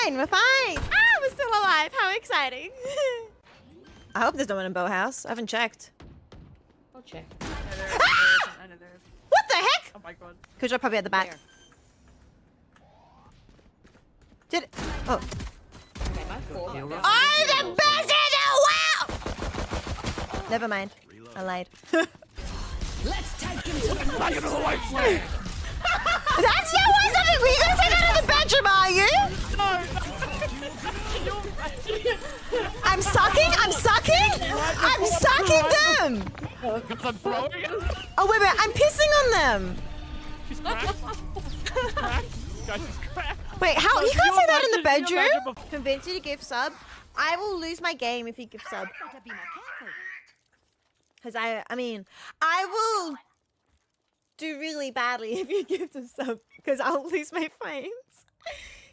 fine. We're fine. Ah, we're still alive. How exciting. I hope there's no one in Boathouse. I haven't checked. I'll check. Ah! What the heck? Oh my god. Kujo probably at the back. There. Did oh. Okay, my fault. I'm the best in the world! Never mind. I lied. Let's take him to the Back into the white flag. That's the one something we gonna say that in the bedroom, are you? I'm sucking? I'm sucking? I'm sucking them! Because I'm throwing it. Oh wait, I'm pissing on them. She's cracked. She's cracked. Guys, she's cracked. Wait, how you can't say that in the Can you imagine bedroom? Convince you to give sub. I will lose my game if you give sub. Because I mean, I will do really badly if you give them sub. Because I'll lose my frames.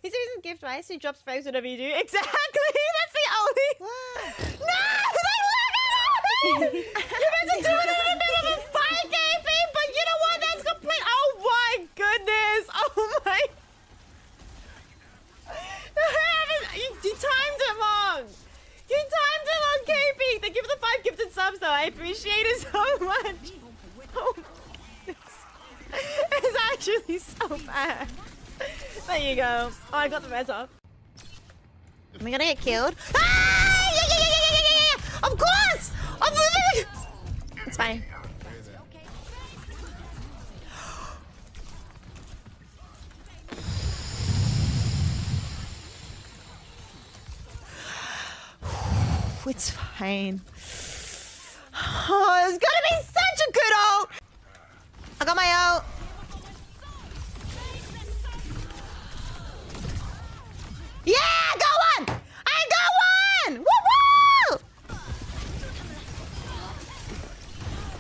He doesn't gift rice, he drops frames whatever you do. Exactly! That's the only... No! You're meant to do it in a bit of a fight game thing, but you know what? That's complete... Oh my goodness! Oh my... You timed it wrong! You timed it wrong, KP! Thank you for the 5 gifted subs though, I appreciate it so much! Oh my goodness. It's actually so bad. There you go. Oh, I got the res off. Am I gonna get killed? Ah! Yeah! Of course! It's fine. It's fine. Oh, it's gonna be such a good ult! I got my ult. Yeah, I got one! I got one! Woo woo!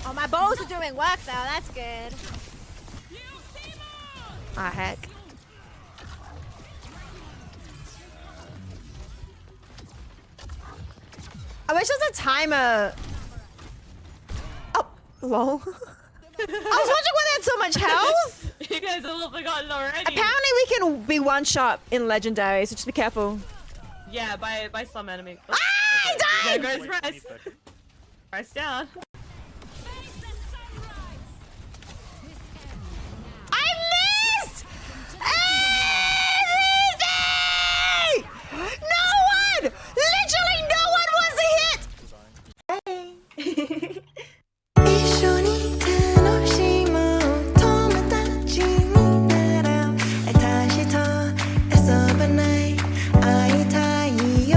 Oh, my bows are doing work though. That's good. Ah, heck. I wish there was a timer. Oh, lol. I was wondering why they had so much health. You guys have all forgotten already. Apparently we can be one shot in Legendary, so just be careful. Yeah, by some enemy. Oh, Ah, I there died! goes Rice. Rice down. I missed! Everything! No one! Literally no one was a hit! Hey. 一緒に楽しむ友達になろう私と遊ばない会いたいよ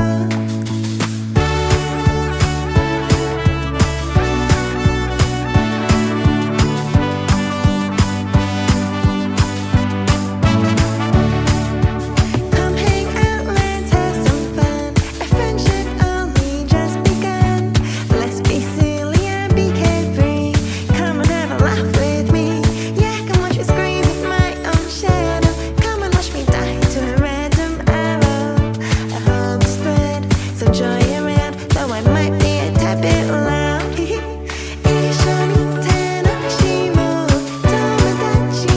Come hang out, let's have some fun. A friendship only just begun. Let's be silly and be carefree. Come and have a laugh with me. Yeah, come watch me scream with my own shadow. Come and watch me die to a random arrow. I hope to spread some joy around, though I might be a tad bit loud. 一緒に楽しもう友達に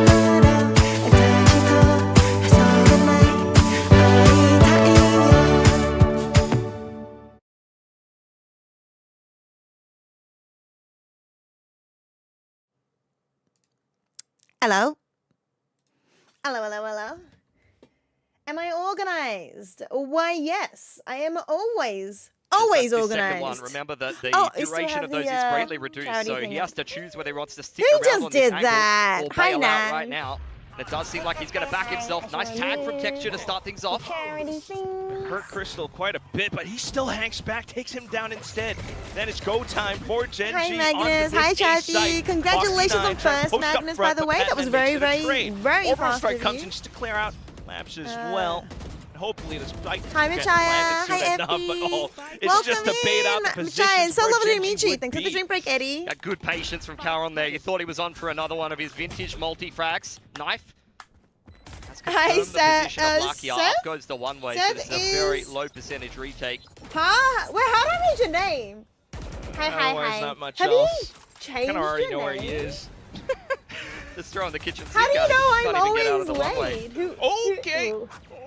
なろう私と遊ばない会いたいよ Hello? Hello. Am I organized? Why, yes. I am always That's the organized. second one. Remember that the Oh, we still duration have of those the, is greatly reduced, charity so thing he up. has to choose whether he wants to stick Who around just on did this angle that? or Hi, bail out Nan. right now. It does seem like he's going to back himself. Nice tag from Texture to start things off. Charity thing. Hurt Crystal quite a bit, but he still hangs back, takes him down instead. Then it's go time for Gen Hi G. Magnus, hi Chatty. Congratulations on first Magnus, by the way. That was very fast Strike of comes you. in just to clear out Labs as well. Hopefully this fight Hi gets Michaya, landed hi soon enough, but FB. it's just to bait out the Welcome in. positions Michaya, it's so where lovely to Gen G meet you. would Thanks for the be. drink break, Eddie. Got good patience from Caron there. You thought he was on for another one of his vintage multi-frags. Knife. That's Hi, confirmed the Seth. position of Lucky. Up Seth? goes the one way, so Seth this is a very is- low percentage retake. Huh? Wait, how do I read your name? Hi. Otherwise, not much Have else. you changed Kind of already your know where name? he is. Just throwing the kitchen How do sink you at him. know Can't I'm even get out of always the one way. late? Who- Okay. who-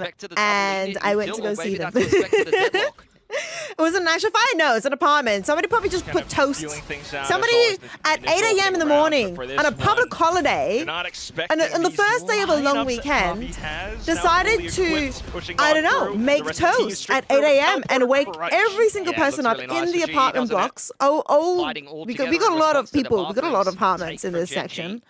respect to the double and in I went to Phil, go or see maybe them. that's respect to the deadlock. It was an actual fire? No, it's an apartment. Somebody probably just Kind put of toast. feeling things out. Somebody That's always at the 8 a.m. in the initial morning thing for this on a public one. holiday, You're not expecting and the these first day of a long lineups that weekend, Javi has, now decided fully to, equipped, pushing I on don't know, through. make The rest of the team is toast straight at 8 through. a.m. and wake Crunch. every single Yeah, it person looks up really nice in the for G, apartment doesn't it? blocks. Oh, Fighting all we together got a in lot of response to the people. We got a lot of bathrooms apartments in take this for Gen section. G.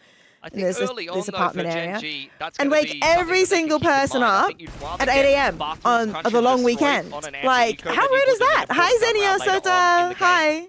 I In think this early on, this though, apartment for Gen area, G, that's and gonna wake be something every that they single can keep in person mind. I up think you'd rather at get 8 a.m. bathrooms on crunched the and long destroyed weekend. on an Like, anti-eco how than you rude is would in that? the Hi, Port Zenio Run later on in Sota. the game. Hi.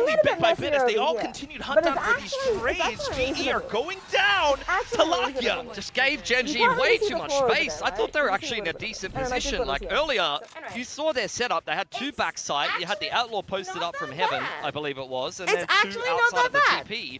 slowly, little bit bit by bit, as messier they over all here. continue to hunt But down it's for these actually- it's trades. actually GE are reasonable. going down It's to actually Lakia. reasonable. Just gave Genji You can't way really see too the much floor over space. there, I thought they were right? You can actually see in a a little bit. decent And then I just position. got Like this here. earlier, So anyway. you saw their setup. They had two It's backside. You had the Outlaw posted not up from that heaven, bad. I believe it was, and It's then actually two not outside that of the bad. TP.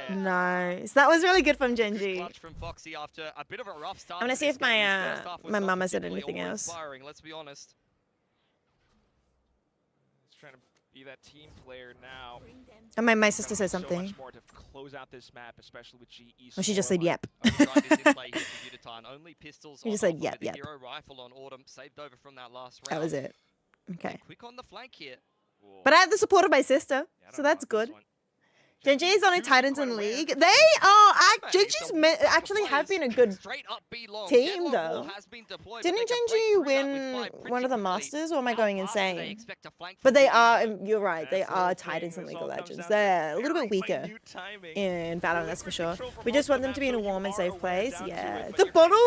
there. Nice. That was really good from Good Genji. clutch from Foxy after a bit of a rough start. I'm gonna to see this if my, game. His first half was my not mama said particularly anything else. awe-inspiring, let's be honest. He's trying to be that team player now. And my sister said So something. much more to close out this map, especially with GE. Oh, she just said yep. Overdrive is in play here for Uditan. Only pistols She just on said offer yep, with the yep. hero rifle on Autumn, saved over from that last round. That was it. Okay. Quick on the flank here. But I have the support of my sister, so that's good. Genji is on a Titans in League. They are Genji's actually have been a good team though. Didn't Genji win one of the Masters, or am I going insane? But they are, you're right, they are Titans in League of Legends. They're a little bit weaker in Valorant, that's for sure. We just want them to be in a warm and safe place. Yeah. The bottle,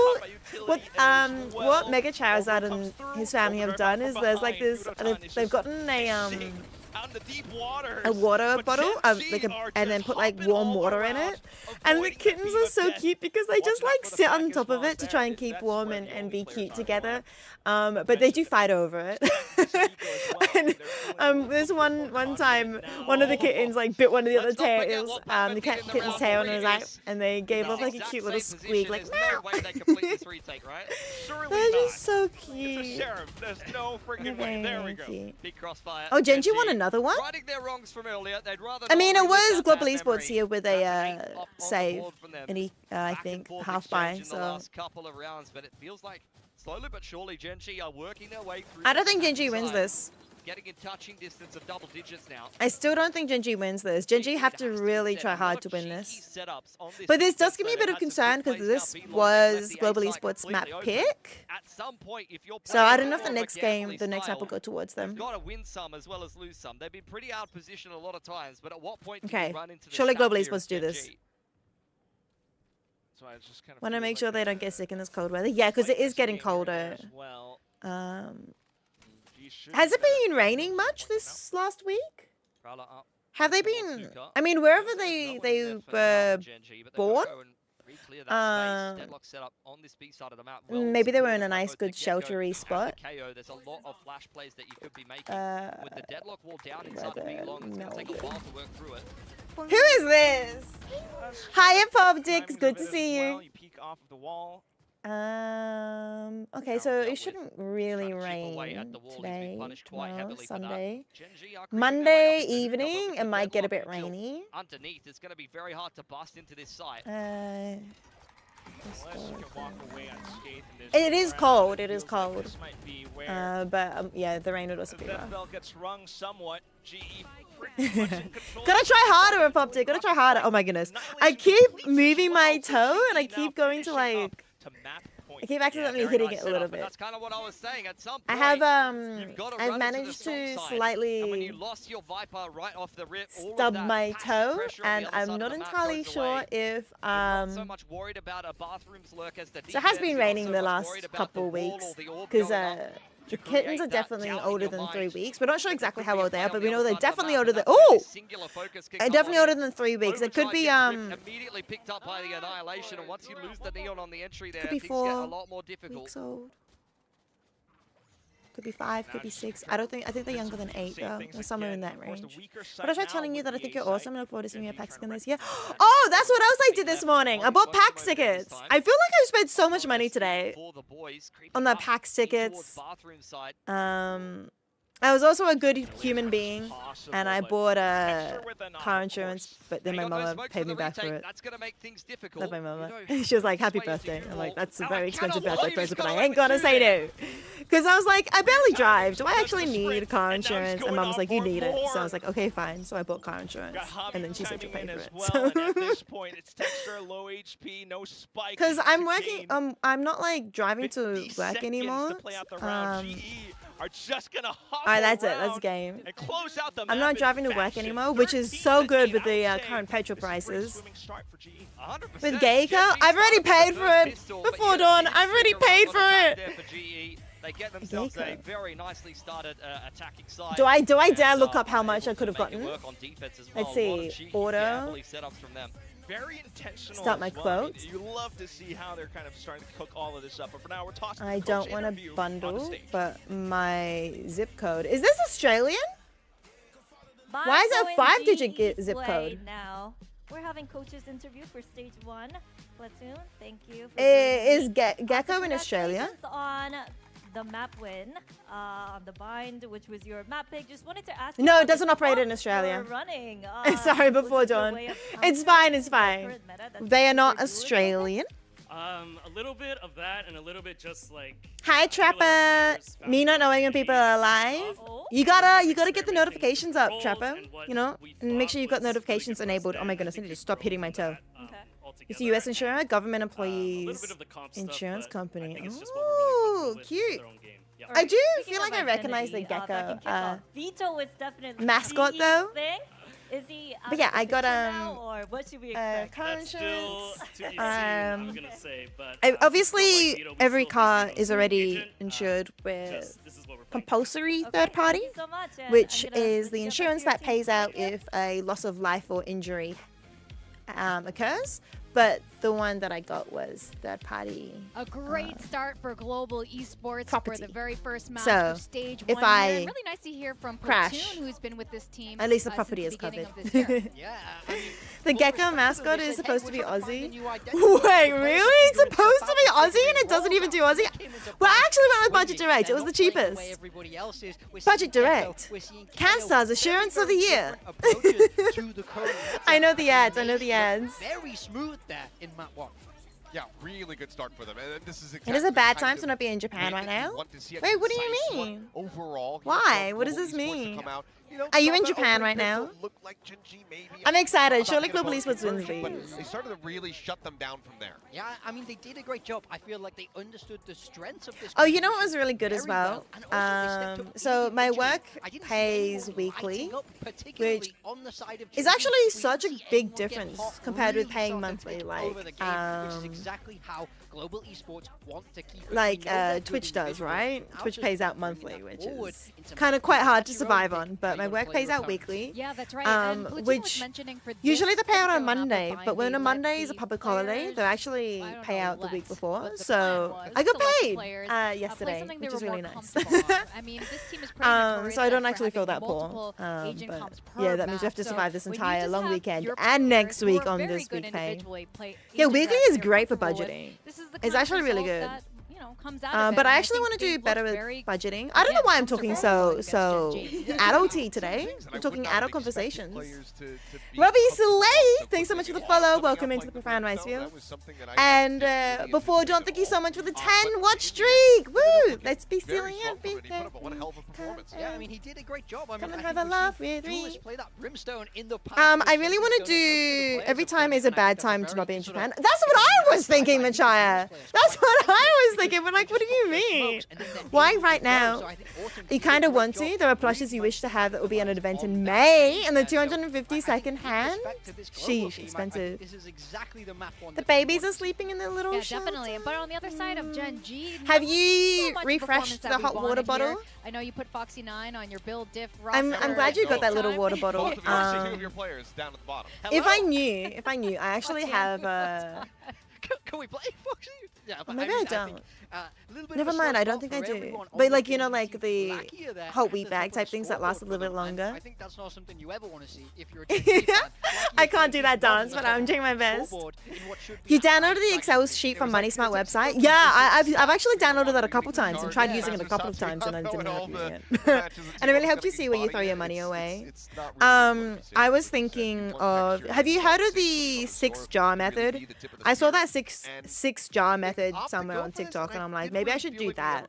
what Mega Charizard and his family have done is there's like this, they've gotten a water bottle, and then put like warm water in it. And the kittens are so cute because they just like sit on top of it to try and keep warm and be cute together. But they do fight over it. And there's one time one of the kittens like bit one of the other tails, the kitten's tail, and it was like, and they gave off like a cute little squeak, like meow. They're just so cute. There's no freaking way. There we go. Big crossfire. Oh, Genji won another one? I mean, it was Global Esports here with a save, and I think half buy. So last couple of rounds, but it feels like slowly but surely Genji are working their way through. I don't think Genji wins this. Getting in touching distance of double digits now. I still don't think Genji wins this. Genji have to really try hard to win this. But this does give me a bit of concern because this was Global Esports map pick. So I don't know if the next game, the next map will go towards them. You've got to win some as well as lose some. They've been pretty out positioned a lot of times, but at what point do okay, you run into surely Global Esports Esports do this. Want to make sure they don't get sick in this cold weather. Yeah, because it is getting colder. Has it been raining much this last week? Have they been? I mean, wherever they were born, maybe they were in a nice, good, sheltery spot. There's a lot of flash plays that you could be making. With the deadlock wall down inside the B long, it's going to take a while to work through it. Who is this? Hiya, Pop Dicks. Good to see you. Okay, so it shouldn't really rain today, tomorrow, Sunday. Monday evening, it might get a bit rainy. Underneath, it's going to be very hard to bust into this site. It is cold, it is cold. But yeah, the rain would also be rough. Gotta try harder, Poptic. Gotta try harder. Oh my goodness. I keep moving my toe and I keep going to like... I keep accidentally hitting it a little bit. That's kind of what I was saying. At some point, I have I've managed to slightly stub my toe, and I'm not entirely sure if so much worried about a bathroom's lurk as the so it has been raining the last couple of weeks because the kittens are definitely older than 3 weeks. We're not sure exactly how old they are, but we know they're definitely older than definitely older than 3 weeks. It could be immediately picked up by the annihilation, and once you lose the neon on the entry there, could be things 4 get a lot more difficult. weeks old. Could be 5, could be 6. I think they're younger than 8 though. They're somewhere in that range. But I tried telling you that I think you're awesome and I look forward to seeing your PAX again this year. Oh, that's what else I did this morning. I bought PAX tickets. I feel like I've spent so much money today on the PAX tickets. I was also a good human being, and I bought car insurance, but then my mama paid me back for it. That's gonna make things difficult. Love my mama. She was like, happy birthday. I'm like, that's a very expensive birthday present, but I ain't gonna say no. Because I was like, I barely drive. Do I actually need car insurance? And mom was like, you need it. So I was like, okay, fine. So I bought car insurance. And then she said she'll pay for it. Because I'm working, I'm not like driving to work anymore. Alright, that's it. That's the game. I'm not driving to work anymore, which is so good with the current petrol prices. With Geico, I've already paid for it before dawn. I've already paid for it. They get themselves a very nicely started attacking side. Do I dare look up how much I could have gotten? Let's see. Order. Very intentional. Start my quote. You love to see how they're kind of starting to cook all of this up. But for now, we're tossing. I don't want to bundle, but my zip code. Is this Australian? Why is it a 5-digit zip code? Now we're having coaches interview for stage 1 platoon. Thank you. Is Gecko in Australia? On the map win, on the bind, which was your map pick. Just wanted to ask. No, it doesn't operate in Australia. Running. Sorry, before dawn. It's fine. It's fine. They are not Australian. A little bit of that and a little bit just like. Hi, Trapper. Me not knowing when people are alive. You gotta get the notifications up, Trapper. You know, and make sure you've got notifications enabled. Oh my goodness, I need to stop hitting my toe. It's a U.S. insurer, government employees, insurance company. Ooh, cute. I do feel like I recognize the gecko Vito is definitely mascot the though. thing. Is he? But yeah, I got Or what should we expect? car That's still insurance. to be seen, I'm gonna say, but Obviously, every car is already agent, insured with this is what we're playing. compulsory third party, Thank you so much, and which I'm gonna is the jump insurance into your that pays team out here. if a loss of life or injury occurs. But the one that I got was third party. A great start for global esports property. for the very first match So, of stage if 1 I here. And really nice to hear from crash, Platoon, who's been with this team at least the since property is beginning covered. of this year. Yeah, I mean, The full gecko respect mascot to them. is They supposed said, to be "We're trying Aussie." find a new identity." Wait, Because really? they're It's doing supposed to be so Aussie and it well doesn't even do now. Aussie? They came into Well, I play actually went with winning. Budget Direct. It They're was the not playing the way cheapest. everybody else is. We're Budget seeing Gecko, Direct. we're seeing CanStar's Kano, Assurance very, of the very Year. different approaches to the current I know the matchup. ads. I know the Look ads. Very smooth there in map 1. Yeah, really good start for them. And this is It exactly is a bad the time kind to of not be in Japan win right that you now. want to see, a Wait, what do you concise one mean? Overall, you Why? want What does Global this Esports to mean? come out. You know, Are you not in that Japan right overly now? don't look like Gen.G maybe I'm excited. about Surely the Global opponent's Esports wins version, but these. they started to really shut them down from there. Yeah, I mean, they did a great job. I feel like they understood the strengths of this. Oh, you know what was competition really good as very well? And also they stepped up So my individually. work I didn't see pays anyone weekly, lighting up, particularly which on the side of is Gen.G. actually We such a didn't see big anyone get difference hot, compared with really paying started to monthly. take Like, over the game, which is exactly how global esports want to keep it. like We know they're good Twitch does, individuals. right? Now Twitch just pays out bringing that monthly, which forward is into kind of matches. quite hard to That's your own survive pick. on. How But you my gonna work play pays your out opponents. weekly. Yeah, that's right. Um, And Platoon which was mentioning for this Usually they pay out on particular map Monday, of but when Bind, a they Monday let is a the public holiday, players- they actually I don't pay know, out the week let. before. The plan So was I got to let paid players, play yesterday, something they which were is really more nice. comfortable on. I mean, this team is pretty notorious So I don't for actually feel having that poor. multiple agent But comps per yeah, that means we have map. to So survive this when you entire just long have weekend your and next players who week are on very this good week pay. individually, play Yeah, agent weekly reps is they're great for comfortable with, budgeting. this is the It's kind of actually really result good. that, you know, comes out of it, But I and actually think want to they do better looked with very, budgeting. I don't know why I'm talking comfortable so against so Gen.G. adulty today. Things that I I'm would talking not have adult expected conversations. players to be Robbie comfortable Soleil, so thanks so quickly. much for the Coming follow. out Welcome like into the the profound Burns, Rice though, Field. that was something that I And didn't really before anticipate John, at thank you so all. much for the But 10 watch in the streak. end, Woo! Let's be very silly and strong be from it. He put up one hell of a performance. Yeah, I mean, he did a great job. I mean, Come and I have think a we've laugh seen with Julius me. play that Brimstone in the past. I really want to do every time is a bad time to not be in Japan. That's what I was thinking, Machaya. That's what I was thinking. But like, what do you mean? Why right now? You kind of want to. There are plushes you wish to have that will be at an event in May, and the 250 second hand. Sheesh, expensive. This is exactly the map one. The babies are sleeping in their little Yeah, shelter. definitely. But on the other side of Gen.G, Have not you so much refreshed performance that the we hot water wanted bottle? here. I know you put Foxy9 on your build diff I'm roster glad you got that this little time. water bottle. Both of you are two of your players down at the bottom. If I knew, I actually have a. Can we play Foxy? Yeah, but Maybe I I mean, don't. think, a little bit Never of a mind, slow I don't start think I for do. everyone on But the like, you know, team. like He's the lackier there hot at wheat the bag top of type the things that last a scoreboard little bit for them, and longer. I think that's not something you ever want to see if you're a Gen.G fan. I can't do that dance, but I'm doing my best. You downloaded the Excel sheet from Money Smart website? Yeah, I've actually downloaded that a couple times and tried using it a couple of times and I didn't like using it. And it really helps you see where you throw your money away. I was thinking of, have you heard of the 6-jar method? I saw that six jar method somewhere on TikTok and I'm like, maybe I should do that.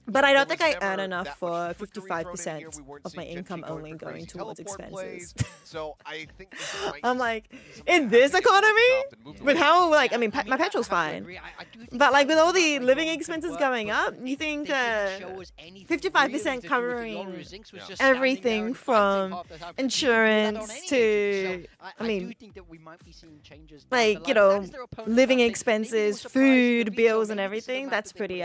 But I don't think I earn enough for 55% of my income only going towards expenses. So I think I'm like, in this economy, with how, like, I mean, my petrol's fine. But like with all the living expenses going up, you think 55% covering everything from insurance to, I mean, like, you know, living expenses, food, bills and everything, that's pretty,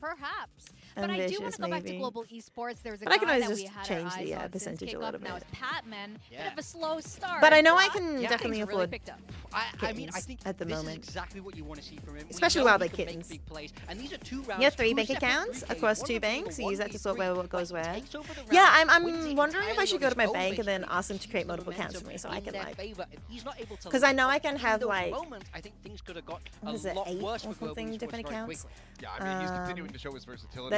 Perhaps. But I do want ambitious to go back to maybe. global esports. There was a But I guy can always that we just had change our the eyes on percentage since a kickoff. little Now bit. it's Patman. Bit of a slow start. But I know I but can things definitely really afford picked up. I mean, I kittens think at the this moment. is exactly what you want to see from him. We Especially know while he they're can make kittens. big plays, and these are 2 rounds, You have 3 2 bank separate accounts 3Ks, across one 2 of them banks. the You use that to sort 1v3, where what but goes he where. takes over the Yeah, round, wins I'm wondering if I entirely should on go his to my own bank and then basically. ask them to create Keeps multiple momentum accounts for me so I in can their like. favor. If he's not able to 'Cause I light know up I can in have, those like, moments, I think things could have got What is a it, lot 8 worse or for Global something Esports different very accounts? quickly. Yeah, I mean, he's continuing to show his versatility.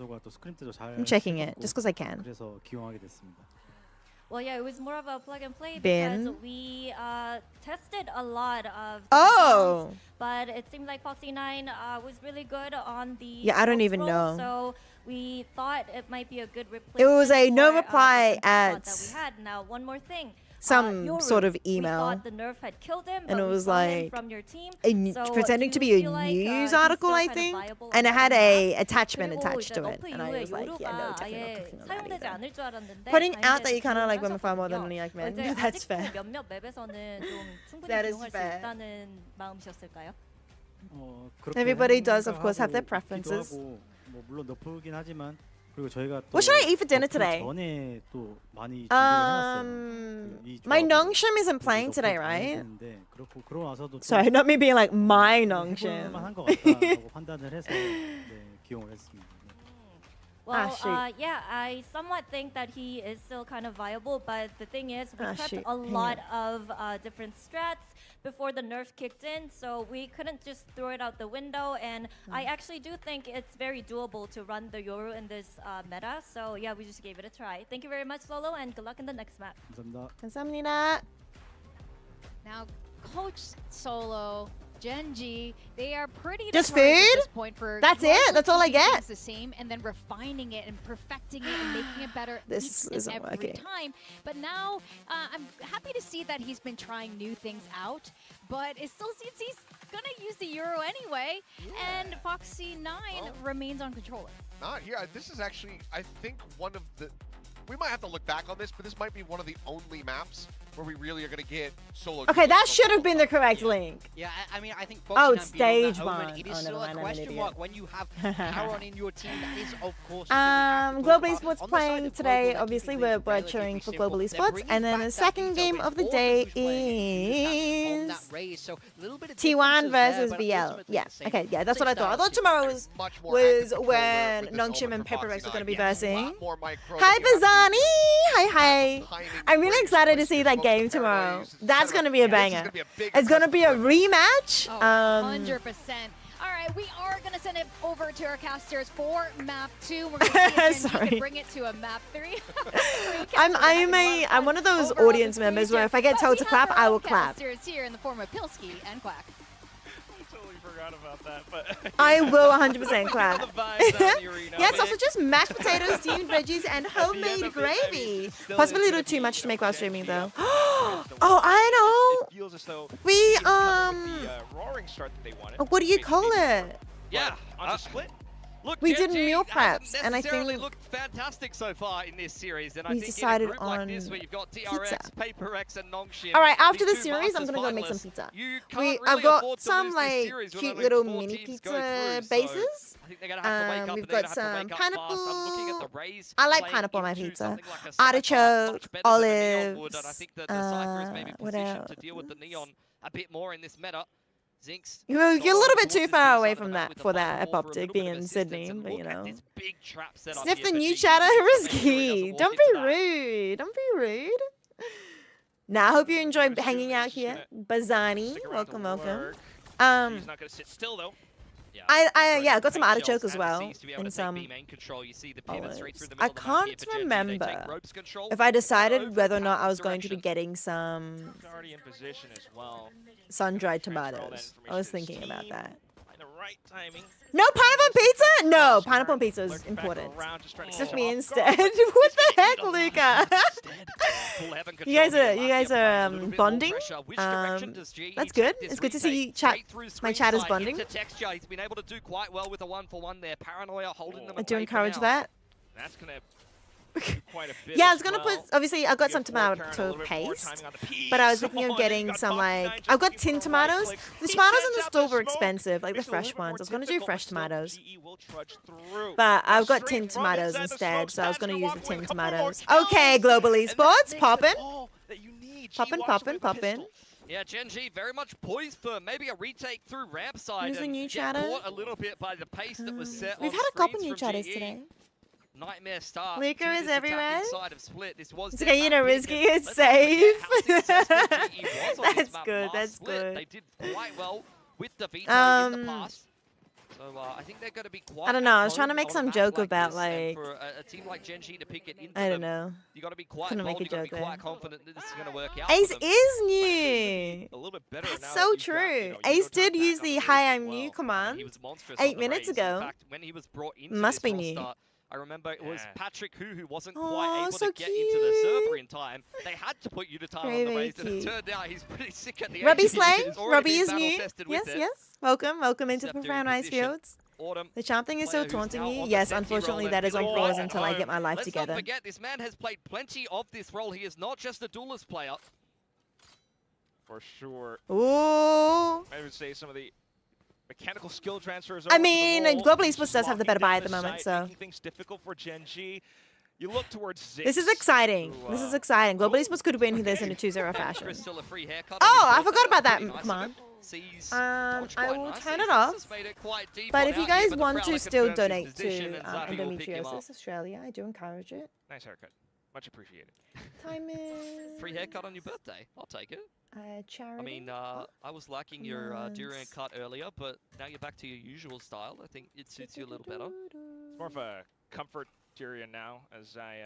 선수가 또 스크림 때도 잘 I'm checking it 해줬고 just because I can. 그래서 기용하게 됐습니다. Well, yeah, it was more of a plug and play Bin. because we tested a lot of Oh. but it seemed like Foxy9 was really good on the Yeah, I don't smoke even scroll, know. So we thought it might be a good replacement. It was a no for, reply the slot at that we had. Now, one more thing. some Yoru, sort of We email. thought the nerf had killed him, And but it we was saw him like from your team. a, pretending do to you be a feel like, news he's article, still I kind of think, viable and it on had the a map? attachment 그리고 attached 이제 to it, 너프 and I 이후에 was like, yeah, no, 요루가 definitely not 아예 clicking on that 사용되지 either. 않을 줄 알았는데 Pointing out that 바인드에서 you kind of like women 기용을 far more than 하셨거든요. like men. 이제 That's 아직도 fair. 몇몇 맵에서는 좀 충분히 That is 기용할 수 fair. 있다는 마음이셨을까요? 그렇게 Everybody does, of course, have their 생각하고 있기도 preferences. 하고, 뭐 물론 너프긴 하지만 그리고 저희가 또 What should I eat for dinner 덕분 today? 전에 또 많이 준비를 해놨어요. 이 My 조합을. Nongshim isn't 그래서 playing 덕분 today, 잘 right? 했는데 그러고 나서도 또 Sorry, not me being like my Nongshim. 해볼만 한것 같다라고 판단을 해서 네, 기용을 했습니다. 네. Well, shoot. yeah, I somewhat think that he is still kind of viable, but the thing is, we prepped shoot. a Hang lot of different strats before the nerf kicked in, so we couldn't just throw it out the window, and I actually do think it's very doable to run the Yoru in this meta, so yeah, we just gave it a try. Thank you very much, Lolo, and good luck in the next map. 감사합니다. 감사합니다. Now, Coach Solo, Genji, they are pretty Just notorious at food? this point for That's largely it? That's all I keeping get? things the same and then refining it and perfecting it and making it better This each and isn't every working. time. But now, I'm happy to see that he's been trying new things out, but it still seems he's gonna use the Euro anyway, and Foxy9 remains on controller. Not here. This is actually, I think, one of the... We might have to look back on this, but this might be one of the only maps where we really are going to get solo. Okay, that should have been the correct link. Yeah, I mean, I think Oh, Foxy9 it's being on stage that one. Omen, it is Oh, still never a mind, I'm an question idiot. mark when you have Haron in your team. That is, of course, something we have to Global talk about. Esports On the side playing of today. Global, they're Obviously, keeping we're things relatively cheering for simple. Global They're Esports, bringing and then back the that second veto game with of the all day who's playing on is that race. So a little bit of T1 differences there, versus but VL. ultimately Yeah. the same- Okay. Yeah, that's same what I thought. I style thought team. tomorrow Much more active was control when with this Nongshim Omen and for Paper Rex were Foxy9. going to be Yeah, a versing. lot more micro Hi, that you have to Bazani. Hi, hi. timing I'm really breaks, excited to like see this that most game of the tomorrow. paranoia That's uses going to be a setup. This is banger. gonna be a big It's going to test be a for him. rematch. Oh, 100%. All right, we are going to send it over to our casters for map 2. We're going to see if Genji Sorry. can bring it to a map 3. I'm one of those audience members where if I get told to clap, I will clap. Casters here in the form of Pilsky and Quack. I totally forgot about that, but I will 100% clap. The vibes out in the arena. Yes, Man, also just mashed potatoes, steamed veggies, and homemade gravy. Possibly a little too much to make while streaming, though. Oh, I It feels as though know. We it's kind of the roaring start that they wanted. what do you Maybe call maybe it? Yeah, on the split. Look, We did Genji meal hasn't preps, and I necessarily think looked fantastic so far in this series, and I we think decided in a group like this on where you've got pizza. TRX, Paper X, and Nongshim. All right, after the the two series, I'm Masters gonna go make some finalists, pizza. You can't really I've got afford to some lose this like series when cute only little 4 mini teams pizza go through, so bases. I think they're gonna have to wake up. We've and they're got gonna have to some wake up fast. I'm looking at pineapple. the Rays I like playing pineapple on my into pizza. something like a Cypher, Artichoke, much better than the Neon would, olives. and I think that the Cypher is maybe What positioned to else? deal with the Neon a bit more in this meta. Zinx. You're a little bit towards too his far big away side of from the map that with the for that fireball for a Epoptic little being bit of in assistance, Sydney, and but you look at know. this big trap set up Sniff here the for new GG. chatter, Make sure he Risky. doesn't Don't walk be into that. rude. Don't be rude. Now, I hope you enjoy hanging out here. Bazani, Stick around to welcome, welcome. work. Um, He's not gonna sit still though. yeah, I got some artichoke as well, and and some olives. I can't remember if I decided whether or not I was going to be getting some He's already in position as well. sun-dried Transfer all that tomatoes. I information was to his thinking about team. that. Find the right timing. No pineapple pizza? No, Cross pineapple turn, pizza is lurking back important. around, just trying to It's catch just him me off instead. guard. What the He's gonna heck, eat a lot Luca? Instead, You guys are bonding. That's good. It's good to see you chat. My chat is bonding. He's been able to do quite well with a 1-for-1 there. Paranoia holding them I at do bay for encourage now. that. That's gonna do quite a bit. Yeah, I as was gonna well. put. Obviously, I've got You some get forward turn, a tomato little bit more paste, timing on the piece. but I was thinking Oh, of and you getting got some Foxy9 like. just I've got looking for tin the right tomatoes. click. The He tomatoes sends in the out store the were smoke. expensive, like the Makes it a fresh little bit more ones. I was gonna do difficult, fresh but still, tomatoes, GE will trudge through. but I've got Straight tin from tomatoes inside the instead, smokes, so I was Pat's gonna gonna use the walk away tin with a couple more tomatoes. kills. Okay, Global And that Esports, makes it poppin'. all that you need. GE Poppin', walks poppin', away with a poppin'. pistol. Yeah, Genji very much poised for maybe a retake through ramp side. Who's the and new get chatter? caught a little bit by the pace that was set We've on had a couple screens new from chatters GE. today. Nightmare start. Luca to is this attack everywhere. inside of Split. This was It's their okay, you map know, pick, Risky and is let's not forget how safe. successful GE was on this That's map good, last that's Split. good. They did quite well with the veto in the past. So I think they're going to be quite. I don't know, I was at trying to home make on a some map joke like about, this, and like- for a team like Genji to pick it into I don't them, know. you got to be quite Couldn't make bold. a You got to joke be quite there. confident that this is going to work out. Ace for them. is new. A little bit better That's now so that you've got, true. you know, Ace Eurotype did back use on the race hi, as I'm new well. command He was monstrous 8 on the minutes race. ago. In fact, when he was brought into Must this be new. roster, I remember it was Yeah. Patrick who wasn't Aw, quite able so to get into the cute. server in time. They had to put Utatime Very, on the very race, and it cute. turned out he's pretty sick at the Robbie edge. Slay, He's already Robbie been is battle new. tested Yes, with it. yes. Welcome into Scepter in Profound Ice position. Fields. Autumn, The champ thing is still player who's taunting now you. on the Yes, safety unfortunately role that and is on is pause at until I home. get my life Let's together. not forget, this man has played plenty of this role. He is not just a duelist player. For sure. Ooh. I would say some of the Mechanical skill transfers. I over to the mean, roll. Global He's Esports just does have the locking better buy down at the the moment, side, so making things difficult for Gen G. You look towards Zix. this is exciting. who, This is exciting. Global oh, Esports could win this in a okay. 2-0 fashion. Crystal, a free haircut Oh, on I his forgot about birthday. that Pretty nice of command. him. Sees I dodged quite will nicely. turn it Zix off. has made it quite deep But on if you out here, guys but the want Prowler to still confirms his donate position, to and Zappy will pick him up. Endometriosis Australia, I do encourage it. Nice haircut. Much appreciated. Time is Free haircut on your birthday. I'll take it. charity. I mean, I was liking your durian cut earlier, but now you're back to your usual style. I think it suits you a little better. It's more of a comfort Tyrion now, as I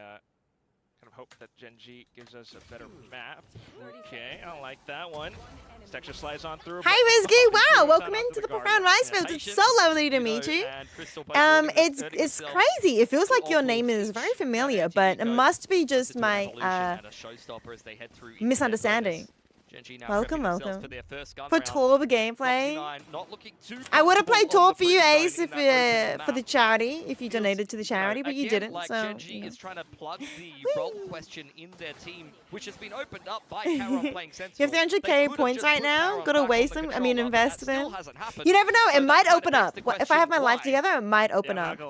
kind of hope that Gen G gives us a better map. Okay, I like that one. This extra slides on through. Hi, Rizky. Wow, welcome into the profound rice fields. It's so lovely to meet you. It's crazy. It feels like your name is very familiar, but it must be just my misunderstanding. Welcome. For Torb gameplay, I would have played Torb for you, Ace, if for the charity, if you donated to the charity, but you didn't. So Gen G is trying to plug the role question in their team, which has been opened up by Karon playing Sentinel. you have 300k points right now. Gotta waste them. I mean, invest them. You never know. It might open up. If I have my life together, it might open up.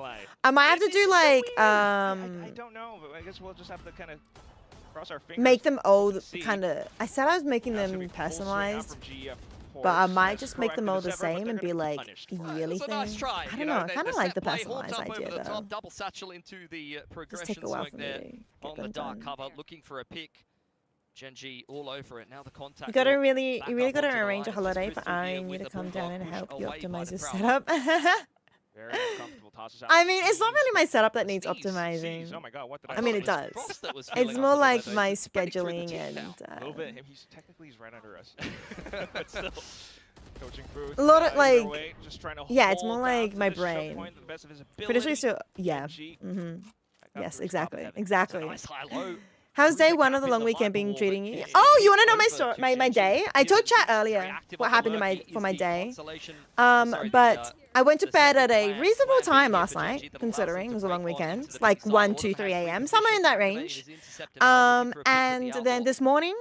I might have to do like I don't know, but I guess we'll just have to kind of cross our fingers. make them all kind of. I said I was making them personalized, but I might just make them all the same and be like yearly thing. Nice try. I don't know. I kind of like the personalized Up idea over the though. top, double satchel into the Just progression take a while swing for me there to get on the them dark done. cover, looking for a pick. Gen G all over it. Now the contact. You gotta will really, back you really up gotta onto the arrange a line. It's holiday for Crystal here Ari with to the come bulldog down and push help you away by optimize the your Prowler. setup. Very uncomfortable. Tosses out. I mean, it's not really my setup that needs Sneeze. optimizing. Oh my god, what did I mean, it thought does. was Frost that was It's feeling more under the like weather. my He's spreading through the scheduling team and now. A little bit. He's technically right under us. But still, coaching booth. a lot of either like, way, just trying to yeah, it's hold more down like to my this choke brain. point to the best of his Traditionally, ability. still, yeah. Gen G, Mm-hmm. back up Yes, to his top exactly, heaven. exactly. Nice high-low. How's day one of the long weekend been treating you? Oh, you want to know my story, my day? I told chat earlier what happened to my day. But I went to bed at a reasonable time last night, considering it was a long weekend, like 1, 2, 3 a.m., somewhere in that range. And then this morning,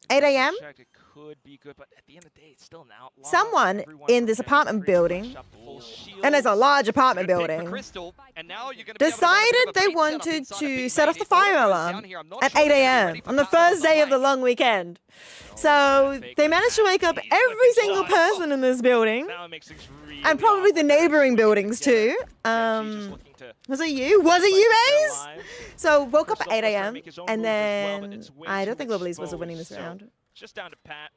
8 a.m., It could be good, but at the end of the day, it's still an outlaw. someone Everyone in from this Gen apartment 3 building, flashed up full and it's a shields. large apartment Good pick for building, Crystal, and now you're gonna be able to run a bit decided of a they bait setup wanted inside to a set off B the main. fire Down alarm here, I'm not at sure 8 if they're a.m. ready for on the Pat on first day of the flank. long weekend. So they managed to wake up every single person in this building, Now it makes things really and probably the awkward. neighboring buildings too. Gen G's just looking to Was it you? Was it fight you, to stay Ace? alive. So woke up at Crystal 8 trying to a.m. make his own and moves as well, but then it's way I don't too think Global Esports will winning this exposed, so round. Just down to Pat.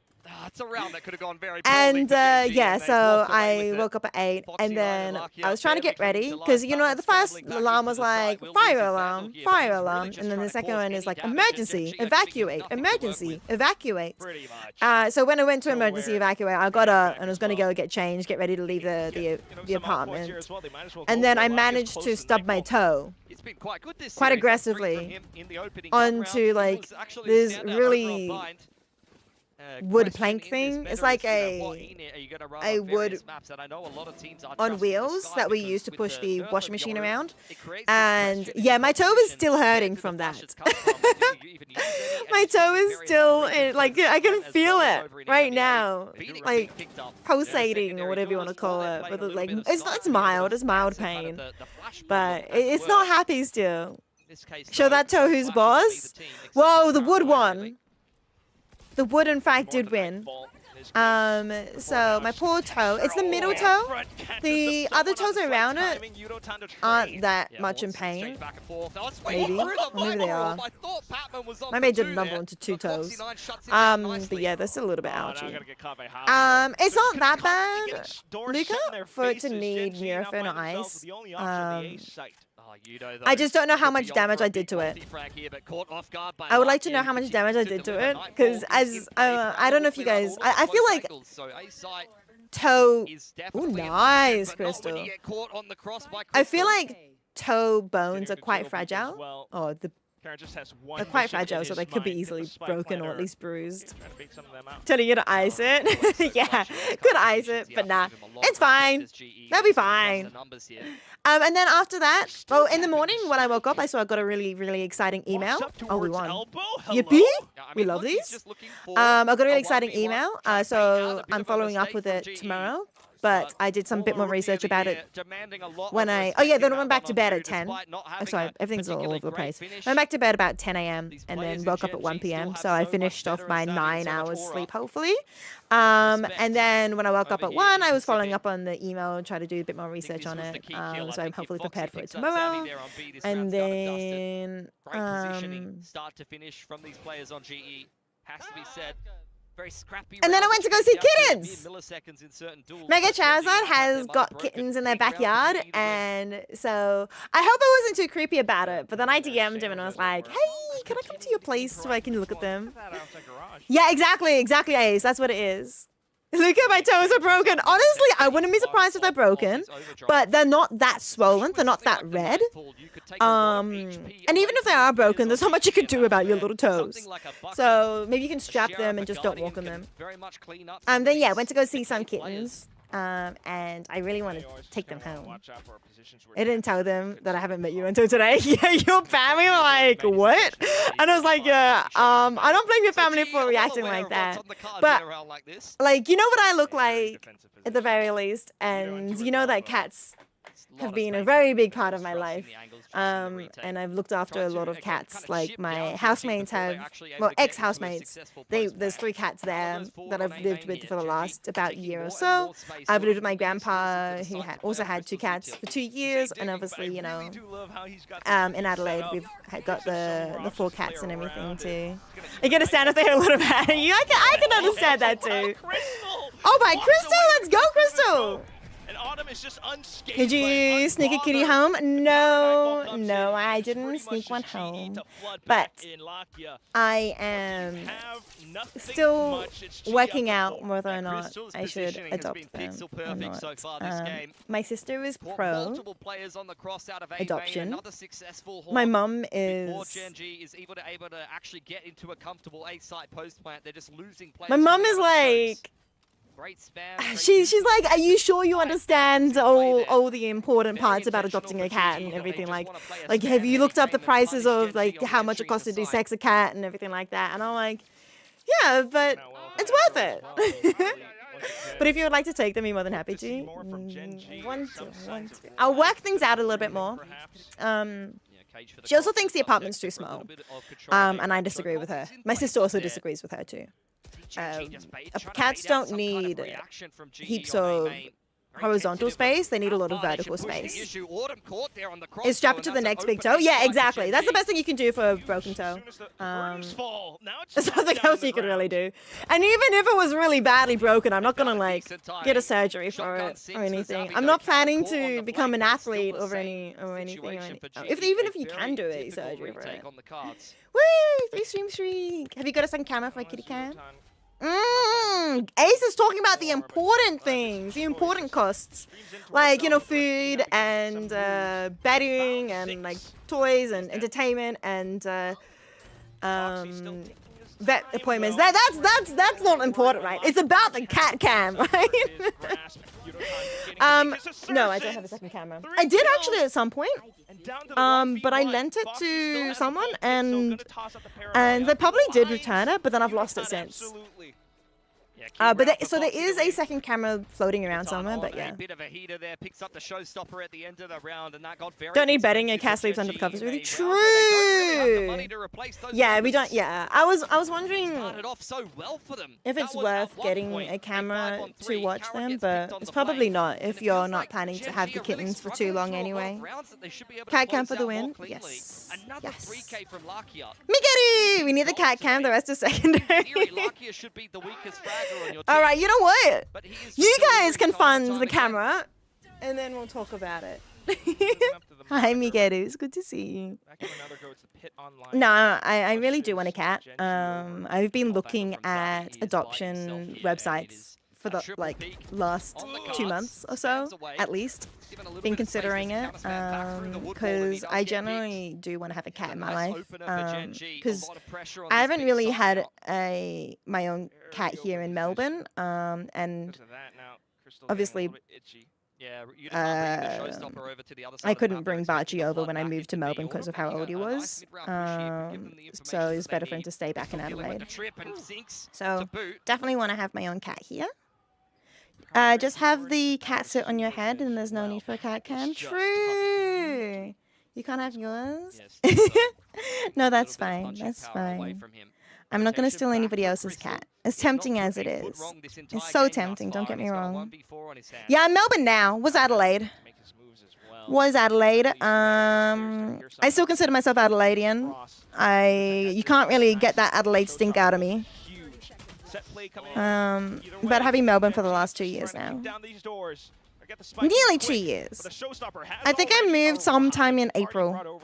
It's a round that could have gone very poorly And for Gen G, yeah, and they so walked away I with it. woke up at 8, Foxy and Nine then lucky I was out trying to there, get ready victory to because life. you know the Batman's first scrambling back alarm into was the side. like Will fire lose his alarm, battle gear, but fire he's really alarm, just and then trying the to second cause one is any like damage, and emergency, Gen G has evacuate, nothing to work emergency, with. evacuate. Pretty much. So when I went to emergency Nowhere. evacuate, I got up and was going to go get changed, get ready to leave the apartment, and then I managed to stub my toe It's been quite good this quite series. aggressively Three from him in the opening gun onto round. like It was actually this the standout really overall bind. wood Question plank in this thing. meta It's like is, what unit are you gonna run a on wood various maps? And I know a lot of teams are on just wheels Sky that we because use to with push the nerf washing of machine Yoru, around. it creates this And question yeah, in my toe is competition, still where hurting do from the that. flashes come from? Do you even use any? And My you see toe is very still effective like defense I can as feel well it over in right NBA. now, Phoenix like being picked up. pulsating or Secondary whatever you want to duelist, call while it. they're But playing a like little bit of it's style mild, here, it's mild that's kind of pain, the flash but movement as it's not well. happy still. In this case, Show though, that toe who's Flash will be boss. the team, except Whoa, for the wood Prowler, really. won. The wood in fact did win. So my poor toe, it's the middle toe. The other toes around it aren't that much in pain. Maybe. Or maybe they are. Maybe I did a number into 2 toes. But yeah, they're still a little bit ouchy. It's not that bad, Luca, for it to need Neurofin or ice. I just don't know how much damage I did to it. I would like to know how much damage I did to it, because as I don't know if you guys, I feel like toe. Ooh, nice, Crystal. I feel like toe bones are quite fragile. Oh, they're quite fragile, so they could be easily broken or at least bruised. Telling you to ice it. Yeah, could ice it, but nah, it's fine. They'll be fine. And then after that, well, in the morning when I woke up, I saw I got a really, really exciting email. Oh, we won. Yippee! We love these. I got a really exciting email, so I'm following up with it tomorrow. but I did some bit more research about it demanding a lot when of I. respect Oh yeah, in then I that went back to 1-on-2 bed at 10. despite not Oh, having sorry, a everything's all particularly over the great place. finish. Went back to bed about 10 a.m. These and players then in woke up at Gen 1 G still p.m. have So I so finished much off veteran my savvy and 9 so much hours aura. sleep, hopefully. Respect And then when I woke up over at here 1, in I was following Pacific. up on the email and try to do a bit more research this on was the it. key kill. I So I'm think if hopefully Foxy prepared for it picks up Savvy tomorrow. there on B, this And round's done and dusted. then Great positioning, start to finish from these players on GE. Has to be said. Very scrappy. And then I round, went to which go came see down to kittens. mere milliseconds in certain duels, Mega but Gen G Charizard have had their has mind got broken. kittens in their Big round for backyard, GE to win. and so I hope I wasn't too creepy about it. But then I DM'd him and I was like, "Hey, can I come to your place so I can look at them?" Yeah, exactly, Ace. That's what it is. Look at my toes are broken. Honestly, I wouldn't be surprised if they're broken, but they're not that swollen. They're not that red. And even if they are broken, there's not much you can do about your little toes. So maybe you can strap them and just don't walk on them. Then yeah, went to go see some kittens. And I really want to take them home. I didn't tell them that I haven't met you until today. Yeah, your family were like, what? And I was like, yeah, I don't blame your family for reacting like that. But, like, you know what I look like at the very least? And you know that cats have been a very big part of my life. And I've looked after a lot of cats. Like my housemates have, well, ex-housemates. There's 3 cats there that I've lived with for the last about year or so. I've lived with my grandpa, who also had 2 cats for 2 years, and obviously, you know, in Adelaide we've got the 4 cats and everything too. You can understand if they hear a little bit. I can understand that too. Oh my Crystal, let's go Crystal! Did you sneak a kitty home? No, I didn't sneak one home. But I am still working out whether or not I should adopt them or not. My sister is pro adoption. My mum is. My mum is like. She's like, are you sure you understand all the important parts about adopting a cat and everything? Like have you looked up the prices of like how much it costs to desex a cat and everything like that? And I'm like, yeah, but it's worth it. But if you would like to take them, you're more than happy to. I'll work things out a little bit more. She also thinks the apartment's too small, and I disagree with her. My sister also disagrees with her too. Cats don't need heaps of horizontal space, they need a lot of vertical space. Is strap it to the next big toe? Yeah, exactly. That's the best thing you can do for a broken toe. There's nothing else you can really do. And even if it was really badly broken, I'm not gonna like get a surgery for it or anything. I'm not planning to become an athlete or anything. Even if you can do a surgery for it. Woo! Stream. Have you got a second camera for a kitty cam? Ace is talking about the important things, the important costs, like, you know, food and bedding and like toys and entertainment and vet appointments. That's not important, right? It's about the cat cam, right? No, I don't have a second camera. I did actually at some point, but I lent it to someone and they probably did return it, but then I've lost it since. So there is a second camera floating around somewhere, but yeah. Don't need bedding, your cat sleeps under the covers. Really true. Yeah, we don't. Yeah, I was wondering if it's worth getting a camera to watch them, but it's probably not if you're not planning to have the kittens for too long anyway. Cat cam for the win. Yes. Migeri! We need the cat cam. The rest is secondary. All right, you know what? You guys can fund the camera, and then we'll talk about it. Hi, Migeru. It's good to see you. No, I really do want a cat. I've been looking at adoption websites for the last 2 months or so, at least. Been considering it because I generally do want to have a cat in my life because I haven't really had my own cat here in Melbourne and obviously I couldn't bring Barchi over when I moved to Melbourne because of how old he was, so it's better for him to stay back in Adelaide. So definitely want to have my own cat here. Just have the cat sit on your head and there's no need for a cat cam. True. You can't have yours? No, that's fine. That's fine. I'm not going to steal anybody else's cat. As tempting as it is. It's so tempting, don't get me wrong. Yeah, I'm Melbourne now. Was Adelaide. Was Adelaide. I still consider myself Adelaidean. You can't really get that Adelaide stink out of me. But having Melbourne for the last 2 years now. Nearly 2 years. I think I moved sometime in April.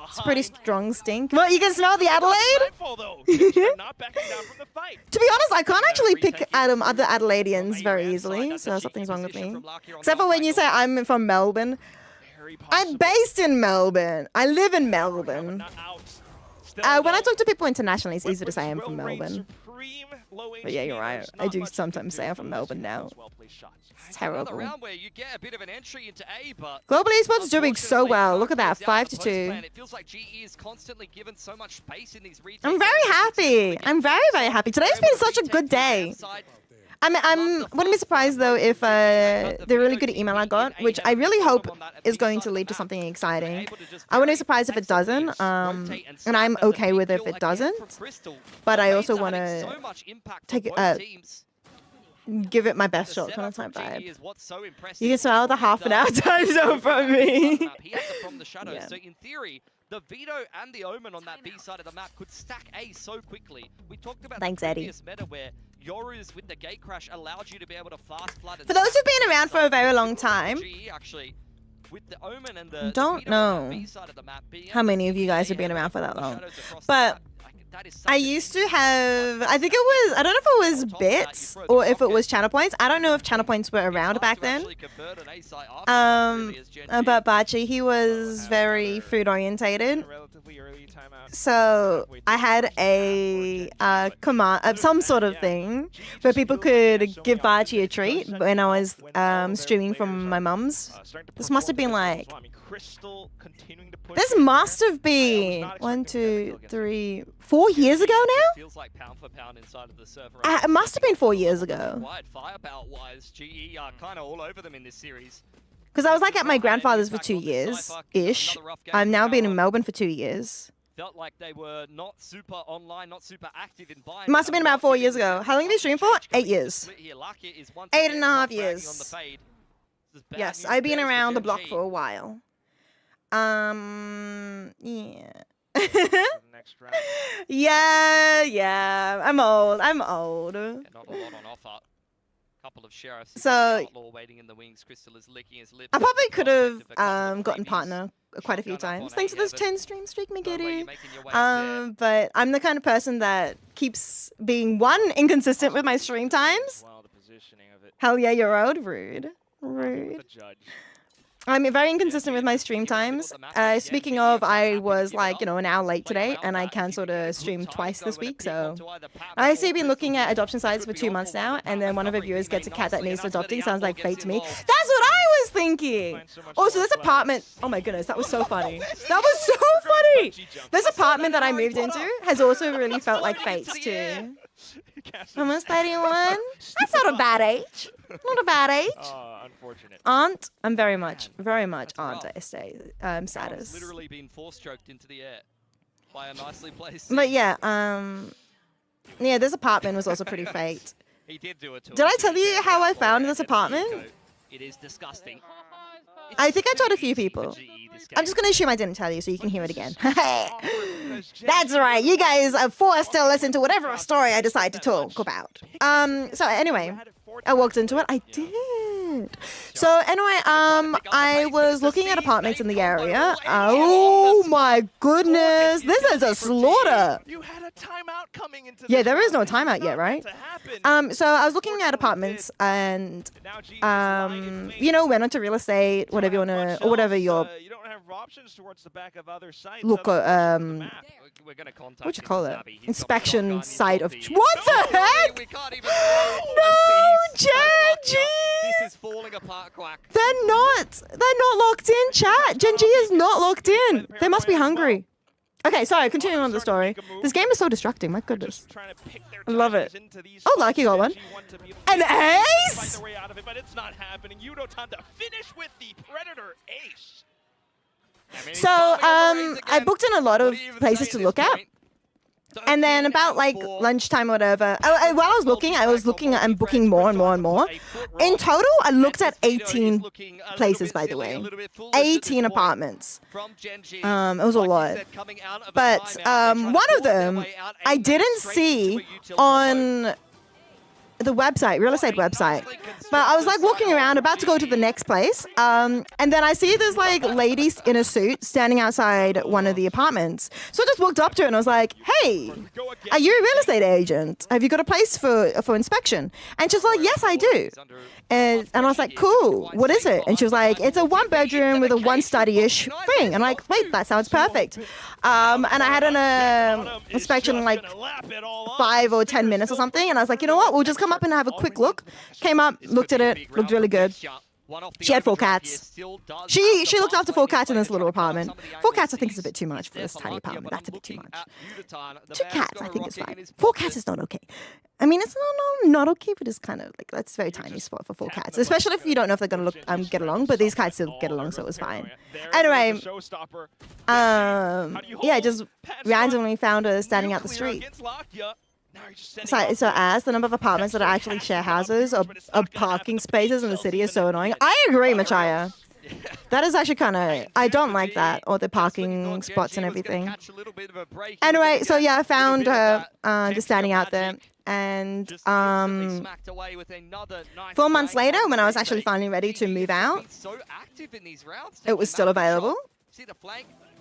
It's a pretty strong stink. What, you can smell the Adelaide? To be honest, I can't actually pick other Adelaideans very easily, so something's wrong with me. Except for when you say I'm from Melbourne. I'm based in Melbourne. I live in Melbourne. When I talk to people internationally, it's easy to say I'm from Melbourne. But yeah, you're right. I do sometimes say I'm from Melbourne now. It's terrible. Global esports is doing so well. Look at that, 5-2. I'm very happy. I'm very, very happy. Today's been such a good day. Wouldn't be surprised though if the really good email I got, which I really hope is going to lead to something exciting. I wouldn't be surprised if it doesn't, and I'm okay with if it doesn't. But I also want to take give it my best shot kind of type vibe. You can smell the half an hour time zone from me. Yeah. So in theory, the Veto and the Omen on that B side of the map could stack A so quickly. We talked about the previous meta where Yoru's with the gate crash allowed you to be able to fast flood. For those who've been around for a very long time, don't know how many of you guys have been around for that long, but I used to have, I think it was, I don't know if it was bits or if it was channel points. I don't know if channel points were around back then. But Bachi, he was very food orientated. So I had a command, some sort of thing where people could give Bachi a treat when I was streaming from my mum's. This must have been like, this must have been 1, 2, 3, 4 years ago now? It must have been 4 years ago. Because I was like at my grandfather's for 2 years-ish. I've now been in Melbourne for 2 years. Felt like they were not super online, not super active in buying. It must have been about 4 years ago. How long have you streamed for? 8 years. 8.5 years. Yes, I've been around the block for a while. Yeah. yeah. I'm old. Not a lot on offer. Couple of sheriffs. So waiting in the wings. Crystal is licking his lips. I probably could have gotten partner quite a few times. Thanks for this 10 stream streak, Megiddo. But I'm the kind of person that keeps being inconsistent with my stream times. Hell yeah, you're old. Rude. I'm very inconsistent with my stream times. Speaking of, I was like, an hour late today, and I cancelled a stream twice this week, so... I see you've been looking at adoption sites for 2 months now, and then one of our viewers gets a cat that needs adopting. Sounds like fate to me. That's what I was thinking! Also, this apartment... Oh my goodness, that was so funny. That was so funny! This apartment that I moved into has also really felt like fate, too. Almost 31? That's not a bad age. Not a bad age. Unfortunate. Aunt, I'm very much aunt status. Literally been four-stroked into the air by a nicely placed. But yeah, yeah, this apartment was also pretty fate. He did do it to Did I tell you how I found this apartment? It is disgusting. I think I told a few people. I'm just going to assume I didn't tell you so you can hear it again. That's right. You guys are forced to listen to whatever story I decide to talk about. So anyway, I walked into it. I did. So anyway, I was looking at apartments in the area. Oh my goodness. This is a slaughter. You had a timeout coming into Yeah, there is no timeout yet, right? So I was looking at apartments and, went onto real estate, whatever you want to, or whatever your... You don't have options towards the back of other sites. Look, what you call it? Inspection site of... What the heck? No, Genji! This is falling apart, Quack. They're not locked in, chat. Genji is not locked in. They must be hungry. Okay, sorry, continuing on the story. This game is so distracting, my goodness. I love it. Oh, Lucky got one. An ace? But it's not happening. Yudo time to finish with the Predator ace. So, I booked in a lot of places to look at. And then about like lunchtime or whatever, while I was looking and booking more and more and more. In total, I looked at 18 places, by the way. 18 apartments. It was a lot. But one of them I didn't see on the website, real estate website. But I was like walking around, about to go to the next place. And then I see this like lady in a suit standing outside one of the apartments. So I just walked up to her and I was like, hey, are you a real estate agent? Have you got a place for inspection? And she's like, yes, I do. And I was like, cool, what is it? And she was like, it's a 1-bedroom with a 1-study-ish thing. And I'm like, wait, that sounds perfect. And I had an inspection in like 5 or 10 minutes or something. And I was like, you know what, we'll just come up and have a quick look. Came up, looked at it, looked really good. She had 4 cats. She looked after 4 cats in this little apartment. 4 cats I think is a bit too much for this tiny apartment. That's a bit too much. 2 cats I think is fine. 4 cats is not okay. I mean, it's not okay, but it's kind of like, that's a very tiny spot for 4 cats. Especially if you don't know if they're going to get along, but these cats still get along, so it was fine. Anyway, yeah, just randomly found her standing out the street. So I asked, the number of apartments that are actually share houses or parking spaces in the city is so annoying. I agree, Machaya. That is actually kind of, I don't like that, or the parking spots and everything. Anyway, so yeah, I found her just standing out there. And 4 months later, when I was actually finally ready to move out, it was still available,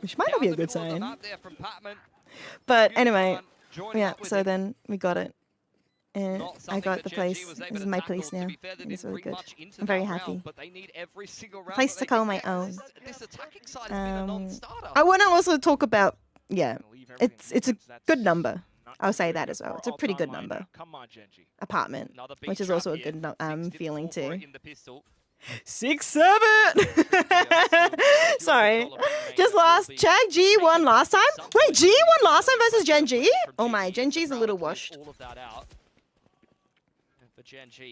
which might not be a good sign. But anyway, yeah, so then we got it. And I got the place. This is my place now. It's really good. I'm very happy. Place to call my own. I want to also talk about, yeah, it's a good number. I'll say that as well. It's a pretty good number. Apartment, which is also a good feeling too. 6-7. Sorry. Just lost. Check. G won last time. Wait, G won last time versus Gen G? Oh my, Gen G's a little washed. All of that out. And for Gen G, I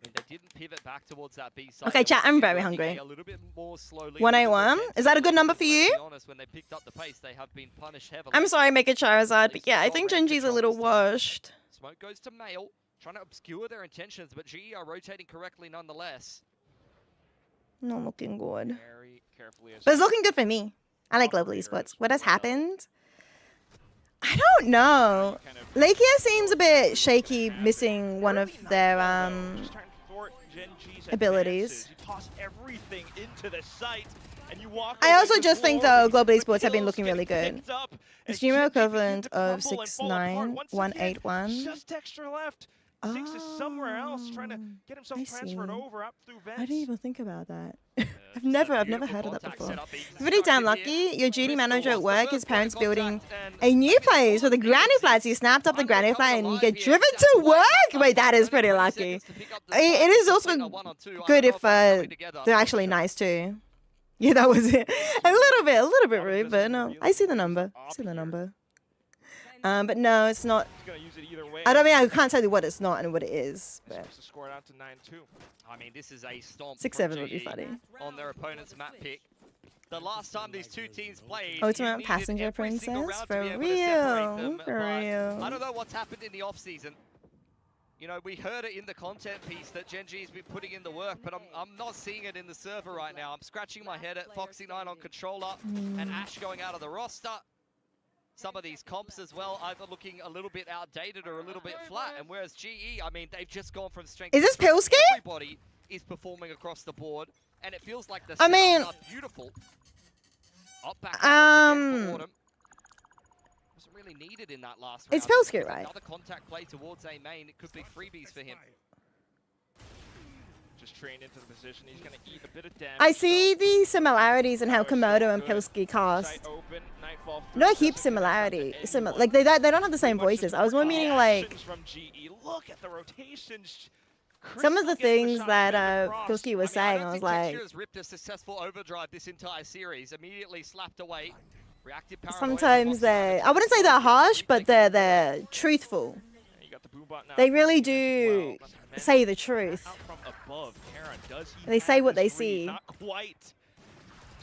mean, they didn't pivot back towards that B side. Okay, chat, I'm very hungry. 181. Is that a good number for you? I'm sorry, make it Charizard, but yeah, I think Gen G's a little washed. Smoke goes to Mail, trying to obscure their intentions, but GE are rotating correctly nonetheless. Not looking good. But it's looking good for me. I like global esports. What has happened? I don't know. Lakia seems a bit shaky, missing one of their abilities. I also just think though global esports have been looking really good. Streamer equivalent of 69181. Just extra left. 6 is somewhere else trying to get himself transferred over up through vents. I didn't even think about that. I've never heard of that before. Pretty damn lucky. Your duty manager at work, his parents building a new place with a granny flat. So you snapped up the granny flat and you get driven to work. Wait, that is pretty lucky. It is also good if they're actually nice too. Yeah, that was it. A little bit rude, but no, I see the number. But no, it's not. I can't tell you what it's not and what it is. But. I mean, this is a stomp. 6-7 would be funny. On their opponent's map pick. The last time these two teams played, Ultimate Passenger Princess? For real. I don't know what's happened in the off-season. You know, we heard it in the content piece that Gen G's been putting in the work, but I'm not seeing it in the server right now. I'm scratching my head at Foxy9 on controller and Ash going out of the roster. Some of these comps as well, either looking a little bit outdated or a little bit flat. And whereas GE, I mean, they've just gone from strength. Is this Pilski? Everybody is performing across the board, and it feels like the setups are beautiful. Up back wasn't really needed in that last round. It's Pilski, right? Another contact play towards A main. It could be freebies for him. Just trained into the position. He's going to eat a bit of damage. I see the similarities in how Komodo and Pilski cast. No heap similarity. Like they don't have the same voices. I was more meaning like Look at the rotations. some of the things that Pilski was saying. I was like, has ripped a successful overdrive this entire series. Immediately slapped away. Reactive paranoia from sometimes Foxy Nine. I wouldn't say they're harsh, but they're truthful. Yeah, you got the boom bot now. They really As do well. say the truth. Out from above, Karen, does he They say have what this they read? see. Not quite.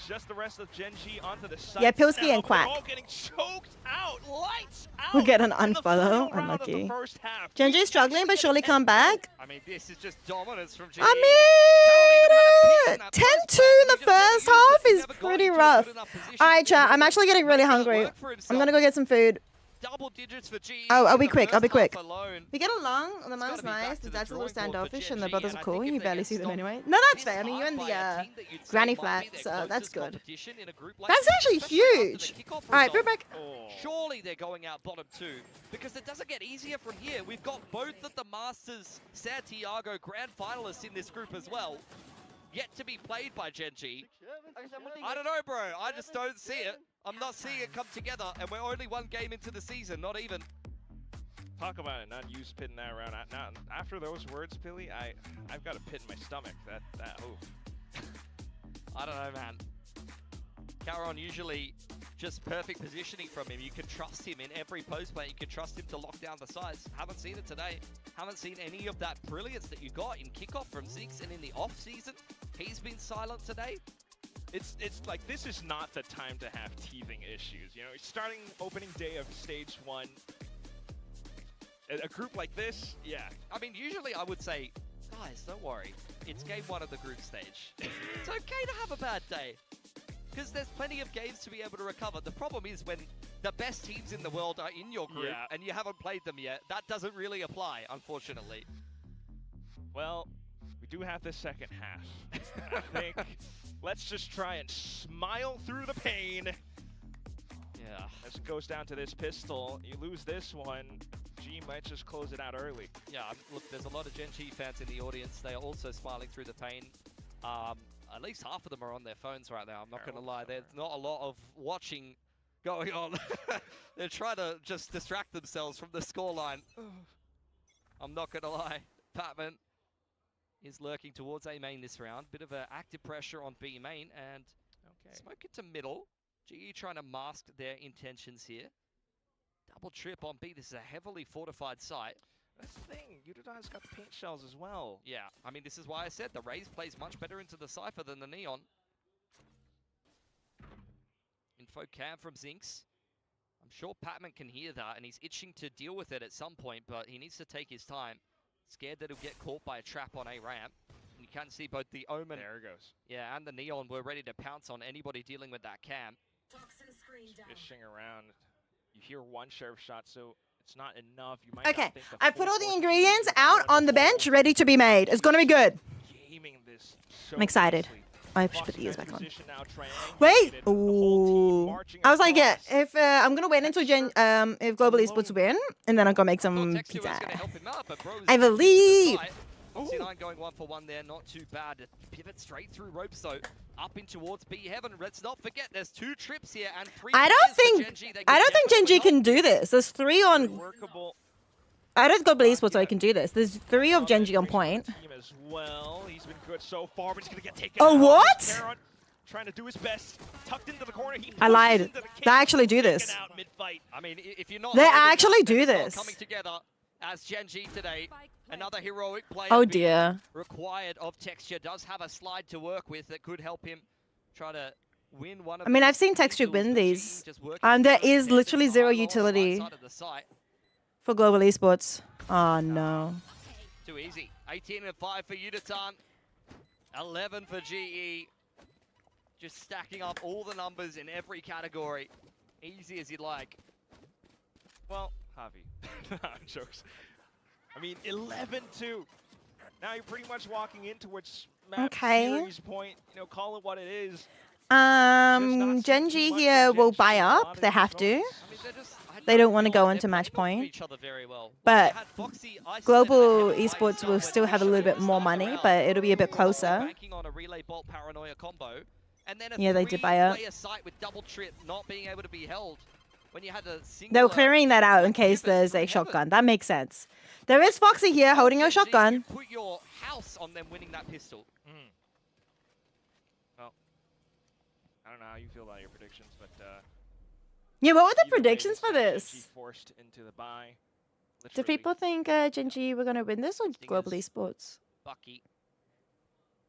Just the rest of Gen G onto the side. Yeah, Pilsky and Now, Quack. all getting choked out. Lights out. We'll get an in the unfollow. final round of the Unlucky. first half. Gen G's struggling, but surely come back. I mean, this is just dominance from GE. I mean, 10-2 in the first half is pretty rough. All right, chat. I'm actually getting really hungry. I'm gonna go get some food. Double digits for GE. Oh, I'll in be the quick. I'll be first half quick. alone. We get along. The It's mom's gotta be back nice. to The the dad's a little drawing board for standoffish, Gen and the G, brothers and are I cool. think You if they barely get see them stopped anyway. No, that's fair. I mean, this you're in the hard by a team that you'd say granny might be flats, their so that's closest good. competition in a group like That's this, actually especially after the huge. kickoff All right, result. put back. Oh. Surely they're going out bottom two, because it doesn't get easier from here. We've got both of the Masters Santiago grand finalists in this group as well, yet to be played by Gen G. I don't know, bro. I just don't see it. I'm not seeing it come together, and we're only one game into the season, not even. Talk about an unused pit in that round. Now, after those words, Billy, I've got a pit in my stomach. That oof. I don't know, man. Caron usually just perfect positioning from him. You can trust him in every post play. You can trust him to lock down the sides. Haven't seen it today. Haven't seen any of that brilliance that you got in kickoff from Zinx, and in the off season, he's been silent today. It's like this is not the time to have teething issues. You know, starting opening day of stage 1. A group like this, yeah. I mean, usually I would say, guys, don't worry. It's game 1 of the group stage. It's okay to have a bad day, because there's plenty of games to be able to recover. The problem is when the best teams in the world are in your group and you haven't played them yet, that doesn't really apply, unfortunately. Well, we do have this second half. I think let's just try and smile through the pain. Yeah. As it goes down to this pistol, you lose this one, G might just close it out early. Yeah, look, there's a lot of Gen G fans in the audience. They are also smiling through the pain. At least half of them are on their phones right now. I'm not going to lie. There's not a lot of watching going on. They're trying to just distract themselves from the scoreline. I'm not going to lie. Patman is lurking towards A main this round. Bit of active pressure on B main, and smoke it to middle. GE trying to mask their intentions here. Double trip on B. This is a heavily fortified site. That's the thing. Utadon's got the paint shells as well. Yeah, I mean, this is why I said the Raze plays much better into the Cypher than the Neon. Info cam from Zinx. I'm sure Patman can hear that, and he's itching to deal with it at some point, but he needs to take his time. Scared that he'll get caught by a trap on A ramp. And you can see both the Omen There it goes. Yeah, and the Neon were ready to pounce on anybody dealing with that cam. Fishing around. You hear one sheriff shot, so it's not enough. You might not Okay, think the I full put all the force ingredients is out on the bench, ready to be made. It's gonna be good. gaming this so I'm excited. nicely. I should put the ears Foxy back on. position now, Wait. triangulated, the whole team Ooh. marching I was like, yeah, across. if I'm gonna wait until if Global Esports win, and then I'll go make some Texture was pizza. going to help him out, but Bro I believe. Foxy9 going 1 for 1 there, not too bad. Pivot straight through ropes though, up in towards B heaven. Let's not forget, there's 2 trips here and 3. I don't think Gen G can do this. There's 3 on. Workable I don't go Global Esports so I can do this. There's 3 of Gen G on point. team as well. He's been good so far, but he's gonna get taken Oh, out. what? Caron trying to do his best, tucked into the corner. He I lied. pushes into the They cage, actually do taken this. out mid-fight. I mean, if you're not They holding actually that, then do it's not this. coming together as Gen G today. Another heroic play Oh being dear. required of Texture. Does have a slide to work with that could help him try to win one of I mean, these I've seen Texture duels, win but G these. just working There through is his head. literally There's a zero high low on the right utility side of the site. for Global Esports. Oh no. Too easy. 18 and 5 for Udatan. 11 for GE. Just stacking up all the numbers in every category. Easy as you'd like. Well, Javi. Jokes. I mean, 11-2. Now you're pretty much walking in towards map Okay. series point. You know, call it what it is. Gen G here will buy up. They have to. I mean, They don't want to go they're into match playing off point. each other very well. But They had Foxy isolated Global ahead by Esports himself will when still have a Misha little bit was more starting money, around. but it'll be a bit Global closer. banking on a relay bolt paranoia combo. And then a Yeah, they did buy up. three-player site with double trip not being able to be held. When you had a They were singular clearing that out in case pivot there's through a heaven. shotgun. That makes sense. There is Foxy here holding a Gen G, shotgun. you put your house on them winning that pistol. Well, I don't know how you feel about your predictions, but Yeah, what were the Either way, predictions for had Gen G this? forced into the bye. Did Literally. people think Gen G were gonna win this or Global Stingers. Esports? Bucky.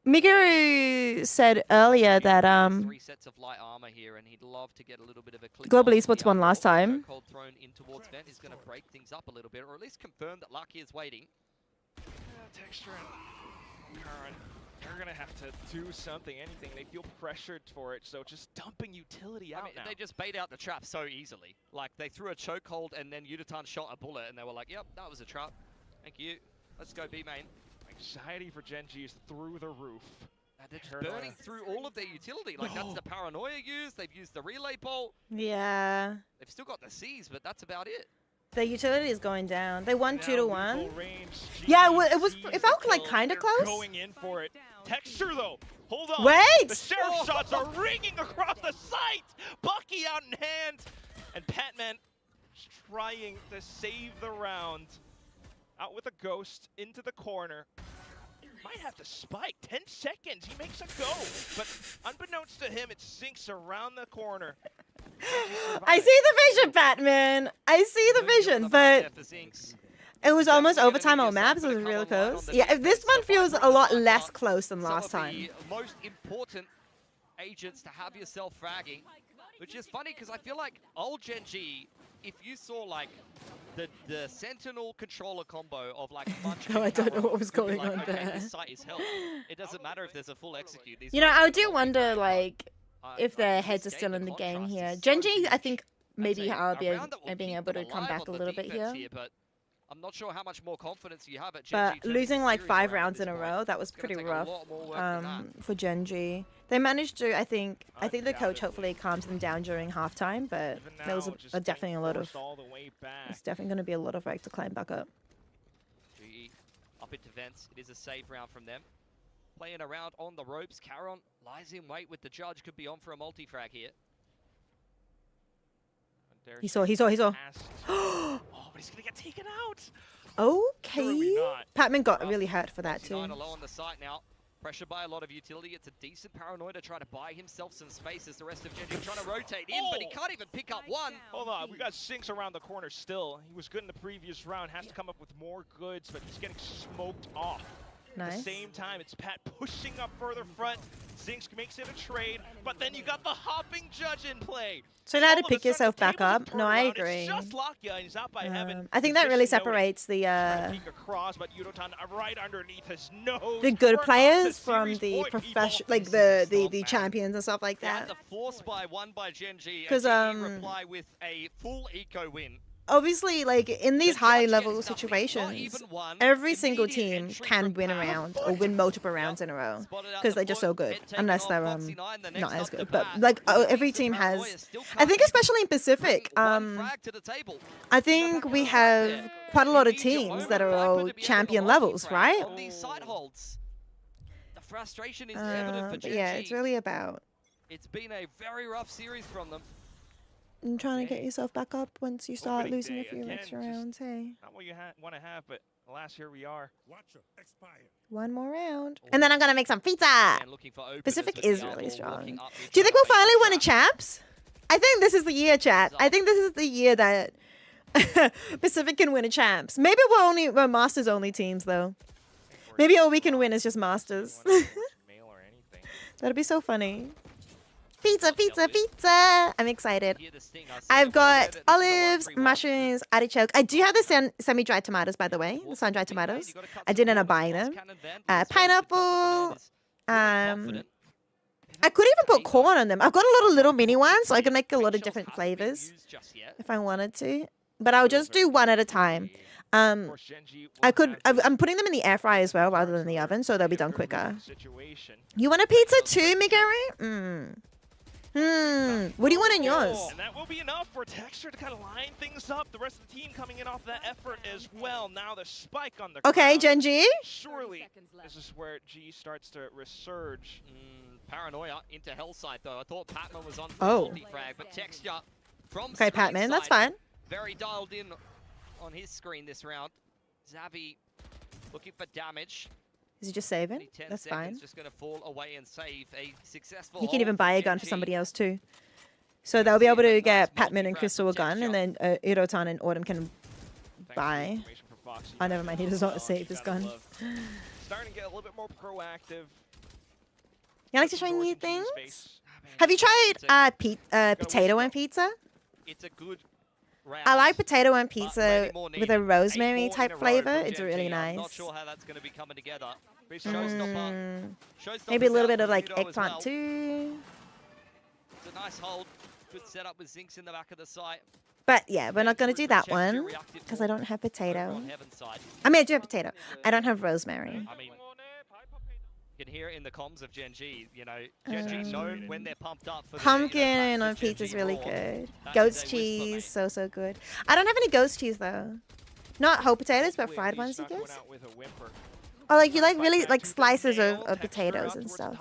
Migaru said earlier that 3 sets of light armor here, and he'd love to get a little bit of a click Global on Esports the won last underwater. time. Cold thrown in towards Vent is going to break things up a little bit, or at least confirm that Lucky is waiting. Texture and Current, they're gonna have to do something, anything. They feel pressured for it, so just dumping utility out I mean, now. they just bait out the trap so easily. Like, they threw a chokehold, and then Uditan shot a bullet, and they were like, yep, that was a trap. Thank you. Let's go B main. Anxiety for Gen G is through the roof. And they're just Paranoia. burning through all of their utility. Like, that's the paranoia used. They've used the relay bolt. Yeah. They've still got the C's, but that's about it. The utility is going down. They won Now 2-1. lethal range, Yeah, G it was. sees It the felt like kill. kind of They're close. Going in for it. Texture though, hold on. Wait! The sheriff shots are ringing across the site. Bucky out in hand, and Patman trying to save the round. Out with a ghost into the corner. Might have to spike. 10 seconds. He makes a go, but unbeknownst to him, it sinks around the corner. I see the vision, Batman. I see the vision, but it was almost overtime on maps. It was really close. Yeah, this one feels a lot less close than last Some of time. the most important agents to have yourself fragging, which is funny because I feel like old Gen G, if you saw like the Sentinel controller combo of like a bunch No, of I don't know power, what was you'd be going like, on okay, there. This site is hell. It doesn't matter if there's a full execute. These You know, guys I can do multi-frag. wonder, like, if their this heads are game, still the in the game contrast here. is Gen so G, I huge. think That's maybe a I'll be round that will being keep able them to come alive back a on the little bit defense here. But I'm not sure how much more confidence you have at Gen G But turning losing this like series 5 around at rounds this in a point. row, that was It's gonna pretty take a rough lot more work than that. for Gen G. They managed to, I think the coach hopefully calms them down during halftime, but Even there was now, just definitely a lot of, forced all the way back. it's definitely going to be a lot of work to climb back up. GE up into Vents. It is a save round from them. Playing around on the ropes. Caron lies in wait with the judge. Could be on for a multi-frag here. He saw. Oh, but he's gonna get taken out. Okay. not. Patman got really hurt for that too. 9 low on the site now. Pressured by a lot of utility. It's a decent paranoia to try to buy himself some space as the rest of Gen G trying to rotate in, but he can't even pick up one. Hold on, we got Sinks around the corner still. He was good in the previous round, has to come up with more goods, but he's getting smoked off. At Nice. the same time, it's Pat pushing up further front. Zinx makes it a trade, but then you got the hopping judge in play. So now to All of a pick sudden, yourself the back tables have up. turned No, I around. agree. It's just Lakia, and he's out by Heaven. I think that really Position noted. separates the Trying to peek across, but Yudotan right underneath his nose. the good We're up players to from series the point, profession, people. like the champions and stuff like They had that. the force by one by Gen G. 'Cause, and GE reply with a full eco win. Obviously, like in these The high judge level gets nothing, not situations, even one. every single Immediate team entry can from win a Pat. round or win multiple rounds in a row Spotted out because the they're just so foot, good. get taken Unless off, they're Foxy 9, the not next as up to good, but Pat. like Release every of team Paranoia has. still I think can't especially in Pacific, bring one frag to the table. I think we have quite a lot of teams that are all champion levels, right? On these side holds. The frustration is evident for But Gen yeah, G. it's really about It's been a very rough series from them. trying to get yourself back up once you start Opening losing a day, few again, extra just rounds. Hey, Not what you want to have, but alas, here we are. one more round, and then I'm gonna make some pizza. And looking for openers Pacific with is the really elbow, strong. walking up mid, Do you think trying we'll to finally bait win a the trap. champs? I think this is the year, chat. I think this is the year that Pacific can win a champs. Maybe we're Masters only teams though. Maybe all we can win is just Masters. Mail or anything. That'd be so funny. Pizza, pizza, pizza! I'm excited. Hear the sting. I see I've the got forward, and this is a olives, 1-3-1. mushrooms, artichoke. I do have the semi-dried tomatoes, by the way, the sun-dried tomatoes. I did end up buying them. Pineapple. I could even put corn on them. I've got a lot of little mini ones, so I can make a lot of different flavors if I wanted to. But I'll just do one at a time. Of course, Gen G will I could. have I'm putting them in the air fryer as well, rather than the oven, so they'll be done quicker. situation. You want a pizza too, Migari? What do you want in yours? And that will be enough for Texture to kind of line things up. The rest of the team coming in off that effort as well. Now the spike on the Okay, ground. Gen G. Surely this is where G starts to resurge. Paranoia into Hellside though. I thought Patman was on for Oh. multi-frag, but Texture from Okay, Patman, that's screenside, fine. very dialed in on his screen this round. Xavi looking for damage. Is he just saving? Only 10 That's seconds, fine. Just going to fall away and save a successful He can hold even buy a Gen gun for G. somebody else too. So they'll be able to get Patman and Crystal a gun, and then Irotan and Autumn can buy. Oh, never mind. He does not save his gun. Starting to get a little bit more proactive. You like to try new things? Have you tried potato and pizza? It's a good round. I like potato and pizza Maybe more with a needed. rosemary 8-4 type in a row flavor. from It's Gen really G. I'm not nice. sure how that's going to be coming together. But Showstopper. Maybe a little Showstopper's bit of out like for Ludo as eggplant well. too. It's a nice hold. Good setup with Zinx in the back of the site. But yeah, we're not going to do that Chester one reacted because I don't have over potato. on Heaven's side. I mean, I do have potato. I don't have rosemary. I mean, you can hear it in the comms of Gen G. You know, Gen G know when they're pumped up for Pumpkin the, on Gen pizza is G really Raw. good. That Goat's is a whisper, cheese, mate. so good. I don't have any ghost cheese though. Not whole potatoes, but fried ones, I guess. Or like you like really like slices of potatoes and stuff.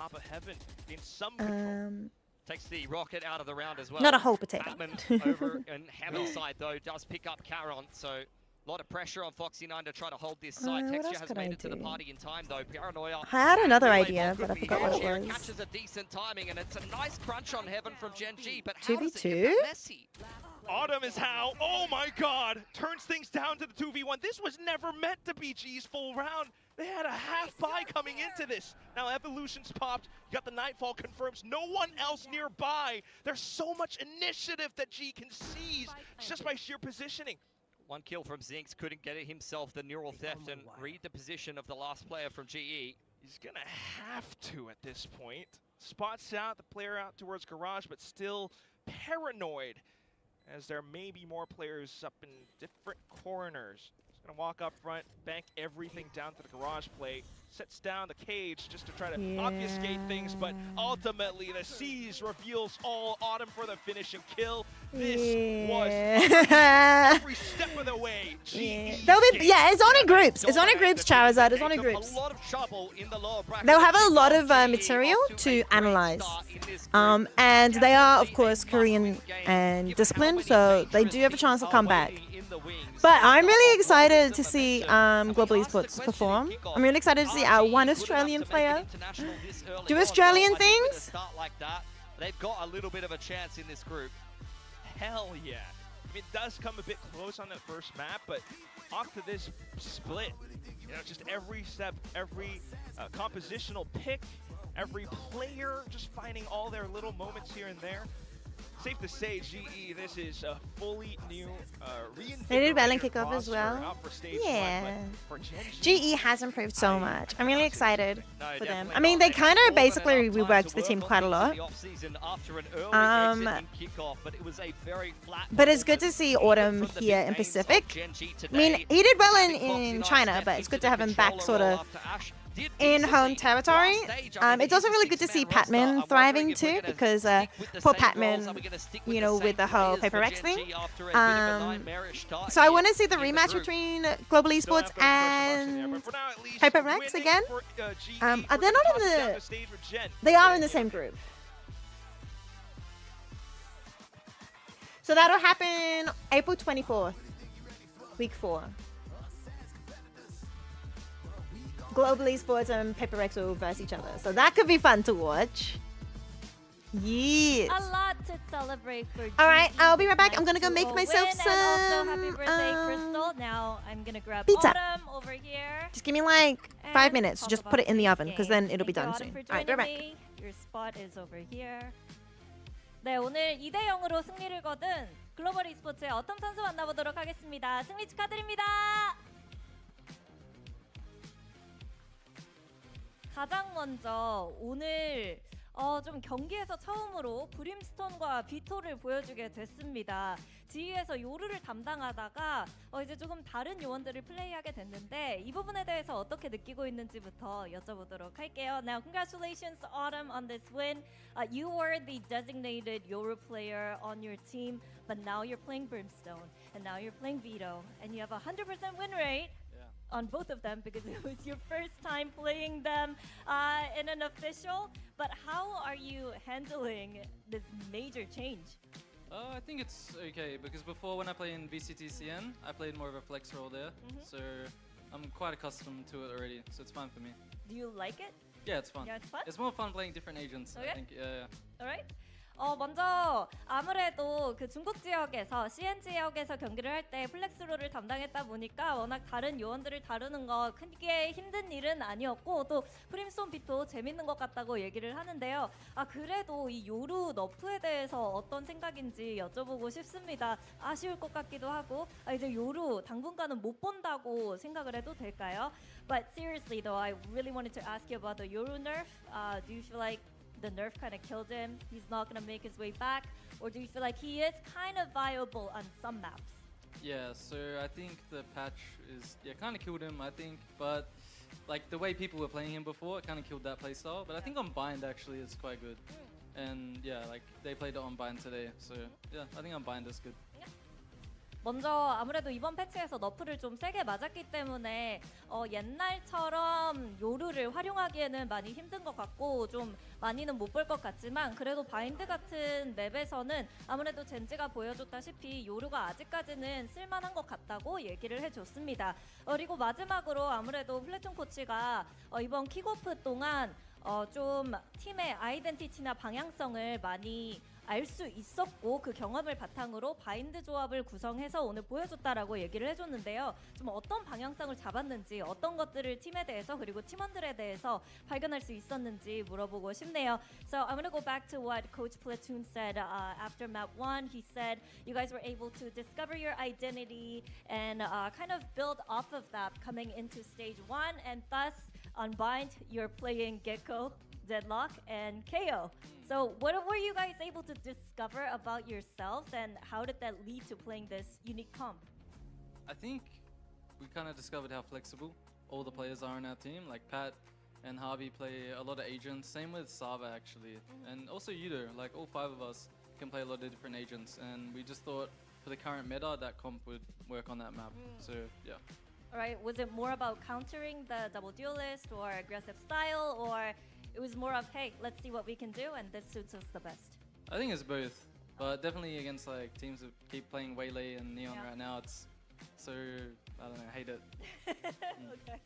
Takes the rocket out of the round as well. Not a whole potato. Batman over and Heaven's side though does pick up Caron, so a lot of pressure on Foxy9 to try to hold this side. what Texture else has could made I it to the do? party in time though. Paranoia. I had another Relay idea, ball but I could be forgot what huge here. it was. Catches a decent timing and it's a nice crunch on Heaven from Gen G, but how does it 2v2? get that messy? Autumn is how, oh my god, turns things down to the 2v1. This was never meant to be G's full round. They had a half buy coming into this. Now Evolution's popped, you got the Nightfall confirms, no one else nearby. There's so much initiative that G can seize just by sheer positioning. One kill from Zinx, couldn't get it himself, the neural theft, and read the position of the last player from GE. He's gonna have to at this point. Spots out, the player out towards garage, but still paranoid, as there may be more players up in different corners. He's gonna walk up front, bank everything down to the garage plate, sets down the cage just to try to obfuscate things, but ultimately the Seas reveals all. Autumn for the finishing kill. This was every step of the way. They'll be, it's on in groups. It's on in groups, Charizard. It's on in groups. A lot of trouble in the lower bracket. They'll have a lot of material to analyze. And they are, of course, Korean and disciplined, so they do have a chance to come back. But I'm really excited to see Global Esports perform. I'm really excited to see our one Australian player do Australian things. They've got a little bit of a chance in this group. Hell yeah. I mean, it does come a bit close on that first map, but off to this split, you know, just every step, every compositional pick, every player just finding all their little moments here and there. Safe to say, GE, this is a fully new They did well in kickoff as well. Yeah. GE has improved so much. I'm really excited for them. I mean, they kind of basically reworked the team quite a lot. But it's good to see Autumn here in Pacific. I mean, he did well in China, but it's good to have him back sort of in home territory. It's also really good to see Patman thriving too, because poor Patman, you know, with the whole Paper Rex thing. So I want to see the rematch between Global Esports and Paper Rex again. They're not in the... They are in the same group. So that'll happen April 24th, week 4. Global Esports and Paper Rex will verse each other. So that could be fun to watch. Yes. A lot to celebrate for All right, GE I'll be right back. I'm tonight gonna go to make win, myself and also some happy birthday, Crystal. Now I'm gonna grab pizza. Autumn over here. Just give me like 5 and minutes. talk Just about put it in the this oven, because then game. it'll be Thank you, done Autumn, soon. for All right, be right joining back. me. Your spot is over here. 네, 오늘 2대0으로 승리를 거둔 글로벌 e스포츠의 어텀 선수 만나보도록 하겠습니다. 승리 축하드립니다. 가장 먼저 오늘 좀 경기에서 처음으로 브림스톤과 비토를 보여주게 됐습니다. 지휘에서 요루를 담당하다가 이제 조금 다른 요원들을 플레이하게 됐는데 이 부분에 대해서 어떻게 느끼고 있는지부터 여쭤보도록 할게요. Now, congratulations, Autumn, on this win. You were the designated Yoru player on your team, but now you're playing Brimstone, and now you're playing Vito, and you have a 100% win rate. On both of them because it was your first time playing them in an official. But how are you handling this major change? I think it's okay because before when I played in VCTCN, I played more of a flex role there. So I'm quite accustomed to it already, so it's fine for me. Do you like it? Yeah, it's fun. Yeah, it's fun? It's more fun playing different agents, Okay. I think. Yeah. All right. 먼저 아무래도 그 중국 지역에서 CN 지역에서 경기를 할 때 플렉스로를 담당했다 보니까 워낙 다른 요원들을 다루는 거 크게 힘든 일은 아니었고 또 프림스톤 빛도 재밌는 것 같다고 얘기를 하는데요. 그래도 이 요루 너프에 대해서 어떤 생각인지 여쭤보고 싶습니다. 아쉬울 것 같기도 하고 이제 요루 당분간은 못 본다고 생각을 해도 될까요? But seriously though, I really wanted to ask you about the Yoru nerf. Do you feel like the nerf kind of killed him? He's not going to make his way back? Or do you feel like he is kind of viable on some maps? Yeah, so I think the patch is kind of killed him, I think, but like the way people were playing him before, it kind of killed that playstyle. But I think on bind actually it's quite good. And yeah, like they played it on bind today, so yeah, I think on bind is good. 먼저 아무래도 이번 패치에서 너프를 좀 세게 맞았기 때문에 옛날처럼 요루를 활용하기에는 많이 힘든 것 같고 좀 많이는 못 볼 것 같지만 그래도 바인드 같은 맵에서는 아무래도 젠지가 보여줬다시피 요루가 아직까지는 쓸만한 것 같다고 얘기를 해줬습니다. 그리고 마지막으로 아무래도 플래툰 코치가 이번 킥오프 동안 좀 팀의 아이덴티티나 방향성을 많이 알 수 있었고 그 경험을 바탕으로 바인드 조합을 구성해서 오늘 보여줬다라고 얘기를 해줬는데요. 좀 어떤 방향성을 잡았는지 어떤 것들을 팀에 대해서 그리고 팀원들에 대해서 발견할 수 있었는지 물어보고 싶네요. So I'm gonna go back to what Coach Platoon said after map 1. He said you guys were able to discover your identity and kind of build off of that coming into stage 1 and thus on bind you're playing Gecko, Deadlock, and KO. So what were you guys able to discover about yourselves and how did that lead to playing this unique comp? I think we kind of discovered how flexible all the players are in our team. Like Pat and Harvey play a lot of agents. Same with Sava actually. And also Yudo. Like all 5 of us can play a lot of different agents. And we just thought for the current meta that comp would work on that map. So yeah. All right, was it more about countering the double duelist or aggressive style or it was more of, hey, let's see what we can do and this suits us the best? I think it's both. But definitely against like teams that keep playing Waylay and Neon right now, it's so, I don't know, I hate it. Okay.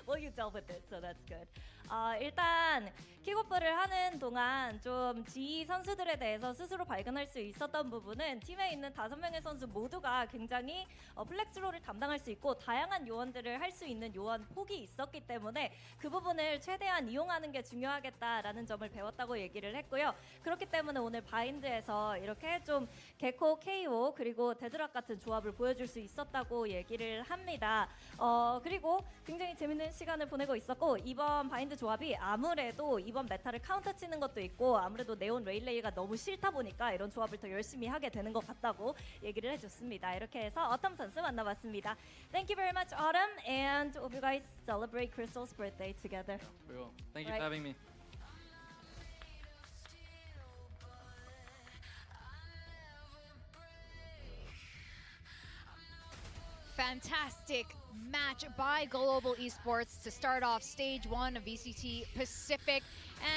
Well, you dealt with it, so that's good. 일단 킥오프를 하는 동안 좀 G 선수들에 대해서 스스로 발견할 수 있었던 부분은 팀에 있는 5명의 선수 모두가 굉장히 플렉스로를 담당할 수 있고 다양한 요원들을 할 수 있는 요원 폭이 있었기 때문에 그 부분을 최대한 이용하는 게 중요하겠다라는 점을 배웠다고 얘기를 했고요. 그렇기 때문에 오늘 바인드에서 이렇게 좀 개코, KO 그리고 데드락 같은 조합을 보여줄 수 있었다고 얘기를 합니다. 그리고 굉장히 재밌는 시간을 보내고 있었고 이번 바인드 조합이 아무래도 이번 메타를 카운터 치는 것도 있고 아무래도 네온 레일레이가 너무 싫다 보니까 이런 조합을 더 열심히 하게 되는 것 같다고 얘기를 해줬습니다. 이렇게 해서 어텀 선수 만나봤습니다. Thank you very much, Autumn, and hope you guys celebrate Crystal's birthday together. We will. Thank you for having me. Fantastic match by Global Esports to start off stage 1 of VCT Pacific.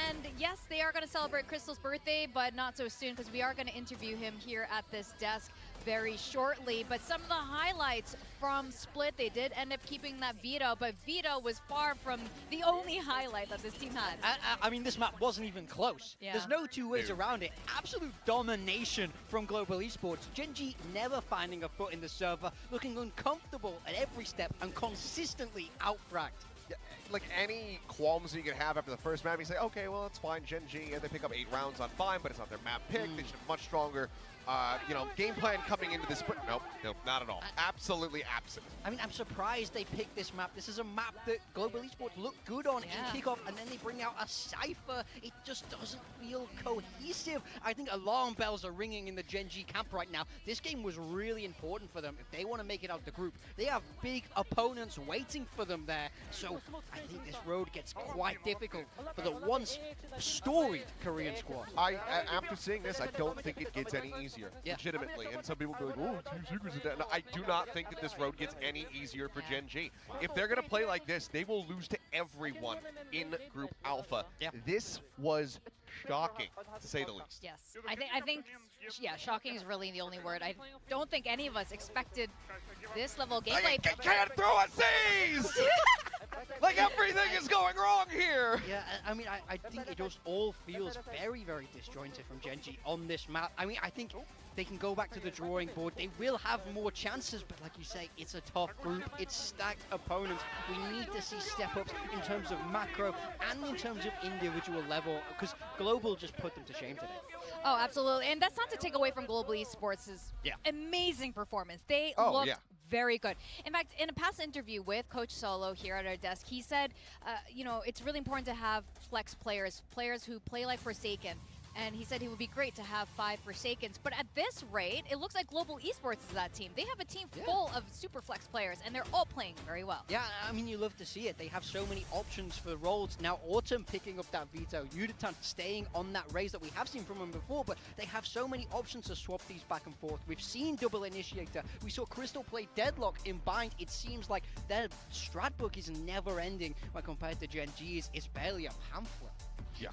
And yes, they are going to celebrate Crystal's birthday, but not so soon because we are going to interview him here at this desk very shortly. But some of the highlights from Split, they did end up keeping that veto, but veto was far from the only highlight that this team had. I mean, this map wasn't even close. Yeah. There's no two ways around it. Absolute domination from Global Esports. Gen.G never finding a foot in the server, looking uncomfortable at every step and consistently out-fragged. Yeah, like any qualms you can have after the first map, you say, okay, well, it's fine, Gen.G, and they pick up 8 rounds on fine, but it's not their map pick. They should have much stronger game plan coming into this. Nope, not at all. Absolutely absent. I mean, I'm surprised they picked this map. This is a map that Global Esports looked good on in kickoff, and then they bring out a Cypher. It just doesn't feel cohesive. I think alarm bells are ringing in the Gen.G camp right now. This game was really important for them. If they want to make it out the group, they have big opponents waiting for them there. So I think this road gets quite difficult for the once storied Korean squad. After seeing this, I don't think it gets any easier. Legitimately. And some people will be like, oh, Team Secret's dead. No, I do not think that this road gets any easier for Gen.G. If they're going to play like this, they will lose to everyone in Group Alpha. This was shocking, to say the least. Yes, I think, shocking is really the only word. I don't think any of us expected this level of gameplay. Can't throw a seize! Like everything is going wrong here. Yeah, I mean, I think it just all feels very, very disjointed from Gen.G on this map. I mean, I think they can go back to the drawing board. They will have more chances, but like you say, it's a tough group. It's stacked opponents. We need to see step-ups in terms of macro and in terms of individual level, because Global just put them to shame today. Oh, absolutely. And that's not to take away from Global Esports' amazing performance. They looked very good. In fact, in a past interview with Coach Solo here at our desk, he said, you know, it's really important to have flex players, players who play like Forsaken. And he said it would be great to have 5 Forsakens. But at this rate, it looks like Global Esports is that team. They have a team full of super flex players, and they're all playing very well. Yeah, I mean, you love to see it. They have so many options for roles. Now, Autumn picking up that veto, Udatan staying on that raise that we have seen from him before, but they have so many options to swap these back and forth. We've seen Double Initiator. We saw Crystal play Deadlock in Bind. It seems like their strat book is never ending when compared to Gen.G's. It's barely a pamphlet. Yeah,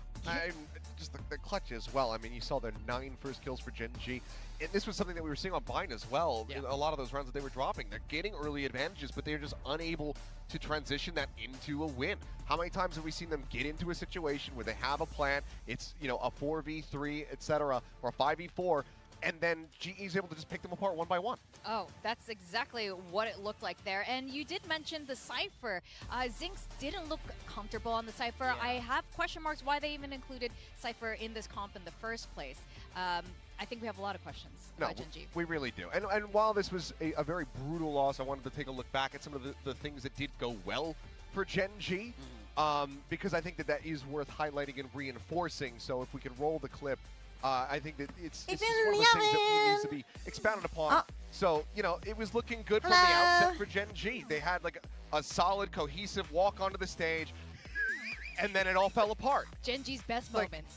just the clutch as well. I mean, you saw their 9 first kills for Gen.G. And this was something that we were seeing on Bind as well. Yeah. A lot of those rounds that they were dropping, they're getting early advantages, but they're just unable to transition that into a win. How many times have we seen them get into a situation where they have a plan, it's, you know, a 4v3, etc., or a 5v4, and then GE is able to just pick them apart one by one. Oh, that's exactly what it looked like there. And you did mention the Cypher. Zinx didn't look comfortable on the Cypher. Yeah. I have question marks why they even included Cypher in this comp in the first place. I think we have a lot of questions about Gen.G. We really do. And while this was a very brutal loss, I wanted to take a look back at some of the things that did go well for Gen.G. Because I think that is worth highlighting and reinforcing. So if we can roll the clip, I think that it's It's just in one of the those things that oven. needs to be expounded upon. So, you know, it was looking good from the Hello. outset for Gen.G. They had like a solid, cohesive walk onto the stage, and then it all fell apart. Gen.G's best Like- moments.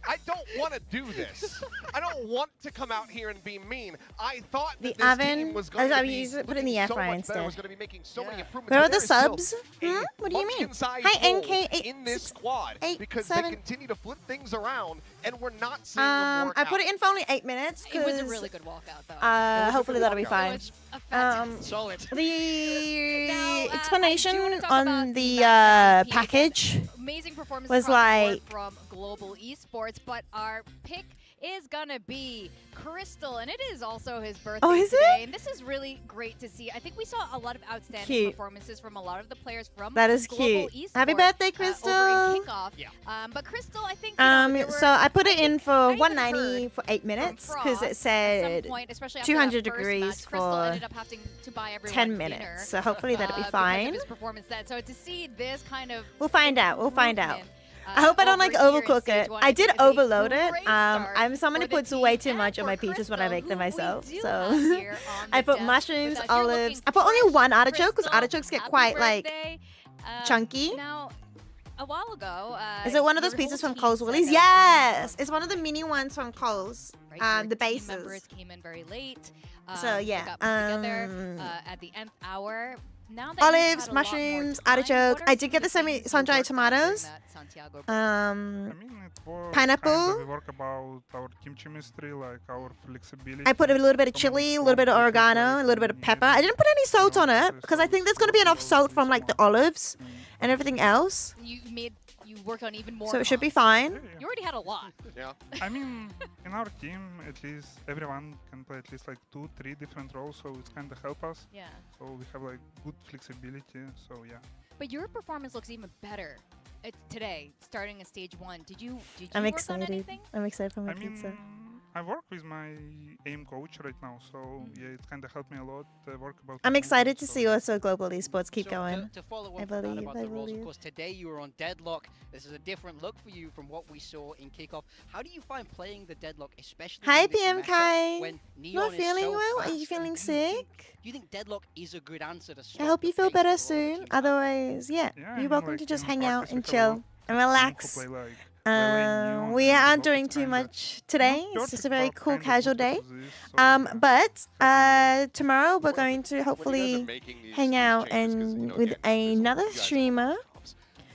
I don't want to do this. I don't want to come out here and be mean. I thought The that this oven. team was going to be use it, put it in the looking air so fryer much better, instead. was going to be making so many improvements. Where but are the there is still subs? a What do you mean? pumpkin-sized Hi, hole NK in this squad 8, because 7. they continue to flip things around, and we're not seeing them work I put out. it in for only 8 minutes. It was a 'cause, really good walkout, though. hopefully that'll be walkout. fine. It was a fantastic Solid. The Now, explanation I do wanna talk on about the map MVP. package. Amazing performance was across the board like- from Global Esports, but our pick is gonna be Crystal, and it is also his birthday is it? today. And this is really great to see. I think we saw a lot of outstanding Cute. performances from a lot of the players from That is Global cute. Esports, Happy birthday, Crystal. over in kickoff. Yeah. But Crystal, I think there So were- I put it in I for even 190 heard for 8 minutes from because Frost it said at some point, especially after 200 that first degrees match, Crystal for ended up having to buy everyone 10 dinner, minutes. So hopefully that'll be because fine. of his performance then. So to see this kind of We'll find out. We'll find out. improvement, I hope I don't like over here in overcook stage it. one, I did think it's a overload it. great start I'm someone who for the puts way team too and much on my for peaches when I Crystal, make them who we myself. do So have here on I the put desk mushrooms, with us. You're olives. looking I put only fresh, one artichoke because Crystal. artichokes get Happy quite like birthday. chunky. Now, a while ago, Is it one of those your whole pizzas from team Cole's said Woolies? that Yes, it's one of the mini ones from Cole's. right, your The team bases. members came in very late. So, they yeah, got put together at the nth hour. Now that you've Olives, had a lot more mushrooms, time, artichoke. what are I some did of get the things you sun-dried worked on during tomatoes. that Santiago break? Pineapple. We work about our team chemistry, like our flexibility. I put a little bit of chili, a little bit of oregano, a little bit of pepper. I didn't put any salt on it because I think there's going to be enough salt from like the olives and everything else. You worked on even more. So it should be costs. fine. You already had a lot. Yeah. I mean, in our team, at least everyone can play at least like 2-3 different roles, so it's kind of help us. Yeah. So we have like good flexibility. So yeah. But your performance looks even better today, starting at stage 1. Did you I'm work on excited. anything? I'm excited for my I mean, pizza. I work with my aim coach right now, so yeah, it kind of helped me a lot. Work about. I'm the excited movement, to so see yeah. also Global Esports keep So going. To follow I up on that believe, about I the roles, of believe. course, today you were on Deadlock. This is a different look for you from what we saw in Kickoff. How do you find playing the Deadlock, especially Hi, in this PM matchup Kai. when Neon Not is feeling so well? Are fast? you And feeling do you think- sick? Do you think Deadlock is a good answer to I stop hope the you feel pace better of the soon. team? Otherwise, yeah, Yeah, I you're mean, welcome like, to just in hang out practice and we have a chill and relax. Play, like, Neon We and aren't Deadlock doing is too kinda much today. not It's just a perfect, very but cool kinda casual suited day. to this, so yeah. But tomorrow we're going to When you guys are hopefully making these hang out changes, 'cause, you and know, with again, there's another you guys have streamer. comps.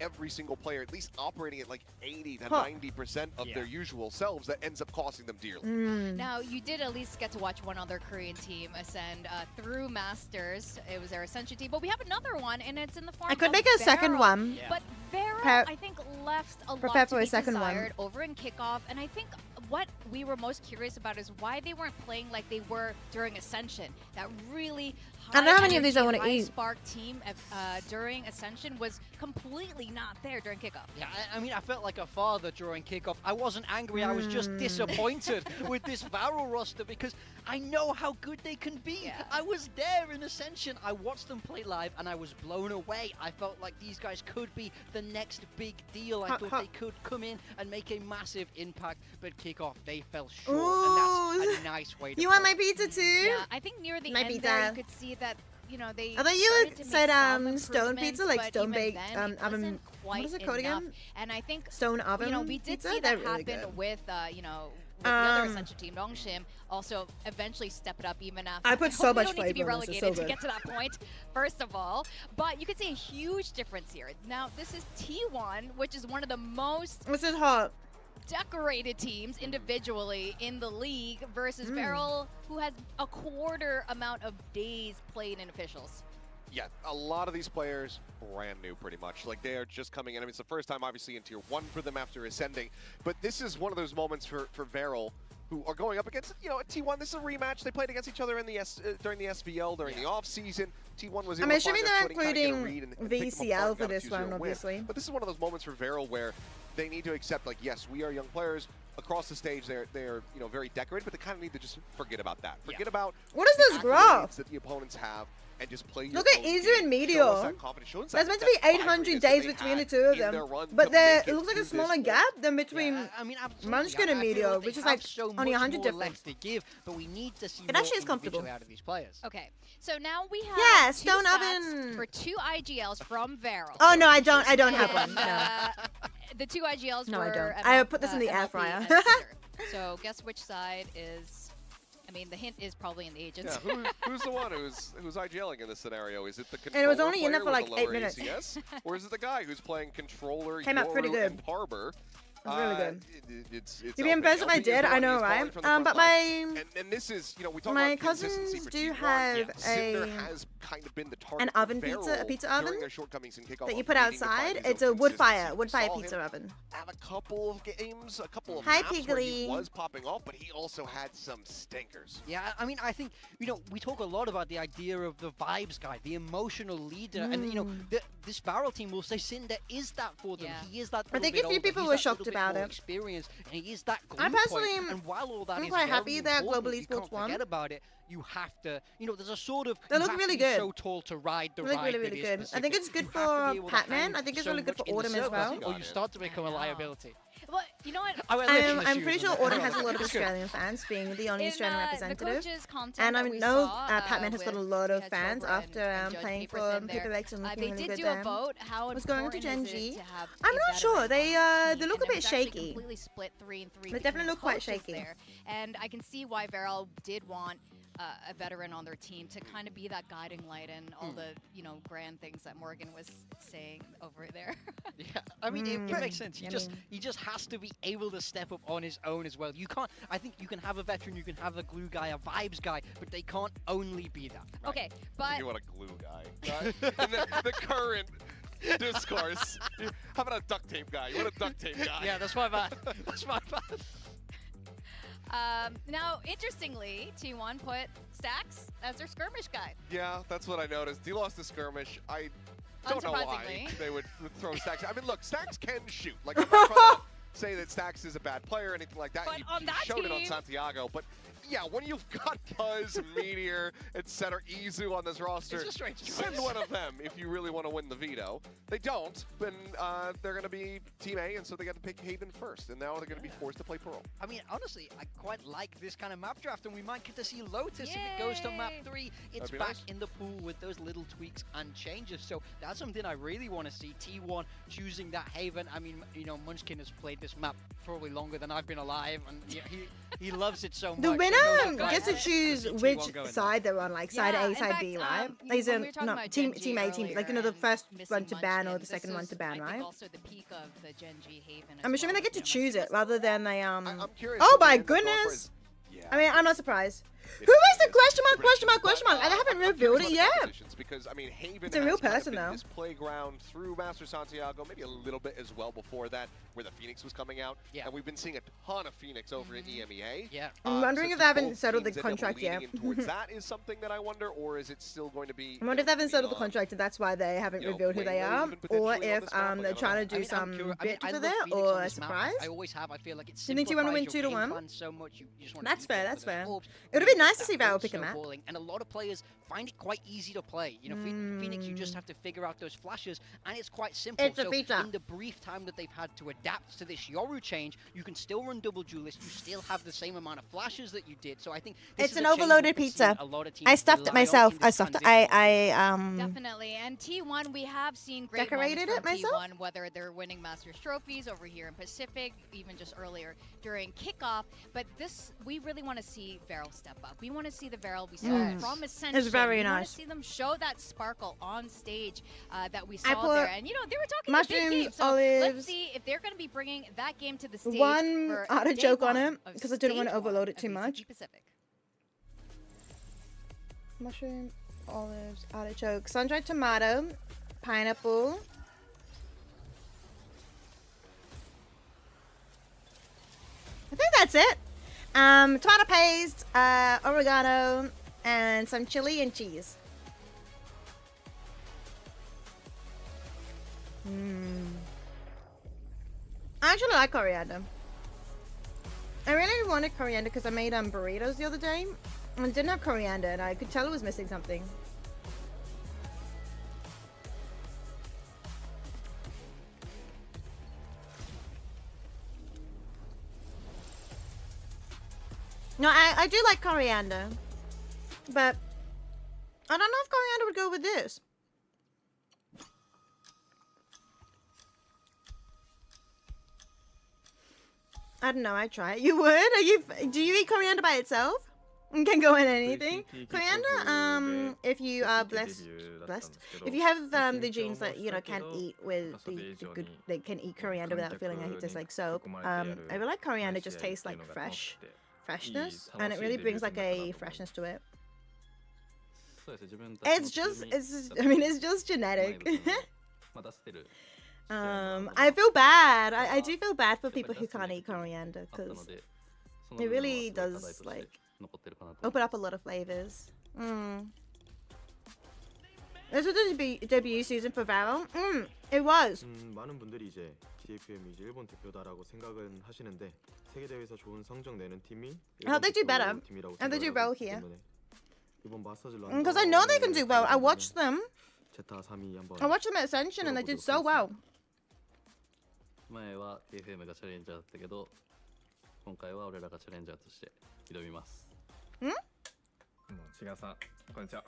every single player at least operating at like 80 to Huh. 90% of their usual selves that ends up costing them dearly. Now, you did at least get to watch one other Korean team ascend through Masters. It was their Ascension team. But we have another one, and it's in the form I could of make a second Varel. one. But Varel, Prepare- I think, left a prepare lot for to a be second one. desired over in kickoff. And I think what we were most curious about is why they weren't playing like they were during Ascension. That really I don't know how many of these I high-energy, wanna eat. high-spark team during Ascension was completely not there during kickoff. Yeah, I mean, I felt like a father during kickoff. I wasn't angry, I was just disappointed with this Varel roster because I know how good they can be. Yeah. I was there in Ascension. I watched them play live and I was blown away. I felt like these guys could be the next big deal. I thought they could come in and make a massive impact, but kickoff, they fell short. And that's a nice way to You want put my pizza too? Yeah, I think near the My end pizza. there, you could see that, you know, they I thought you started to make said some stone pizza, like improvements, stone but even baked then, it oven. wasn't What quite is it called enough. again? And I think, Stone oven. you know, we did pizza? see They're that really happen good. with, you know, with the other Ascension team, Dongshim, also eventually step it up even after. I put so hope they much don't need to be flavor in this, it's relegated so to good. get to that point, first of all. But you could see a huge difference here. Now, this is T1, which is one of the most This is hot. decorated teams individually in the league versus Varel, who has a quarter amount of days played in officials. Yeah, a lot of these players brand new pretty much. Like they are just coming in. I mean, it's the first time obviously in Tier 1 for them after ascending. But this is one of those moments for Varel who are going up against, you know, a T1. This is a rematch. They played against each other in the during the SVL, during the off season. T1 was able I'm to find assuming their they're footing, kinda get a including read and pick them VCL apart, for got a this 2-0 one, win. obviously. But this is one of those moments for Varel where they need to accept, like, yes, we are young players. Across the stage, they're you know, very decorated, but they kind of need to just forget about that. Forget about What is the this graph? accolades that the opponents have, and just play your Look at own Izu game. and Meteor. Show us that confidence, show us There's that- meant to be that 800 vibrance days that they between the had two of in them, their run but to there make it looks like to a this smaller point. gap than between I mean, absolutely. Munchkin and I feel Meteor, like they which is have like so only much 100 more difference. left to give, but we need to see It more actually is comfortable. individual out of these players. Okay, so now we have Yeah, two Stone stats Oven. for two IGLs from Varel. Oh no, I don't have And, one. No. The two IGLs No, I were don't. I ML put this in the MLP air and fryer. Scissor. So guess which side is? I mean, the hint is probably in the agents. Yeah, who's the one who's IGLing in this scenario? Is it the And controller it was only in there player for with like the 8 lower minutes. ACS, or is it the guy who's playing controller, Came out pretty Yoru, good. and Harbor? It was really good. It's You'd be impressed if I did, I know, right? But my and this is, you know, we talk my about consistency cousins for do T1. have Cinder a has kind of been the target an for oven pizza, a Varel pizza during oven their shortcomings in kickoff that you of put needing to find outside. his It's own a wood consistency. fire We saw pizza him oven. have a couple of games, a couple of Hi, maps where he Piggly. was popping off, but he also had some stinkers. Yeah, I mean, I think, you know, we talk a lot about the idea of the vibes guy, the emotional leader, and, you know, this Varel team will say Cinder is that for them. Yeah. He is that I think little a few bit people older, were he's that shocked little bit about more it. Experience, and he is that glue I personally point. And while all that I'm is quite very happy that important, Global you Esports can't won. forget about it. You have to, you know, there's a sort of, They you look have really to be good. so tall to ride the They look ride really, that really is good. I think specific. it's good You have to be for able to Patman. hang I think it's so really good much for in the Autumn as circle, well. or you start to become a I know. liability. Well, you know what? I went left in the I'm shoes pretty on sure that. Autumn has a lot of It's good. Australian fans, being the only In Australian the representative. coaches content And I that we know saw, Patman has got a with lot of Ted fans Sobra after and Judge playing Papers for in there. Paper Bakes and looking They really did good do there. a vote. How What's going on to important is Gen it G? to have I'm a not sure. veteran They on the they team? look a And it bit was actually shaky. completely split 3 and 3. They between definitely the look quite coaches shaky. there. And I can see why Varel did want a veteran on their team to kind of be that guiding light and all the, you know, grand things that Morgan was saying over there. Yeah, I mean, it makes sense. I He just has to be able to step up on his own as well. You can't. I think you can have a veteran, you can have a glue guy, a vibes guy, but they can't only be that. Right? Okay, but You want a glue guy. And the current discourse. How about a duct tape guy? You want a duct tape guy? Yeah, that's my bad. That's my bad. now, interestingly, T1 put Stacks as their skirmish guy. Yeah, that's what I noticed. He lost the skirmish. I don't know why Unsurprisingly. they would throw Stacks. I mean, look, Stacks can shoot. Like, I'm not trying to say that Stacks is a bad player or anything like that. But He on that showed it on team- Santiago. But yeah, when you've got Buzz, Meteor, etc., Izu on this roster, It's a strange send choice. one of them if you really want to win the veto. They don't, then they're going to be Team A, and so they got to pick Haven first. And now they're going to be forced to play Pearl. I mean, honestly, I quite like this kind of map draft, and we might get to see Lotus if it goes to map Yay. 3. It's That'd be back nice. in the pool with those little tweaks and changes. So that's something I really want to see. T1 choosing that Haven. I mean, you know, Munchkin has played this map probably longer than I've been alive, and he loves it so much. The Winner gets to choose which side they're on, like side A, side B, right? Like, when we were talking not about team Gen G A, team, like, you know, earlier the first and one to missing ban or Munchkin, the second this one is, to ban, I right? think also the peak of the Gen G Haven as I'm assuming well, they get to you know, choose it rather than they I'm curious. Oh what the my end of the offer goodness! is. Yeah. I mean, I'm not surprised. It's Who is the curious. question mark, question mark, But, question mark? I haven't I'm revealed curious it about the yet. compositions because I mean, Haven It's a real has kind of person, been though. this playground through Master Santiago, maybe a little bit as well before that, where the Phoenix was coming out. Yeah. And we've been seeing a ton of Phoenix over in EMEA. Yeah. I'm wondering So if they haven't both settled the teams end up contract yet. leaning in towards that is something that I wonder, or is it still going to be? I wonder if they haven't settled the beyond, contract and that's why they haven't you know, revealed who they Waylays are, even or potentially on if this map? Like, they're I don't trying know. to do some bit I with love it, Phoenix or on a this map. surprise. I always have. I feel like it's Do you think you want to win 2-1? so much. You just want That's to fair, keep that's up with fair. those orbs. It would have been Really nice to get see that Val build pick a map. snowballing, and a lot of players find it quite easy to play. You know, Phoenix, you just have to figure out those flashes, and it's quite simple. It's a so feature. in the brief time that they've had to adapt to this Yoru change, you can still run double duelist. You still have the same amount of flashes that you did. So I think this It's is an a change overloaded we're seeing pizza. a lot of I teams stuffed it rely on myself. in I this stuffed it. transition. Definitely. And T1, we have seen great Decorated moments it from myself? T1, whether they're winning Masters trophies over here in Pacific, even just earlier during kickoff. But this, we really want to see Varel step up. We want to see the Varel we saw Yes. from Ascension. It's very we want nice. to see them show that sparkle on stage that we I saw put there. And, you know, they were talking a big game. mushrooms, So let's olives, see if they're going to be bringing that game to the stage one for artichoke day on one it of because I didn't want to stage one overload it of too VCT much. Pacific. Mushroom, olives, artichoke, sun-dried tomato, pineapple. I think that's it. Tomato paste, oregano, and some chili and cheese. I actually like coriander. I really wanted coriander because I made burritos the other day and it didn't have coriander and I could tell it was missing something. No, I do like coriander, but I don't know if coriander would go with this. I don't know. I try it. You would? Are you? Do you eat coriander by itself? It can go in anything. Coriander. If you are blessed, if you have the genes that you know can't eat with the good, they can eat coriander without feeling like it tastes like soap. I really like coriander. Just tastes like freshness, and it really brings like a freshness to it. It's just, I mean, it's just genetic. I feel bad. I do feel bad for people who can't eat coriander because it really does like open up a lot of flavors. This was the debut season for Varel. It was. 많은 분들이 이제 DFM이 이제 일본 대표다라고 생각은 하시는데 세계 대회에서 좋은 성적 내는 팀이 I hope they do better, 팀이라고 and they do 생각을 well 하기 here. 때문에 이번 마스터즈 Because I know they can do well. I watched them. 제타 3위 한번 I watched them at Ascension, and they did so well. 前は TFM がチャレンジャーだったけど今回は俺らがチャレンジャーとして挑みます。志賀さん、こんにちは。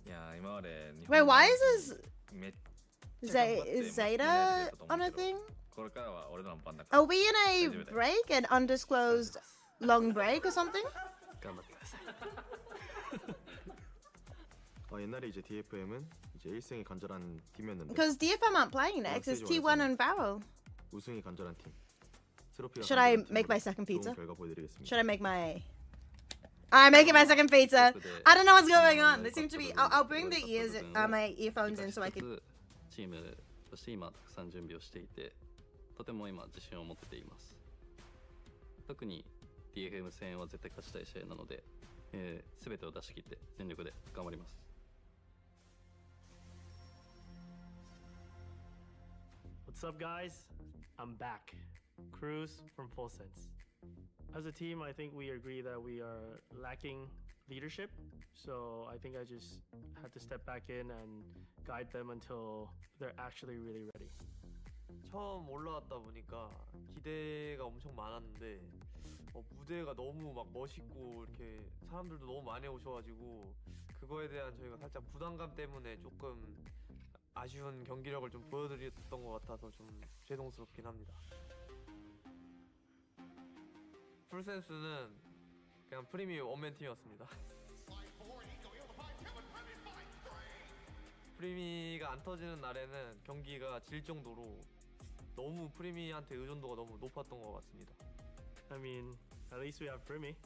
いや今まで日 Wait, 本 why is めっ this ちゃ頑張って is Zeta on a thing? これからは俺らの番だから。 Are we in a break, an undisclosed long break or something? 頑張ってください。 옛날에 이제 DFM은 이제 1승이 간절한 팀이었는데 Because DFM aren't playing next. It's T1 and Varel. 우승이 간절한 팀. 트로피가 Should I 간절한 make my 팀으로 second 좋은 pizza? 결과 보여드리겠습니다. Should I make my? I'm making my second pizza. I don't know what's going on. They seem to be. I'll bring the my earphones in so I can. チームとして今たくさん準備をしていてとても今自信を持っています。特に DFM 戦は絶対勝ちたい試合なので、全てを出し切って全力で頑張ります。 What's up, guys? I'm back. Cruz from Full Sense. As a team, I think we agree that we are lacking leadership. So I think I just had to step back in and guide them until they're actually really ready. 처음 올라왔다 보니까 기대가 엄청 많았는데 무대가 너무 막 멋있고 이렇게 사람들도 너무 많이 오셔가지고 그거에 대한 저희가 살짝 부담감 때문에 조금 아쉬운 경기력을 좀 보여드렸던 것 같아서 좀 죄송스럽긴 합니다. 풀센스는 그냥 프리미 원맨 팀이었습니다. 프리미가 안 터지는 날에는 경기가 질 정도로 너무 프리미한테 의존도가 너무 높았던 것 같습니다. I mean, at least we have Primi.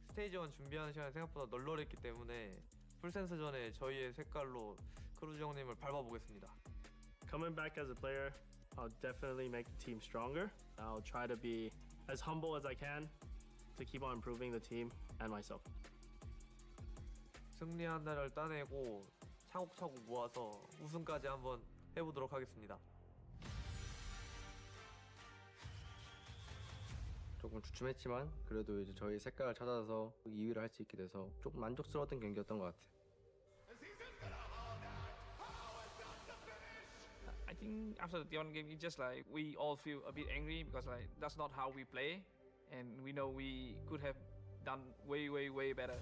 스테이지 1 준비하는 시간이 생각보다 널널했기 때문에 풀센스전에 저희의 색깔로 크루즈 형님을 밟아보겠습니다. Coming back as a player, I'll definitely make the team stronger. I'll try to be as humble as I can to keep on improving the team and myself. 승리 한 달을 따내고 차곡차곡 모아서 우승까지 한번 해보도록 하겠습니다. 조금 주춤했지만 그래도 이제 저희 색깔을 찾아서 2위를 할 수 있게 돼서 조금 만족스러웠던 경기였던 것 같아요. I think after the T1 game, it's just like we all feel a bit angry because like that's not how we play, and we know we could have done way better.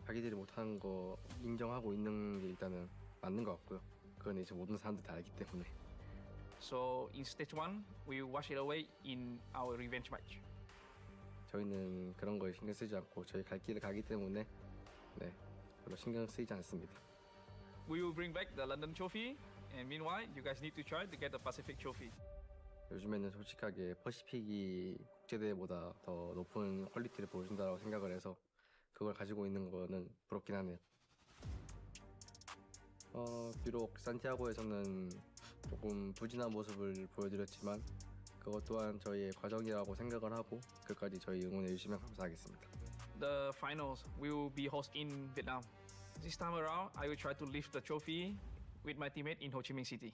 자기들이 못하는 거 인정하고 있는 게 일단은 맞는 것 같고요. 그건 이제 모든 사람들 다 알기 때문에. So in stage 1, we wash it away in our revenge match. 저희는 그런 거에 신경 쓰지 않고 저희 갈 길을 가기 때문에 네, 별로 신경 쓰이지 않습니다. We will bring back the London trophy, and meanwhile, you guys need to try to get the Pacific trophy. 요즘에는 솔직하게 퍼시픽이 국제대회보다 더 높은 퀄리티를 보여준다고 생각을 해서 그걸 가지고 있는 거는 부럽긴 하네요. 비록 산티아고에서는 조금 부진한 모습을 보여드렸지만 그것 또한 저희의 과정이라고 생각을 하고 끝까지 저희 응원해 주시면 감사하겠습니다. The finals will be hosted in Vietnam. This time around, I will try to lift the trophy with my teammate in Ho Chi Minh City.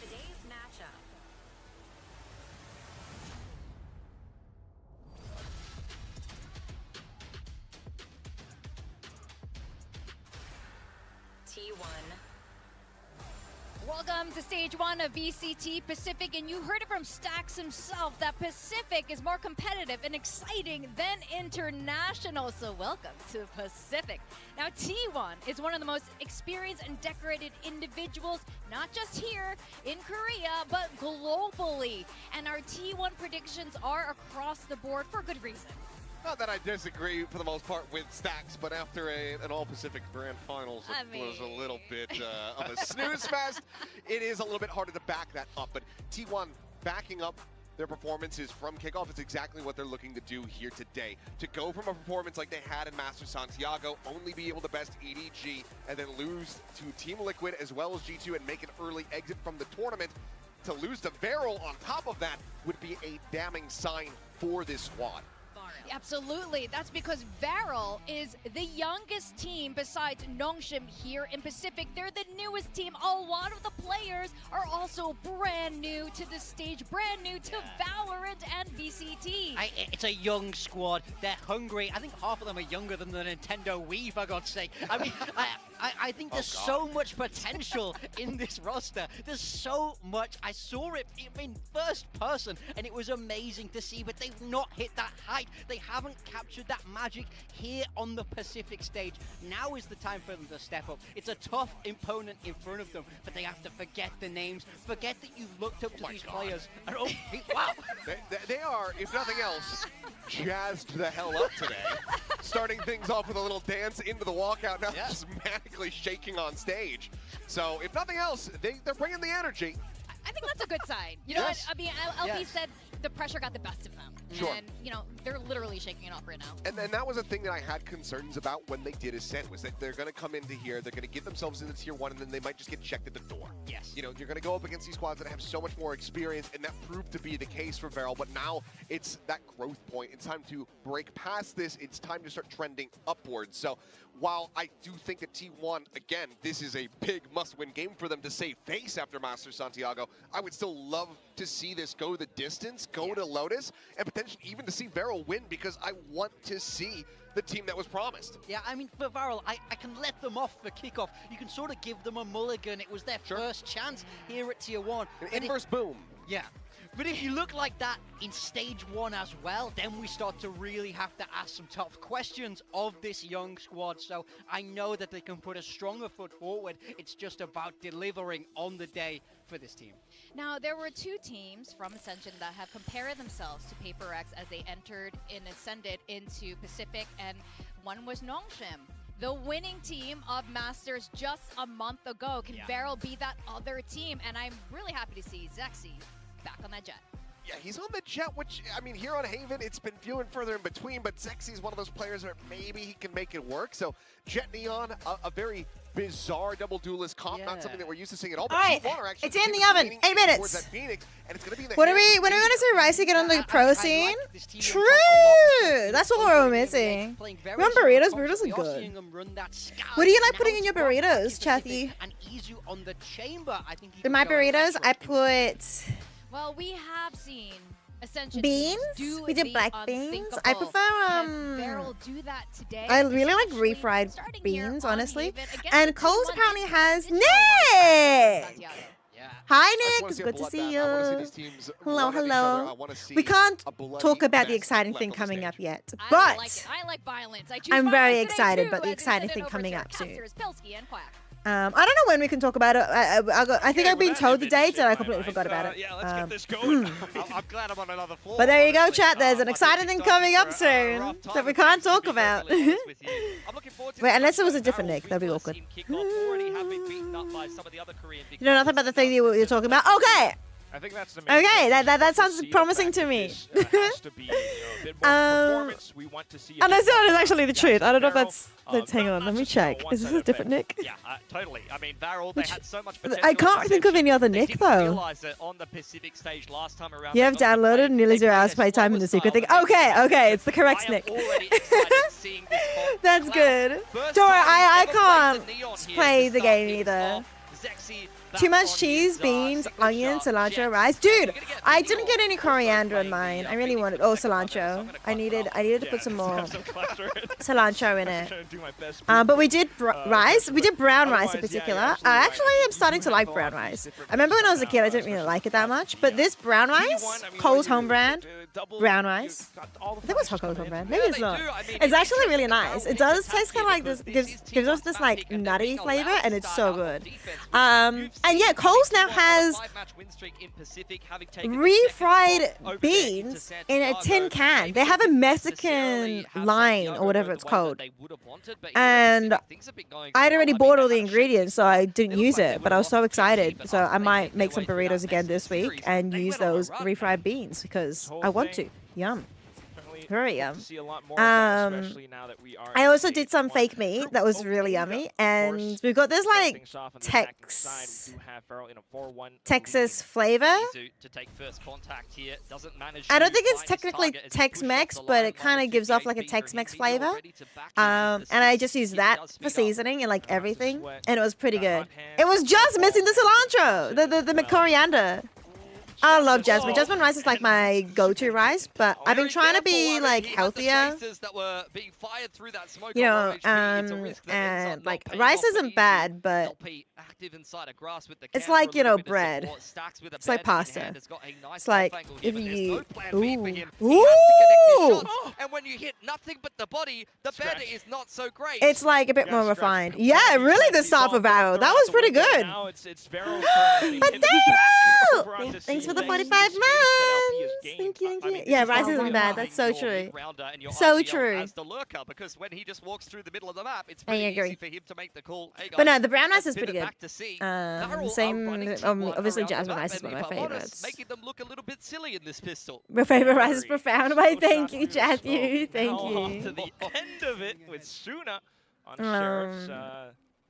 Today's matchup. T1. Welcome to stage 1 of VCT Pacific, and you heard it from Stax himself that Pacific is more competitive and exciting than International, so welcome to Pacific. Now T1 is one of the most experienced and decorated individuals, not just here in Korea, but globally. And our T1 predictions are across the board for good reason. Not that I disagree for the most part with Stax, but after an All-Pacific Grand Finals, it was a little bit of a snooze fest. It is a little bit harder to back that up, but T1 backing up their performances from kickoff is exactly what they're looking to do here today. To go from a performance like they had in Master Santiago, only be able to best EDG, and then lose to Team Liquid as well as G2 and make an early exit from the tournament, to lose to Varel on top of that would be a damning sign for this squad. Absolutely. That's because Varel is the youngest team besides Nongshim here in Pacific. They're the newest team. A lot of the players are also brand new to the stage, brand new to Valorant and VCT. It's a young squad. They're hungry. I think half of them are younger than the Nintendo Wii, for God's sake. I mean, I think there's so much potential in this roster. There's so much. I saw it in first person, and it was amazing to see, but they've not hit that height. They haven't captured that magic here on the Pacific stage. Now is the time for them to step up. It's a tough opponent in front of them, but they have to forget the names, forget that you've looked up to these players. And wow! They are, if nothing else, jazzed the hell up today. Starting things off with a little dance into the walkout, now just manically shaking on stage. So, if nothing else, they're bringing the energy. I think that's a good sign. You know what? I mean, LP said the pressure got the best of them. Sure. And, you know, they're literally shaking it off right now. And that was a thing that I had concerns about when they did Ascent, was that they're going to come into here, they're going to get themselves into Tier 1, and then they might just get checked at the door. Yes. You know, you're going to go up against these squads that have so much more experience, and that proved to be the case for Varel, but now it's that growth point. It's time to break past this. It's time to start trending upwards. So while I do think that T1, again, this is a big must-win game for them to save face after Master Santiago, I would still love to see this go the distance, go to Lotus, and potentially even to see Varel win, because I want to see the team that was promised. Yeah, I mean, for Varel, I can let them off for kickoff. You can sort of give them a mulligan. It was their first chance here at Tier 1. An inverse boom. Yeah. But if you look like that in Stage 1 as well, then we start to really have to ask some tough questions of this young squad. So I know that they can put a stronger foot forward. It's just about delivering on the day for this team. Now, there were two teams from Ascension that have compared themselves to Paper X as they entered and ascended into Pacific, and one was Nongshim, the winning team of Masters just a month ago. Can Varel be that other team? And I'm really happy to see Zexy back on that jet. Yeah, he's on the jet, which, I mean, here on Haven, it's been few and further in between, but Zexy's one of those players where maybe he can make it work. So, Jet Neon, a very bizarre double duelist comp, not something that we're used to seeing at all. But Alright, T1 are actually it's in the oven. 8 minutes. towards that Phoenix, and it's gonna be in the When are hands we of going to see Ricey get on the pro scene? True! That's what we're missing. Run burritos? Burritos are good. What do you like putting in your burritos, Chathy? In my burritos, I put Well, we have seen Ascension beans. do We did the black beans. unthinkable. I prefer Can Varel do that today? I really like Especially refried starting here beans, on honestly. Haven against And the Coles 2-1 apparently team. has It's so Nick. Santiago. Hi, just Nick. wanna It's see a good to bloodbath. see I wanna see you. these teams Hello, run at each other. I hello. wanna see We can't a bloody talk about the mess exciting left thing on the coming stage. up yet, I but like it. I like violence. I choose I'm very violence today excited too, about the as we exciting send it thing over coming to up soon. Casters, Pilsky, and Quack. I don't know when we can talk about it. I think I've been told the dates and I completely forgot about it. Yeah, let's get this going. I'm glad I'm on another floor. But there you go, honestly. chat. There's an I think exciting thing coming up soon rough time that we of can't things, to talk be about. perfectly honest with you. I'm looking forward to Wait, this unless it was a match. different Varel, Nick, that'd be we've first awkward. seen kickoff already have been beaten up by some of the other Korean big You know nothing about the thing that you're talking about? Okay. I think that's the main Okay, thing. that sounds promising to me. Has to be, a bit more performance. We want to see a And I bit said more it's actually the truth. I don't know if Varel, that's hang on, let me check. Is this a different Nick? Yeah, totally. I mean, Varel, they had so much potential. I can't think of any other They Nick didn't though. realize it on the Pacific stage last time around. You have downloaded nearly 0 hours playtime in the secret thing. Okay, it's the correct Nick. That's good. Don't worry, I can't play the game either. Too much cheese, beans, onion, cilantro, rice. Dude, I didn't get any coriander in mine. I really wanted, cilantro. I needed to put some more cilantro in it. But we did rice. We did brown rice in particular. I actually am starting to like brown rice. I remember when I was a kid, I didn't really like it that much. But this brown rice, Cole's home brand, brown rice. I think it was Cole's home brand. Maybe it's not. It's actually really nice. It does taste kind of like this. Gives us this like nutty flavor, and it's so good. And yeah, Coles now has refried beans in a tin can. They have a Mexican line or whatever it's called. And I'd already bought all the ingredients, so I didn't use it, but I was so excited. So I might make some burritos again this week and use those refried beans because I want to. Yum. Very yum. I also did some fake meat that was really yummy, and we've got this like Texas flavor. I don't think it's technically Tex-Mex, but it kind of gives off like a Tex-Mex flavor. And I just used that for seasoning and like everything, and it was pretty good. It was just missing the cilantro, the coriander. I love jasmine. Jasmine rice is like my go-to rice, but I've been trying to be like healthier. You know, and like rice isn't bad, but it's like, you know, bread. It's like pasta. It's like if you ooh. And when you hit nothing but the body, the bed is not so great. It's like a bit more refined. Yeah, really the start for Varel. That was pretty good. But damn! Thanks for the 45 months. Thank you, thank you. Yeah, rice isn't bad. That's so true. So true. As the lurker, because when he just walks through the middle of the map, it's I pretty agree. easy for him to make the call. Hey guys, But no, the brown rice let's is pretty pivot good. back to sea. Same, obviously around jasmine the rice map, is one and of my if I'm honest, favorites. making them look a little bit silly in this pistol. My favorite rice is profound. Why, thank you, Matthew. Thank Now on to you. the end of it with Suna on Sheriff's.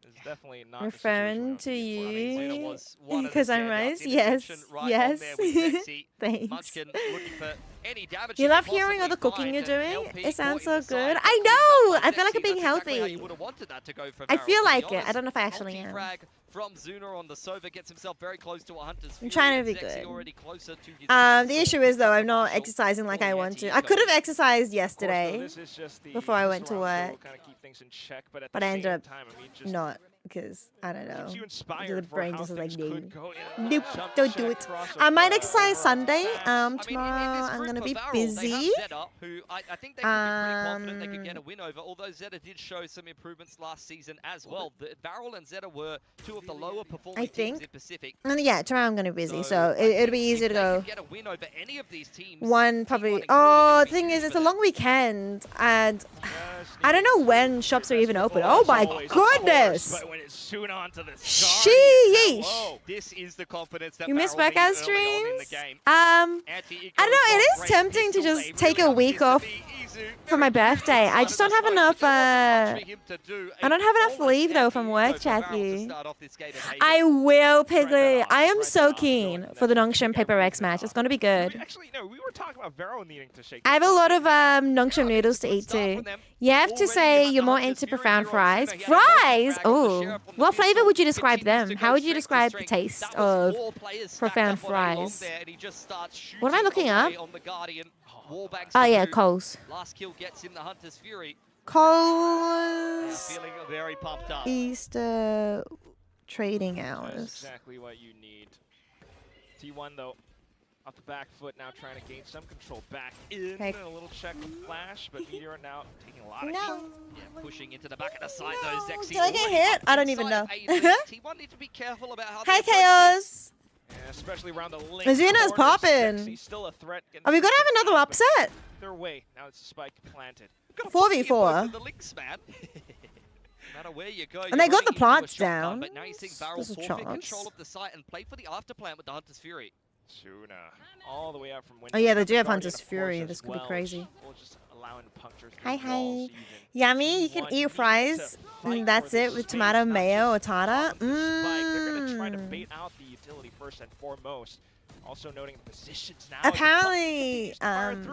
Is definitely not Referring to you one of because the I'm standouts rice. in Yes, attention right on yes. there with Zexy. Thanks. Munchkin looking for any damage. You he love could hearing all the possibly cooking you're find, and doing? LP It sounds caught in so the side, good. but I cleaned up know! by I feel like I'm Zexy. being That's exactly how healthy. you would have wanted that to go for I Varel, feel to be like it. I honest. don't know if I actually am. Multi-frag from Zuna on the Sova gets himself very close to a Hunter's I'm Fury, trying to and be Zexy good. already closer to his The base, issue so is though, picks up I'm the not Marshall. exercising like I want to. Yeti I could have going. exercised Of course, though, yesterday this is just the before I this went to round, so work, we'll kind of keep things in check, but at but the I same ended up time, I mean, just not because I don't know. keeps you The inspired for brain how just was like, things no, could go. nope, don't do it. I might exercise Sunday. Tomorrow I'm gonna be busy. Zeta, who I think they could be pretty confident they could get a win over, although Zeta did show some improvements last season as well. The Varel and Zeta were two of the lower performing I teams think. in Pacific. And yeah, tomorrow I'm gonna be busy, so I it'll be think easier if to they go. could get a win over any of these teams, One probably. T1 included, Oh, it the could be thing huge is, it's for a them. long weekend, and I don't know when shops are even open. Oh my goodness! But when it's soon on to the Sheesh! This is the confidence that You miss Varel workout needed early on in the streams? game. I don't know. It is tempting to just take a week off for my birthday. I just don't have enough. I don't have enough leave though from work, Jackie. I will, Piggly. I am so keen for the Nongshim Paper Rex match. It's gonna be good. Actually, no, we were talking about Varel needing to shake. I have a lot of Nongshim noodles to eat too. You have to say you're more into profound fries. Fries? Oh, what flavor would you describe them? How would you describe the taste of profound fries? What am I looking up? Oh yeah, Coles. Last kill gets him the Hunter's Fury. Coles. Feeling very pumped up. Easter trading That's hours. exactly what you need. T1 though, off the back foot now, trying to gain some control back in. Okay. A little check with Flash, but Meteor now taking a lot of No. Yeah, pushing into the back of the side though. Zexy Did I get already hit? up I don't even know. inside of A-Lane. T1 need to be careful about how they Hi, approach Chaos. Yeah, especially around the link. Azuna's corners, popping. Sexy still a threat. Are we gonna have another upset? Their way. Now it's a spike planted. 4v4. the links, man. No matter where you go, And you're they got running the into a plants shotgun, down. But now you're seeing Varel There's a forfeit chance. control of the site and play for the afterplant with the Hunter's Fury. Suna all the way out from window. Oh yeah, they do have Guardian, Hunter's of Fury. course, This as could be well, crazy. which will just allow him to puncture through Hi, walls hi. even. Yummy. You can eat fries. That's it with tomato, mayo, or tartar. They're going to try to Mmm. bait out the utility first and foremost. Also noting the positions now. Apparently,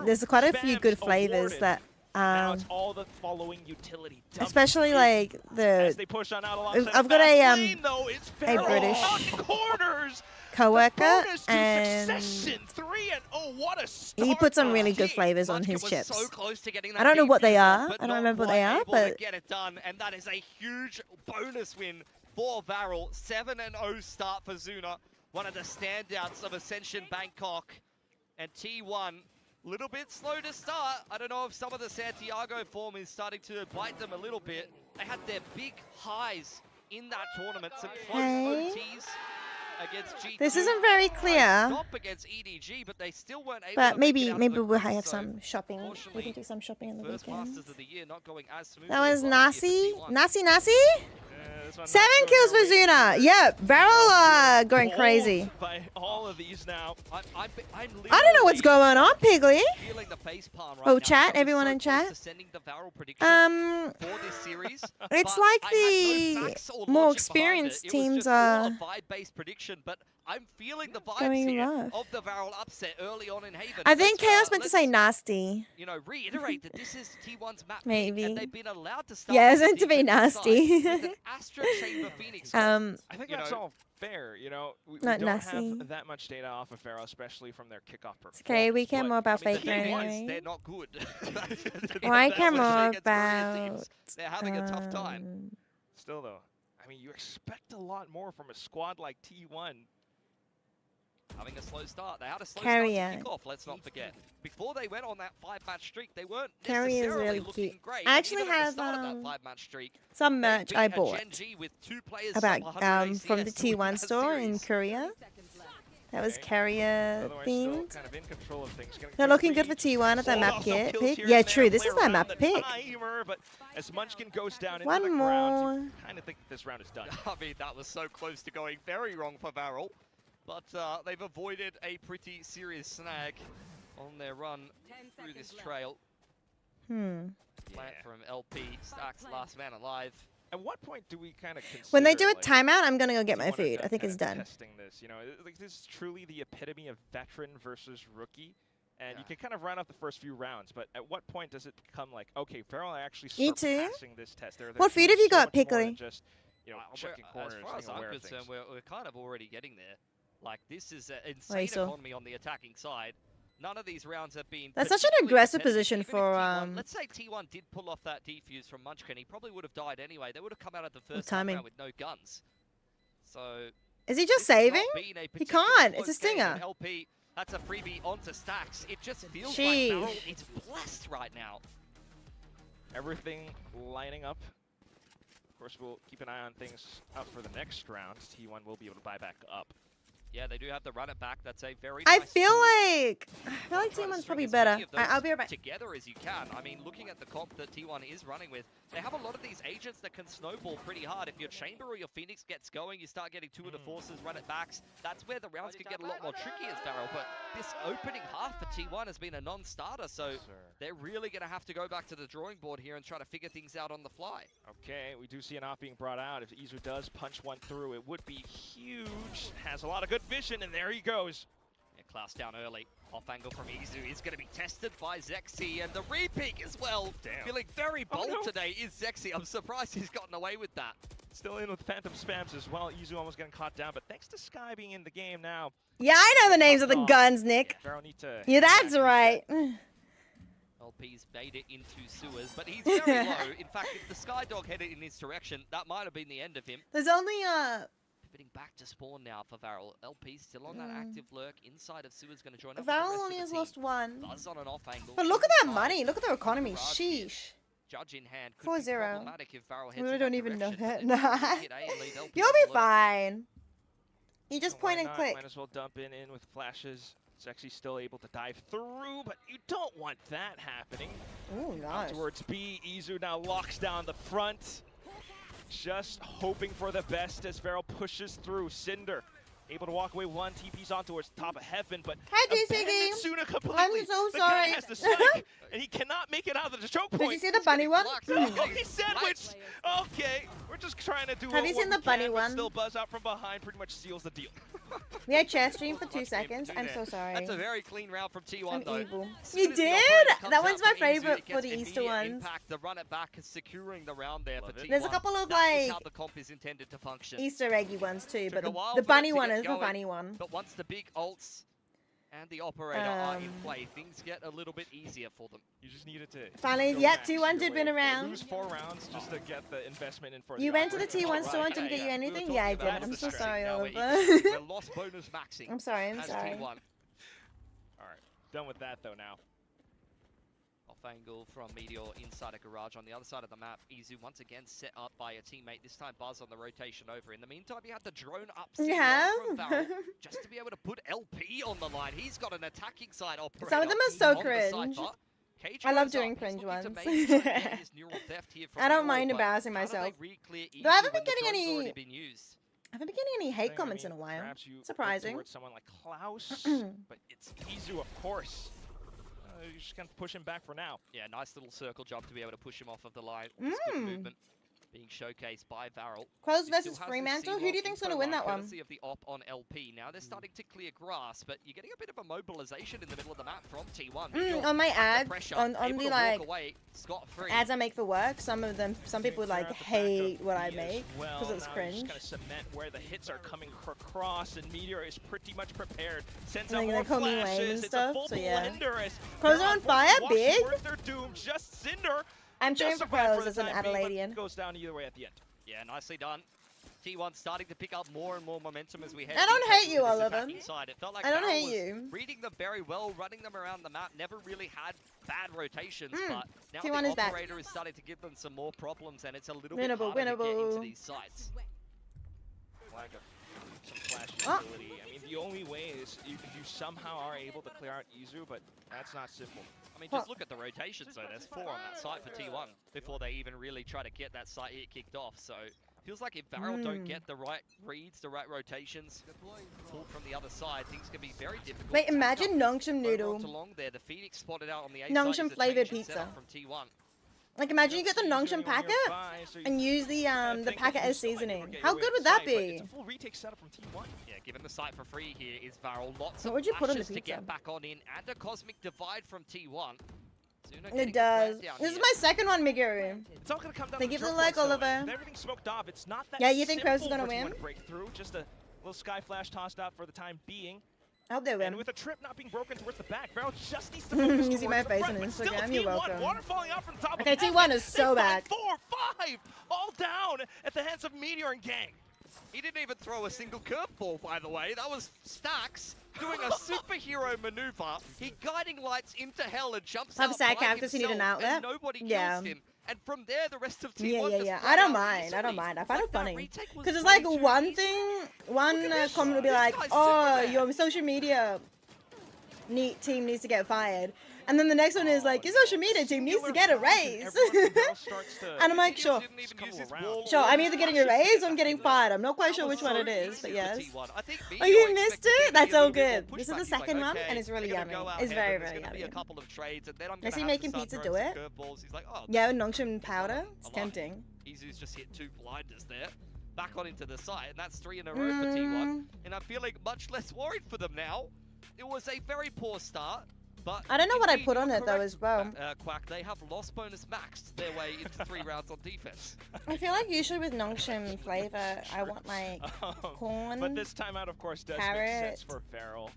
there's quite a few good flavors that. Now it's all the following utility. Especially like As the. they push on out alongside I've got a fast lane, though, it's a Varel British knocking corners. coworker, Bonus to and succession. 3-0. What a start. he put some really good flavors on his was chips. so close to getting that I don't know what they defuse, are. but I don't not remember what quite they are, able but to get it done, and that is a huge bonus win for Varel. 7-0 start for Zuna, one of the standouts of Ascension Bangkok, and T1. Little bit slow to start. I don't know if some of the Santiago form is starting to bite them a little bit. They had their big highs in that tournament. Some close Okay. OTs against G2. This isn't very A clear. stop against EDG, but they still weren't able But to make it maybe out of maybe the we'll group, have so some shopping. We can unfortunately, do some shopping in the first weekend. Masters of the year not going as smoothly That was as last year Nasi. for T1. Nasi. This one 7 not kills going for their way. Zuna. Yep, Varel going crazy. By all of these now. I'm I don't know what's going on, Piggly. feeling the face palm right Oh, now. chat, I was everyone so in close chat. to sending the Varel prediction for this series, It's but like I had no the facts or more logic behind experienced it. It was teams just all a are vibe-based prediction, but I'm feeling the vibes going here rough. of the Varel upset early on in Haven. I think Let's, Chaos meant to let's, say nasty. you know, reiterate that this is T1's map pick, Maybe. and they've been allowed to start Yeah, on it's the meant to be defensive side nasty. with an Astra Chamber Phoenix. Um, I think You that's know, all fair. You know, we Not don't Nasi. have that much data off of Pharaoh, especially from their kickoff performance. okay, we care but, more about I mean, Faker The thing is, anyway. they're not good. Well, I That's care what more saying against Korean about. teams. They're having a tough time. Still, though, I mean, you expect a lot more from a squad like T1. Having a slow start. They had a slow Carrier. start to kick off, let's not forget. Before they went on that 5-match streak, they weren't Carrier is necessarily really looking cute. great. I And actually even at the have start of that 5-match streak, some they merch beat I a bought Gen G with 2 players about sub 100 from the ACS to win T1 that store in series. Korea. That was Carrier Otherwise, still themed. kind of in control of things. Getting They're good looking good for reach. T1 at that Oh, map some kit kills pick. here Yeah, and true. there. This Play is that around map the pick. timer, but as Munchkin goes down into One the ground, more. you kind of think this round is done. I mean, that was so close to going very wrong for Varel. But they've avoided a pretty serious snag on their run through this trail. Plant from LP, Stacks last man alive. At what point do we kind of consider When they do a like, timeout, I'm gonna go get my T1 food. are I think it's kinda done. Testing this, you know, like this is truly the epitome of veteran versus rookie, And you can kind of run up the first few rounds, but at what point does it become like, okay, Feral are actually You too? surpassing this test? They're What feed doing have you so got, much more Piccoli? than just, you know, checking corners, as far as being I'm aware of concerned, things. we're kind of already getting there. Like, this is an Wait, insane so- economy on the attacking side. None of these rounds have been. That's such an particularly aggressive competitive. position Even if for T1 let's say T1 did pull off that defuse from Munchkin, he probably would have died anyway. They would have come out of the first timing. round with no guns. So. Is he just this has not saving? been a He particularly can't. It's a close game, stinger. and LP, that's a freebie onto Stacks. It just feels Sheesh. like Barrel is blessed right now. Everything lining up. Of course, we'll keep an eye on things up for the next round. T1 will be able to buy back up. Yeah, they do have the run it back. That's a very I nice feel tool. like T1's probably better. Many of those I'll be right back. together as you can. I mean, looking at the comp that T1 is running with, they have a lot of these agents that can snowball pretty hard. If your Chamber or your Phoenix gets going, you start getting two of the forces, run it backs. That's where the rounds can get a lot more tricky as Farrell. But this opening half for T1 has been a non-starter, so they're really going to have to go back to the drawing board here and try to figure things out on the fly. Okay, we do see an op being brought out. If Izu does punch one through, it would be huge. Has a lot of good vision, and there he goes. Yeah, Klaus down early. Off angle from Izu is going to be tested by Zexy, and the re-peek as well. Damn. Feeling very bold no. today is Zexy. I'm surprised he's gotten away with that. Still in with Phantom Spams as well. Izu almost getting caught down, but thanks to Sky being in the game now. Yeah, I know the names of the guns, Nick. Pharaoh need to Yeah, that's right. LP's made it into sewers, but he's very low. In fact, if the Sky Dog headed in his direction, that might have been the end of him. There's only Pivoting back to spawn now for Varel. LP still on that active lurk inside of sewers, going to join up. Varel only has lost one. Buzz on an off angle. But look at that money. Look at their economy. Sheesh. Judge in hand. 4-0. We We don't even know that. Nah. You'll be fine. You just Why point and not? click. Might as well dump in with flashes. Zexy's still able to dive through, but you don't want that happening. Oh, Out gosh. towards B. Izu now locks down the front. Just hoping for the best as Farrell pushes through. Cinder able to walk away one. TP's on towards the top of heaven, but Hi, abandoned DCG. Suna completely. I'm so The guy sorry. has the spike, and he cannot make it out of the choke point. Did you see the bunny one? Oh, he sandwiched. Okay, we're just trying to do. Have you what seen we the bunny can, but one? Still, Buzz out from behind pretty much seals the deal. We had chair stream for 2 seconds. I'm so sorry. That's a very clean round from T1 I'm though. evil. As soon You as the did? operator comes That one's out my from Izu, favorite it for gets the Easter immediate ones. Impact. The run it back is securing the round there for T1. There's a couple of, That is like, how the comp is intended to function. Easter eggy ones too, but Took a while the for them bunny to one get is the going, funny one. But once the big ults and the operator are in play, things get a little bit easier for them. You just needed to. Finally, go yep, max T1 your did win way. a round. Lose 4 rounds just to get the investment in for You the went to the operator. T1 store and didn't Yeah, get you yeah. anything? Yeah, I did. That's I'm the so strategy. sorry, Now Oliver. we're lost bonus maxing. I'm sorry, I'm as sorry. T1. All right, done with that though now. Off angle from Meteor inside a garage on the other side of the map. Izu once again set up by a teammate. This time Buzz on the rotation over. In the meantime, you had the drone up Yeah. from Barrel just to be able to put LP on the line. He's got an attacking side operator. Some of them are so on the cringe. Cypher. Cage I love goes doing up. He's cringe looking to ones. maybe try to get his neural theft here from I don't Nero, mind but embarrassing how do they myself. re-clear Though I haven't Izu been when the getting drone's already any. been used? I haven't been getting any hate I comments mean, in a while. perhaps you look Surprising. towards someone like Klaus, but it's Izu, of course. You're just gonna push him back for now. Yeah, nice little circle jump to be able to push him off of the line. It's good movement being showcased by Varel. Close He versus still has Fremantle? this Who do you think's C-Lock gonna win info that line, one? courtesy of the op on LP. Now they're starting to clear grass, but you're getting a bit of a mobilization in the middle of the map from T1. On my Under ads, pressure, on able the to like walk away scot-free. ads I make for work, some people like hate what I make Well, because it's now cringe. Just gonna cement where the hits are coming across, and Meteor is pretty much prepared. Sends And out then more they call me lame flashes. and It's stuff, a full so yeah. blender as Pros they're are on force fire, to big. worth their doom. Just Cinder. I'm cheering for justified Pros the as an time being, but Adelaidean. Goes down either way at the end. Yeah, nicely done. T1 starting to pick up more and more momentum as we head I don't deeper hate into you, this Oliver. attacking side. It felt like I don't Barrel hate was you. reading them very well, running them around the map, never really had bad rotations, but now T1 the is back. operator is starting to give them some more problems, and it's a little Winnable, bit harder to get into winnable. these sites. Lack of some flash Oh. ability. I mean, the only way is if you somehow are able to clear out Izu, but that's not simple. I mean, just look at the rotations, though. There's 4 on that site for T1 before they even really try to get that site hit kicked off. So feels like if Varel don't get the right reads, the right rotations, pulled from the other side, things can be very difficult. Wait, imagine Nongshim Over onto noodle. long there. The Phoenix spotted out on the A Nongshim side is a flavored change in setup pizza. from T1. Like imagine you get the Nongshim packet and use the packet as seasoning. How good would that be? It's a full retake setup from T1. Yeah, given the site for free here is Varel. Lots What of would you put on the flashes to pizza? get back on in, and a Cosmic Divide from T1. It does. This is my second one, Miguru. It's all gonna come down Thank to you for the drop like, points, though. Oliver. With everything smoked off, it's not that Yeah, you think simple Pros is gonna for T1 win? to break through. Just a little Sky Flash tossed out for the time being. I hope they win. And with a trip not being broken towards the back, Varel just needs to focus You see my towards the face front, on but still Instagram. You're T1, welcome. water falling out from the top Okay, of T1 is so they back. 4, 5, all down at the hands of Meteor and Gang. He didn't even throw a single curveball, by the way. That was Stacks doing a superhero maneuver. He guiding lights into hell and jumps I'm out sad by characters who need an himself, outlet. and nobody Yeah. kills him. And from there, the rest of T1 Yeah. just I don't flat out mind. I don't easily. mind. I find it funny. retake was Because it's way like too one easy. thing, one comment will be This like, guy's oh, Superman." your social media team needs to get fired. And then the next one is like, your social media team needs to get a raise. And I'm like, sure. Sure, I'm either getting a raise or I'm getting fired. I'm not quite sure which one it is, but yes. Oh, you missed it? That's all good. This is the second one, and it's really yummy. It's very, very yummy. A couple of trades, and then I'm Is he gonna have making to start pizza throwing do some it? curveballs. He's like, oh, Yeah, Nongshim powder. It's alive. tempting. Izu's just hit 2 blinders there. Back on into the site, and that's 3 in a row for T1. And I'm feeling much less worried for them now. It was a very poor start, but I don't know what I indeed, put on you're it though correct, as well. Quack, they have lost bonus maxed their way into 3 rounds on defense. I feel like usually with Nongshim flavor, I want like corn. But this time out, of course, does carrot, make sense for Varel.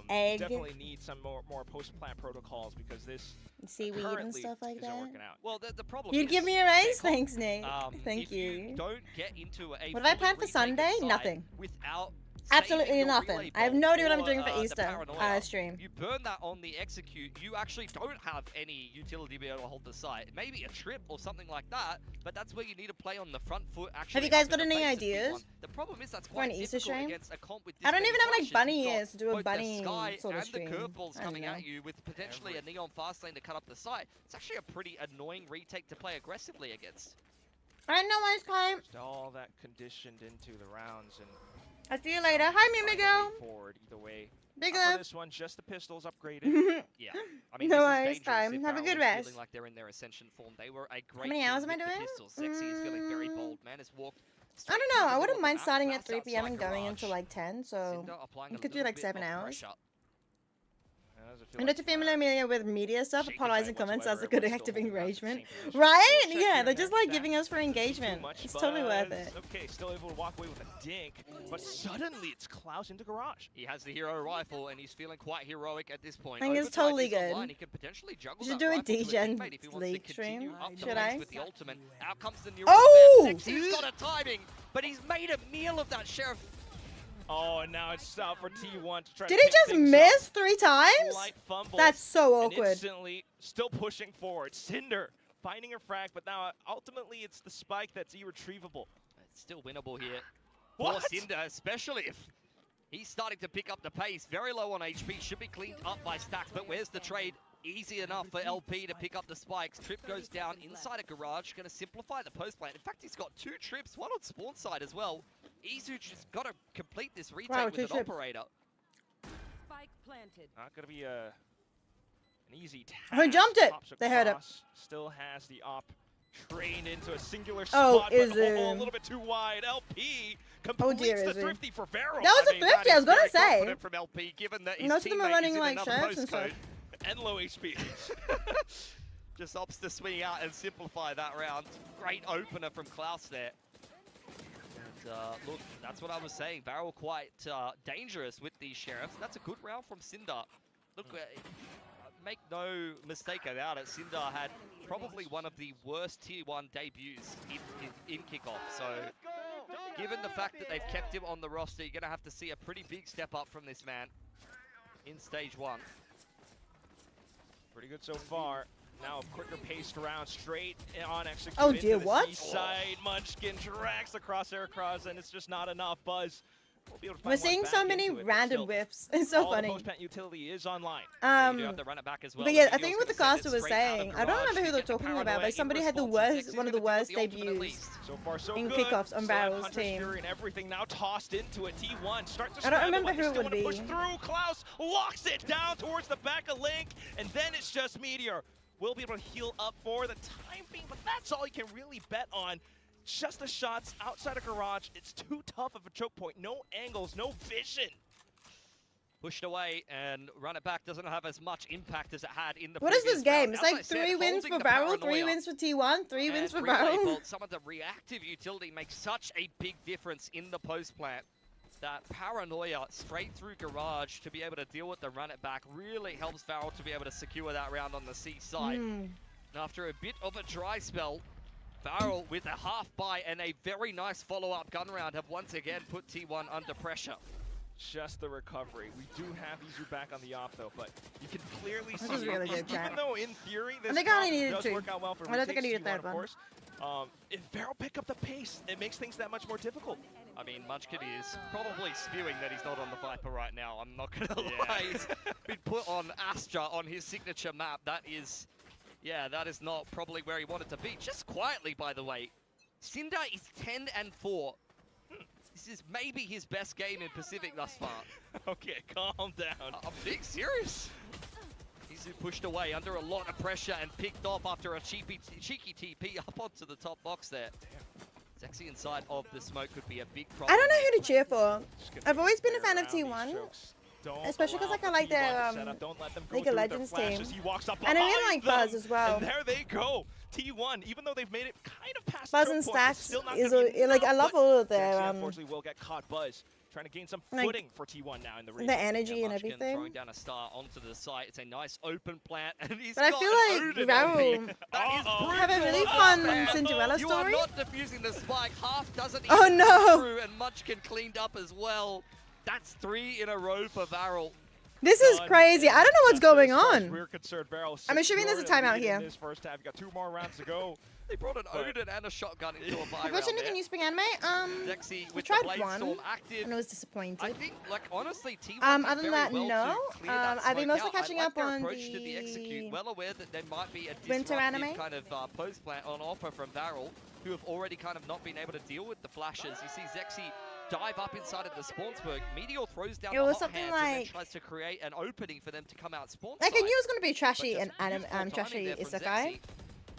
egg. Definitely need some more post-plant protocols because this seaweed and currently stuff like isn't that. working out. Well, the problem You'd is, give me a raise? Thanks, Nate. Thank if you. don't get into a What did I fully plan for retaken Sunday? side Nothing. Without Absolutely saving your nothing. relay I have bolt no idea what I'm or, doing for the Easter paranoia, stream. You burn that on the execute, you actually don't have any utility to be able to hold the site. Maybe a trip or something like that, but that's where you need to play on the front foot. Actually, Have you guys up in got the any face of ideas T1. The problem is that's for an quite Easter difficult stream? against a comp with this I don't many even have like flashes. bunny You've got ears to do a both bunny the sky sort of and stream. the curveballs I don't coming know. at you with potentially a neon fast lane to cut up the site. It's actually a pretty annoying retake to play aggressively against. I know Ice Climb. Just all that conditioned into the rounds and I'll see you later. Hi, Mimigo. forward either way. Big For love. this one, just the pistols upgraded. Yeah. I mean, No this worries, is dangerous time. if Have a Varel good is rest. feeling like they're in their ascension form. They were a great many team hours am I with the doing? pistols. Sexy is feeling very bold. Man has walked I don't know. I wouldn't mind starting at 3 p.m. and going garage. until like 10, so Cinder applying we a could do little like bit 7 of hours. pressure. I'm not too familiar with media stuff. Apologizing comments as a good Everyone's active still holding out the engagement. same position. Right? Check Yeah, here they're and just there. like giving us for engagement. Much, It's totally worth but it. Okay, still able to walk away with a dink, but suddenly it's Klaus into garage. He has the hero rifle and he's feeling quite heroic at this point. I think it's Overdrive totally is good. online. He can potentially juggle You should that do a rifle to D-Gen teammate if he wants to league continue stream. up the Should pace I? with the ultimate. Out comes the new Oh! Sexy's got a timing, but he's made a meal of that Sheriff. Oh, and now it's out for T1 to try Did to he pick just things miss up. 3 times? Slight fumble, That's so and awkward. instantly still pushing forward. Cinder finding her frag, but now ultimately it's the spike that's irretrievable. It's still winnable here. What? For Cinder, especially if he's starting to pick up the pace. Very low on HP, should be cleaned up by Stacks, but where's the trade? Easy enough for LP to pick up the spikes. Trip goes down inside a garage, going to simplify the post plant. In fact, he's got 2 trips, one on spawn side as well. Izu just got to complete this retake Wow, with 2 an trips. operator. Spike planted. Not going to be an easy task. Who jumped it? Pops They heard it. across, still has the op trained into a singular Oh, spot, is but it? a little bit too wide. LP Oh completes dear, the is it? thrifty for Varel. That was a mean, thrifty, I was is gonna very say. confident from LP, given that his Most of them are teammate running is in like another sheriffs and postcode. stuff. And low HP. Just opts to swing out and simplify that round. Great opener from Klaus there. And look, that's what I was saying. Varel quite dangerous with these sheriffs. That's a good round from Cinder. Look, make no mistake about it. Cinder had probably one of the worst tier 1 debuts in kickoff. So, given the fact that they've kept him on the roster, you're going to have to see a pretty big step up from this man in stage 1. Pretty good so far. Now a quicker paced round, straight on execute. Oh into dear, the what? Side Munchkin tracks across Aircross, and it's just not enough. Buzz will be able to We're find one seeing back so many into it, but random still, whiffs. It's so all funny. the post-plant utility is online. You do have to run it back as well. But yeah, I Meteor's think what the gonna send caster it was straight out of saying, I don't garage remember who to they're get the talking about, paranoia but in somebody had the response. worst, Sexy's one of the gonna worst pick up the ultimate at debuts. least. So far, so in good. kickoffs on Still have Varel's Hunter's team. Fury and everything now tossed into it. T1 start to I don't scramble, remember but they who it still would wanna push be. through. Klaus locks it down towards the back of Link, and then it's just Meteor. will be able to heal up for the time being, but that's all you can really bet on. Just the shots outside of Garage. It's too tough of a choke point. No angles, no vision. Pushed away, and run it back doesn't have as much impact as it had in the What is previous this game? round. It's As like I said, 3 wins holding for the Varel, 3 paranoia wins for T1, 3 wins for and relay Varel. bolt, some of the reactive utility makes such a big difference in the post plant. That paranoia straight through Garage to be able to deal with the run it back really helps Varel to be able to secure that round on the C side. And after a bit of a dry spell, Varel with a half buy and a very nice follow-up gun round have once again put T1 under pressure. Just the recovery. We do have Izu back on the off though, but you can clearly This see, is really good, even chat. though in theory this I think I only comp needed does 2. work out well for I don't think I retakes needed a T1, third of one. course, if Varel pick up the pace, it makes things that much more difficult. I mean, Munchkin is probably spewing that he's not on the Viper right now. I'm not gonna lie. He's been put on Astra on his signature map. That is, yeah, that is not probably where he wanted to be. Just quietly, by the way, Cinder is 10-4. This is maybe his best game in Pacific thus far. Okay, calm down. I'm being serious. He's pushed away under a lot of pressure and picked off after a cheeky TP up onto the top box there. Sexy inside of the smoke could be a big problem. I don't know who to cheer for. I've always been a fan of T1. Especially because like I like their League of Legends team. He walks up And I really like behind Buzz them, as well. And there they go. T1, even though they've made it kind of past Buzz choke and points, it's Stacks still not is gonna be like I enough, love but all of Sexy their unfortunately will get caught. Buzz trying to gain some like, footing for T1 now in the region. the energy and Munchkin everything. throwing down a star onto the site. It's a nice open plant, and he's But I got feel an like Odin Varel LP. That is have a brutal really up fun there. Cinderella You story. are not defusing the spike. Half doesn't Oh, even no. come through, and Munchkin cleaned up as well. That's 3 in a row for Varel. This is crazy. I don't know what's going on. We're concerned, Varel. I'm assuming there's a timeout here. In this first half, you got 2 more rounds to go. They brought an Odin and a shotgun into a buy Have you round watched anything there. new Spring Anime? Dexy I with tried the Blade one, Storm active. and I was disappointed. I think, like, honestly, T1 Other than that, well no. to clear that I've been smoke mostly out. I catching like up their on approach to the execute. the Well aware that there might be a winter disruptive anime. kind of post plant on offer from Varel, who have already kind of not been able to deal with the flashes. You see Zexy dive up inside of the Spawnsburg. Meteor throws down It the was hot something hands and then like- tries to create an opening for them to come out spawn Like I side. knew it was gonna be trashy But and just beautiful timing trashy there from isekai. Zexy.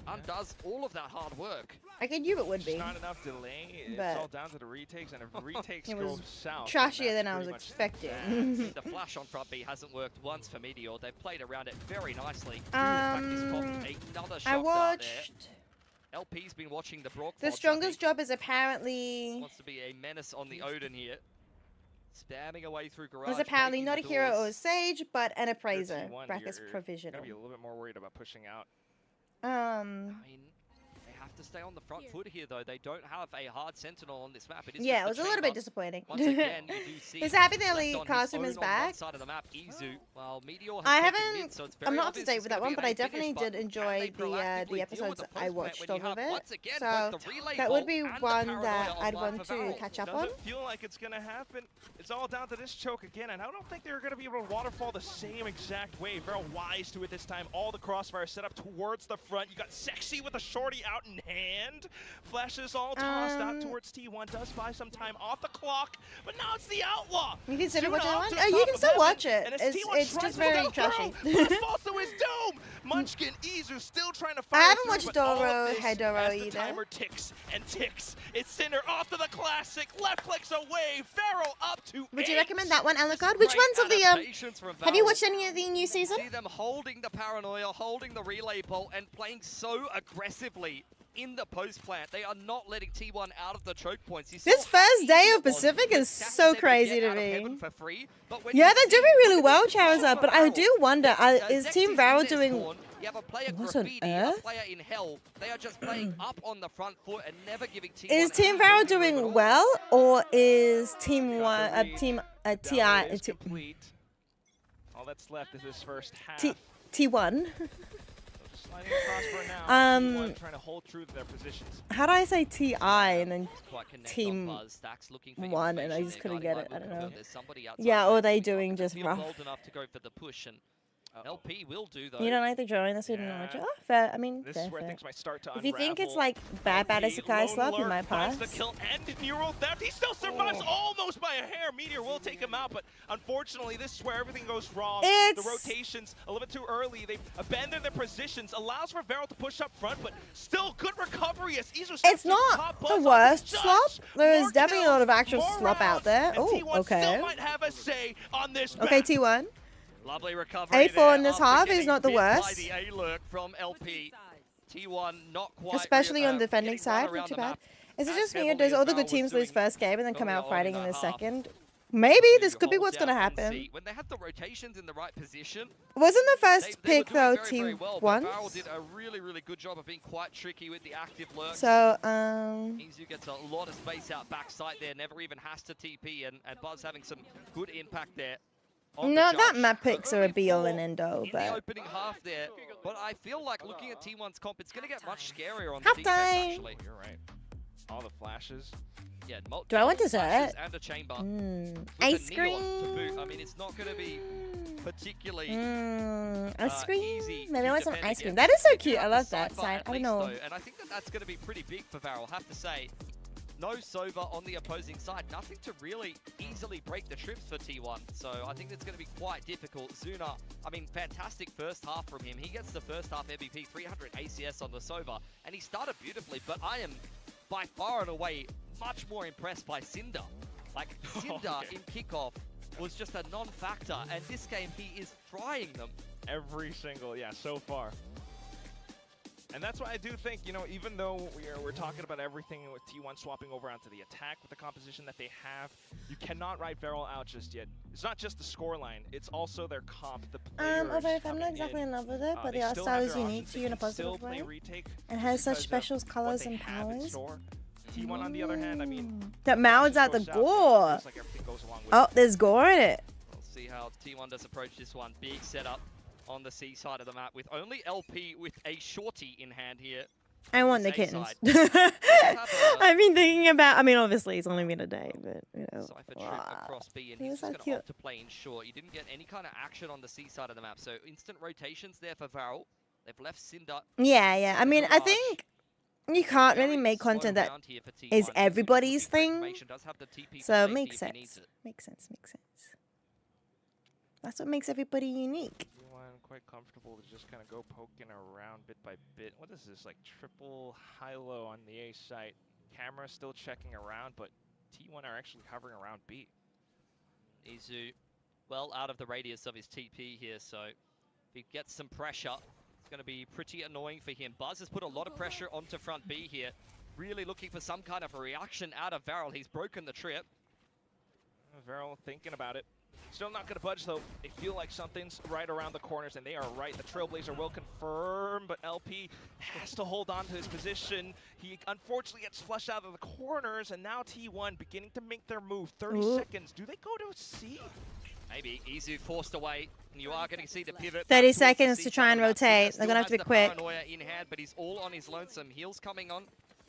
Undoes all of that hard work. Like I knew it would Just be. not enough delay. It's But all down to the retakes, and if retakes it go was south, trashier then than I was that's pretty much expecting. The flash on front B hasn't worked once for Meteor. They've played around it very nicely. In fact, he's popped another shot I dart watched. there. LP's been watching the Brock. The strongest job is apparently Wants to be a menace on the Odin here. Spamming away through garage. was apparently breaking not a the hero doors. or a sage, but an You're appraiser. T1, Brackets you're provisional. Gotta be a little bit more worried about pushing out. I mean, they have to stay on the front foot here, though. They don't have a hard sentinel on this map. It is Yeah, just it was the a little chamber. bit disappointing. Once again, you do see It's happy that left Elite on his Costume own is on one back. side of the map, Izu. Well, Meteor has I taken haven't. mid, so it's very I'm not up to obvious date it's with that gonna one, be but an I 8 finish, definitely but did can they enjoy the proactively deal with episodes the I post-plant watched when you of have, it. once again, So both the relay that would bolt be and the one paranoia that on I'd line want for to Varel. catch up on. Doesn't feel like it's gonna happen. It's all down to this choke again, and I don't think they're gonna be able to waterfall the same exact way. Varel wise to it this time. All the crossfire set up towards the front. You got Sexy with a shorty out in hand. Flashes all tossed out towards T1. Does buy some time off the clock, but now it's the Outlaw. You can still Soon watch that off one? to Oh, you top can of still heaven, watch it. and as It's T1 it's tries just to very go trashy. through, but it's also his doom. Munchkin, Izu still trying to fire I haven't through, watched but all of Doro this Hedoro as the either. timer ticks and ticks. It's Cinder off to the classic. Left clicks away. Varel up to Would you 8. recommend that one, Alucard? Which ones of the Adaptations from Have you Varel. watched any of the new season? See them holding the paranoia, holding the relay bolt, and playing so aggressively in the post plant. They are not letting T1 out of the choke points. You This saw how first day easy of it was Pacific for is Stacks so to crazy get to out of heaven me. for free, but when Yeah, you they're see doing really well, the Charizard, but I do wonder, is Zexy's Team in Varel their doing... spawn. You have a player What on graffiti, a earth? player in hell. They are just playing up on the front foot and never giving T1 Is Team any Varel breathing room at doing all. well, or is Team Download TI is complete. All that's left is this first half. T1? Sliding across for now. Um, T1 trying to hold true to their positions. How do I say TI and then Quite connect on Team Buzz. Stacks looking for 1 and I information just there, couldn't guarding get it? line I don't will know. confirm there's somebody outside Yeah, or there. are they doing just Feel rough? bold enough to go for the push, and LP will do though. You don't like the drawing, that's what yeah. Oh, fair. I mean, this fair, is where fair. things might start to If you think it's like bad Isekai slap, you might pass. The kill and neural theft. He still survives almost by a hair. Meteor will take him out, but unfortunately, this is where everything goes wrong. The rotations a little bit too early. They've abandoned their positions. Allows for Varel to push up front, but still good recovery as Izu. It's not the worst slop. There's definitely a lot of actual slop out there. Oh, okay. Still might have a say on this okay, map. T1. Lovely recovery. A4 in this half is not the worst. By the A-lurk from LP. T1 not quite. Especially on the defending side, not too bad. Is it just me or does all the good teams lose first game and then come out fighting in the second? Maybe this could be what's going to happen. When they have the rotations in the right position. Wasn't the first pick though T1? Varel did a really, really good job of being quite tricky with the active lurk. So, Izu gets a lot of space out backside there, never even has to TP, and Buzz having some good impact there. No, that map picks are a be-all and end-all, in but... the opening half there, but I feel like looking at T1's comp, it's going to get much scarier on half the defense, time. actually. You're right. All the flashes. Yeah, do I want dessert? And a chamber. Ice cream. To boot. I mean, it's not going to be particularly ice cream. Easy. Maybe I want some ice cream. That is so cute. I love that side. I don't know. Though, and I think that that's going to be pretty big for Varel. Have to say. No Sova on the opposing side. Nothing to really easily break the trips for T1. So I think it's going to be quite difficult. Zuna, I mean, fantastic first half from him. He gets the first half MVP, 300 ACS on the Sova. And he started beautifully, but I am by far and away much more impressed by Cinder. Like, Cinder in kickoff was just a non-factor. And this game, he is trying them. Every single, so far. And that's why I do think, you know, even though we're talking about everything with T1 swapping over onto the attack with the composition that they have, you cannot write Varel out just yet. It's not just the scoreline, it's also their comp, the players. Although I'm not exactly in love with it, but the art style is unique to you in a positive way. And has such special colors and powers. T1 on the other hand, I mean... That Mao's at the gore! Like oh, there's gore in it! We'll see how T1 does approach this one. Big setup on the C side of the map with only LP with a shorty in hand here. I want the kittens. I've been thinking about, I mean, obviously it's only been a day, but, you know. Cypher trip across B, and he's just going to opt to play in short. You didn't get any kind of action on the C side of the map, so instant rotations there for Varel. They've left Cinder. Yeah. I mean, I think you can't really make content that is everybody's thing. So it makes sense. Makes sense. That's what makes everybody unique. Quite comfortable to just kind of go poking around bit by bit. What is this, like triple high-low on the A site? Camera still checking around, but T1 are actually hovering around B. Izu, well out of the radius of his TP here, so if he gets some pressure, it's going to be pretty annoying for him. Buzz has put a lot of pressure onto front B here, really looking for some kind of a reaction out of Varel. He's broken the trip. Varel thinking about it. Still not going to budge, though. They feel like something's right around the corners, and they are right. The Trailblazer will confirm, but LP has to hold on to his position. He unfortunately gets flushed out of the corners, and now T1 beginning to make their move. 30 seconds. Do they go to C? Maybe. Izu forced away. And you are going to see the pivot. 30 seconds to try and rotate. They're going to have to be quick. In hand, but he's all on his lonesome. Heals coming on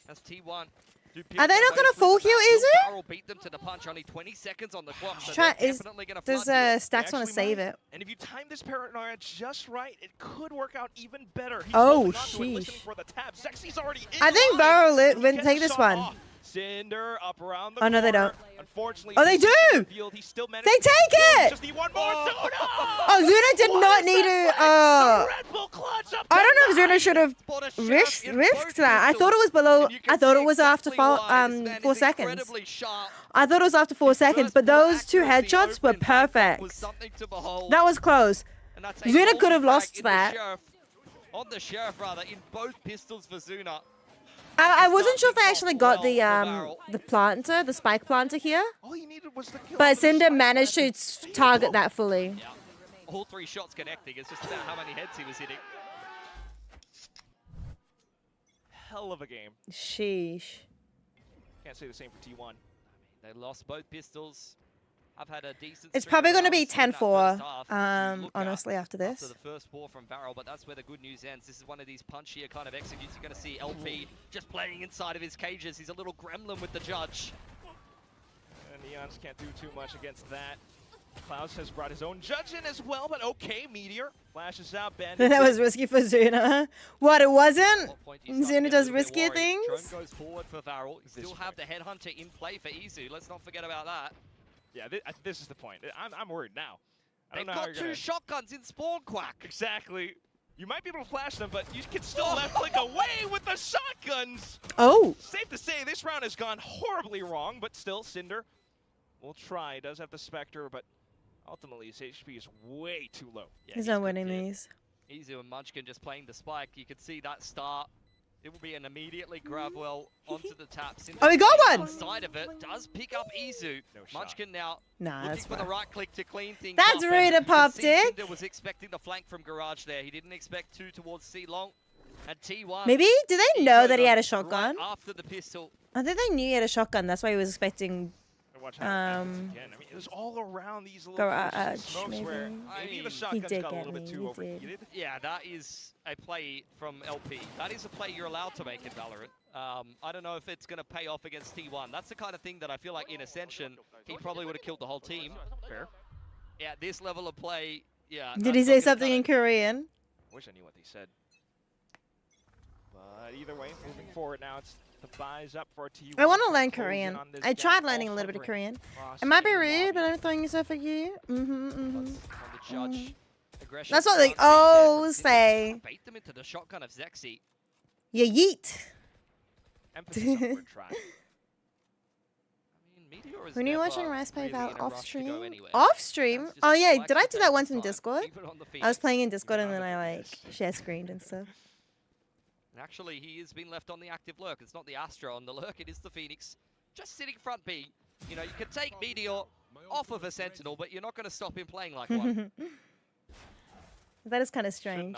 as T1. Are they not going to full heal, is it? Varel beat them to the punch, only 20 seconds on the clock, so does Stacks want to save it? And if you time this paranoia just right, it could work out even better. He's sheesh. For the tab. Sexy's already in I think Varel will take this one. Cinder up around the oh, no, they don't. Unfortunately, oh, they do! They take it! Just need one more. Oh, Zuna did not need to... I don't know if Zuna should have risked that. I thought it was below... I thought it was after 4 seconds. I thought it was after 4 seconds, but those two headshots were perfect. That was close. Zuna could have lost that. On the Sheriff, rather, in both pistols for Zuna. I wasn't sure if they actually got the planter, the spike planter here. All you needed was the kill. But Cinder managed to target that fully. Yeah. All 3 shots connecting. It's just about how many heads he was hitting. Hell of a game. Sheesh. Can't say the same for T1. They lost both pistols. I've had a decent. It's probably going to be 10-4, honestly, after this. After the first 4 from Varel, but that's where the good news ends. This is one of these punchier kind of executes. You're going to see LP just playing inside of his cages. He's a little gremlin with the judge. And Neons can't do too much against that. Klaus has brought his own judge in as well, but okay, Meteor flashes out. That was risky for Zuna. What, it wasn't? Zuna does riskier Drone things? goes forward for Varel. You still have the headhunter in play for Izu. Let's not forget about that. Yeah, this is the point. I'm worried now. I They've don't know how got you're two gonna... shotguns in spawn, Quack. Exactly. You might be able to flash them, but you can still left click away with the shotguns. Oh. Safe to say this round has gone horribly wrong, but still Cinder will try. Does have the Spectre, but ultimately his HP is way too low. Yeah, He's not winning these. Izu and Munchkin just playing the spike. You can see that start. It will be an immediately grab well onto the tap. Oh, we got one! Side of it does pick up Izu. Munchkin now Nah, looking that's for the fine. right click to clean things That's up. rude, And you can see Poptic. Cinder was expecting the flank from Garage there. He didn't expect two towards C Long and T1. Maybe? Did they know that he had a shotgun? Right after the pistol. I think they knew he had a shotgun. That's why he was expecting. Watch how it happens again. I mean, it was all around these little Garage, smokes where maybe. maybe the shotguns did got a get little bit me, too he overheated. Yeah, that is a play from LP. That is a play you're allowed to make in Valorant. I don't know if it's going to pay off against T1. That's the kind of thing that I feel like in Ascension, he probably would have killed the whole team. Fair. Yeah, this level of play, yeah. Did he say something in Korean? Wish I knew what they said. But either way, moving forward now, it's the buys up for T1. I want to learn Korean. I tried learning a little bit of Korean. It might be rude, but I'm throwing yourself at you. That's what they all say. Bait them into the shotgun of Zexy. You yeet. Emphasis on word try. When you're watching Rice Play Val off stream? Off stream? Oh yeah, did I do that once in Discord? I was playing in Discord and then I like share screened and stuff. And actually, he has been left on the active lurk. It's not the Astra on the lurk, it is the Phoenix. Just sitting front B. You know, you can take Meteor off of a Sentinel, but you're not going to stop him playing like one. That is kind of strange.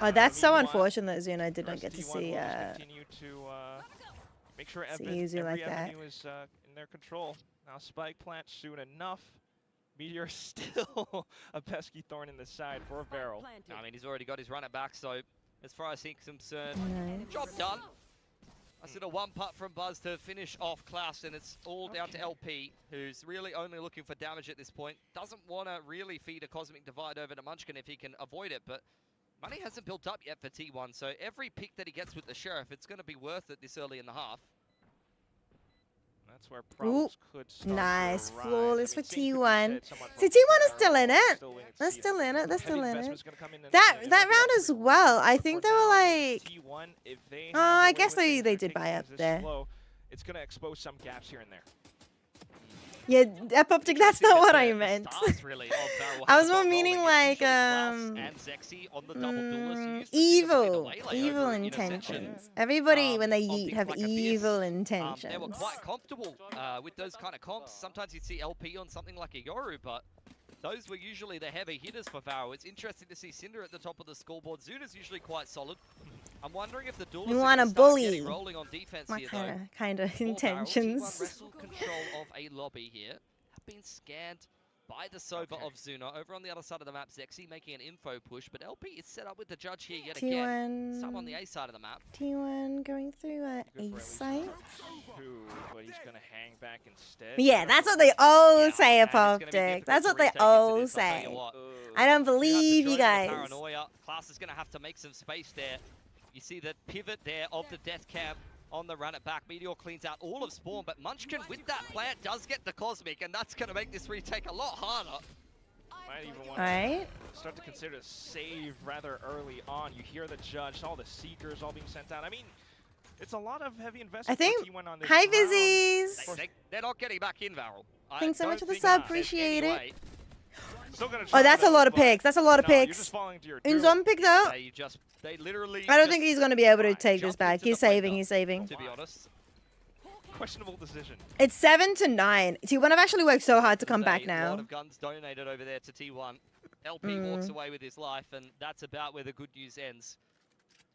Oh, that's so unfortunate that Zuna did not get to see Continue to make sure see every Yuzu like that. avenue is in their control. Now Spike plant soon enough. Meteor still a pesky thorn in the side for Varel. I mean, he's already got his runner back, so as far as he's concerned, job done. I said a one putt from Buzz to finish off Klaus, and it's all down to LP, who's really only looking for damage at this point. Doesn't want to really feed a Cosmic Divide over to Munchkin if he can avoid it, but money hasn't built up yet for T1, so every pick that he gets with the Sheriff, it's going to be worth it this early in the half. That's where problems could start nice. to arise. Flawless for T1. See, See, T1 is still in it. They're still in it. They're still in it. That round as well. I think they were like. T1, if they Oh, I guess they did buy up there. It's going to expose some gaps here and there. Yeah, Epoptic, that's not what I meant. I was more meaning like evil intentions. Everybody when they yeet have evil intentions. They were quite comfortable with those kind of comps. Sometimes you'd see LP on something like a Yoru, but those were usually the heavy hitters for Varel. It's interesting to see Cinder at the top of the scoreboard. Zuna's usually quite solid. I'm wondering if the duelists You are want to gonna start bully. getting rolling on defense What here, though. kind of For Varel, intentions? T1 wrestle control of a lobby here. Have been scanned by the Sova of Zuna. Over on the other side of the map, Zexy making an info push, but LP is set up with the judge here yet again. Some on the A side of the map. T1 going through A site. But he's going to hang back instead. Yeah, that's what they all say, Epoptic. That's what they all say. I don't believe you guys. Paranoia. Klaus is going to have to make some space there. You see the pivot there of the death camp on the run it back. Meteor cleans out all of Spawn, but Munchkin with that plant does get the Cosmic, and that's going to make this retake a lot harder. Might even want to start to consider a save rather early on. You hear the judge, all the Seekers all being sent out. I mean, it's a lot of heavy investment. I think. For T1 on this Hi, round. Vizzies. They're not getting back in, Varel. Thanks so much for the sub. Appreciate it. Oh, that's a lot of picks. That's a lot of you're picks. just falling to your Unzom picked up. They literally I don't think he's going to be able to take this back. He's saving. He's saving. To be honest. Questionable decision. It's 7-9. T1 have actually worked so hard to come back A now. lot of guns donated over there to T1. LP walks away with his life, and that's about where the good news ends.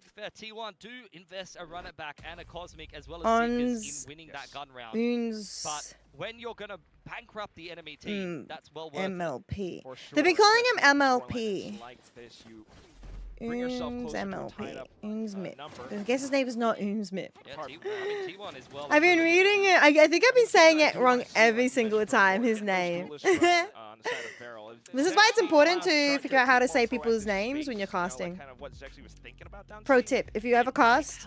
To be fair, T1 do invest a run it back and a Cosmic as well as Seekers in winning that gun round. But when you're going to bankrupt the enemy team, that's well worth MLP. it. For sure. They've been calling him MLP. Like this, MLP. Oomsmip. I guess his name is not Oomsmip. Yeah, T1 is well. I've been reading it. I think I've been saying it wrong every single time, his name. This is why it's important to figure out how to say people's names when you're casting. Pro tip, if you ever cast,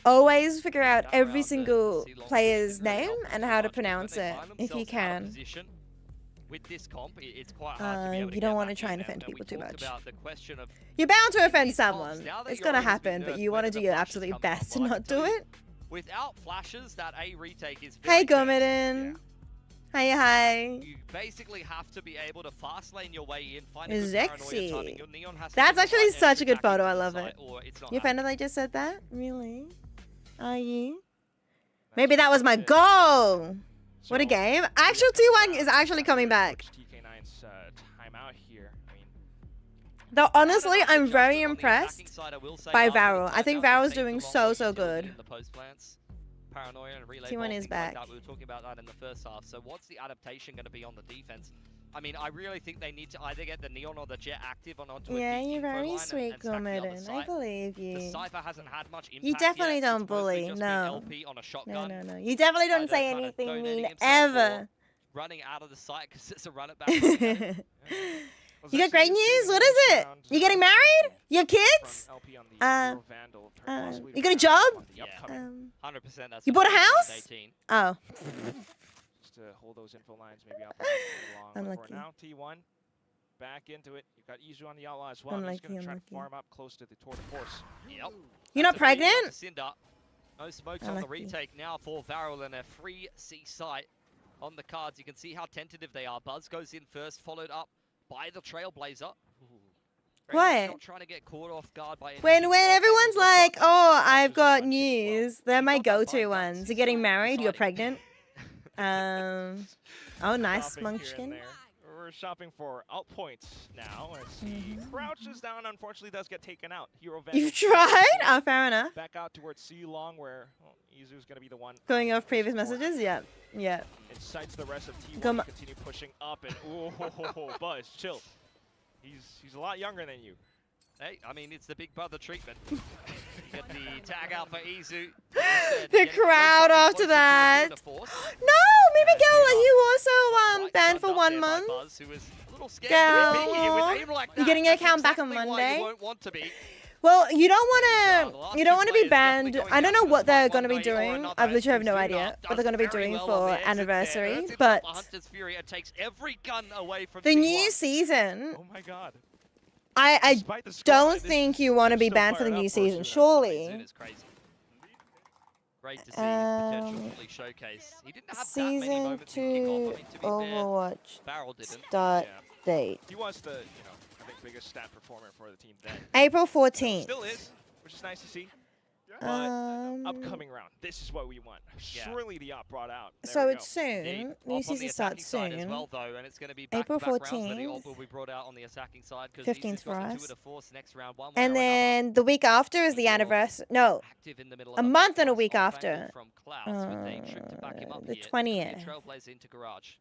always figure out every single player's name and how to pronounce it, if you can. With this comp, it's quite hard to be able to You don't want to try and offend people too much. You're Of bound to offend someone. It's gonna happen, but you want to do your absolute best to not do it. Without flashes, that A retake is Hey, very Gomidin. Hi. You basically have to be able to fast lane your way in, find a good paranoia timing. Your Neon has to That's get the actually right such a extra good back photo. into I the love site, it. or it's not You offended I just said that? Really? Are you? Maybe That's that was my goal. What a game. Actual T1 is actually coming back. TK9's timeout here. I mean, Though honestly, I'm very impressed by Varel. I think Varel's doing so good. in the post plants. Paranoia and relay T1 ball, is things back. Like that. We were talking about that in the first half. So what's the adaptation going to be on the defense? I mean, I really think they need to either get the Neon or the Jet active onto a Yeah, deep you're info very line sweet, and stack the other Gomidin. I side. believe The you. Cypher hasn't had much impact You definitely yet. don't It's mostly bully. just been No. LP on a shotgun. No. You definitely don't Either say kind of anything donating mean himself ever. or running out of the site because it's a run it back. on the cannon. You got great news? What is it? You getting married? You have kids? You got a job? Yeah, 100%. That's You bought a what house? 18. Oh. just to hold those info lines maybe up along. I'm But lucky. for now, T1 back into it. You've got Izu on the outlaw as well. I'm He's going lucky, to try I'm to farm up close to the tour de force. Yep. You're not pregnant? Cinder. No smokes I'm on the lucky. retake now for Varel and a free C site on the cards. You can see how tentative they are. Buzz goes in first, followed up by the Trailblazer. What? Not trying to get caught off guard by When everyone's like, oh, I've got news, they're my go-to ones. You're getting married, you're pregnant. Oh, nice, Shopping here and Munchkin. there. We're shopping for out points now as he crouches down. Unfortunately, does get taken out. Hero Vandal. You've tried? Oh, fair enough. Back out towards C Long, where Izu's going to be the one. Going off previous messages? Yeah. Yeah. Incites the rest of T1 Go to ma- continue pushing up and Buzz, chill. He's a lot younger than you. Hey, I mean, it's the big brother treatment. You get the tag out for Izu. The crowd after that. No, maybe girl, you also banned for 1 month. Girl, you're getting your account back on Monday. Well, you don't want to be banned. I don't know what they're going to be doing. I literally have no idea what they're going to be doing for anniversary, but the new season, Oh my god. I don't think you want to be banned for the new season, surely. Great to see potential fully showcase. He didn't have that many Season moments in 2 kickoff. I mean, to be Overwatch Barrel didn't. start date. He was the, I think, biggest stat performer for the team then. April 14th. Still is, which is nice to see. But upcoming round, this is what we want. Surely the op brought out. There So we it's go. soon. New season starts soon. As well, though, and it's going to be April back-to-back rounds where the 14th. op will be brought out on the attacking side because 15th for got the us. two of the force next round, one way And or then the week after is the anniversary. No, active in the middle a of month and a week after. from Klaus with Dane Trick to back him up The here. 20th. Trailblazer into garage.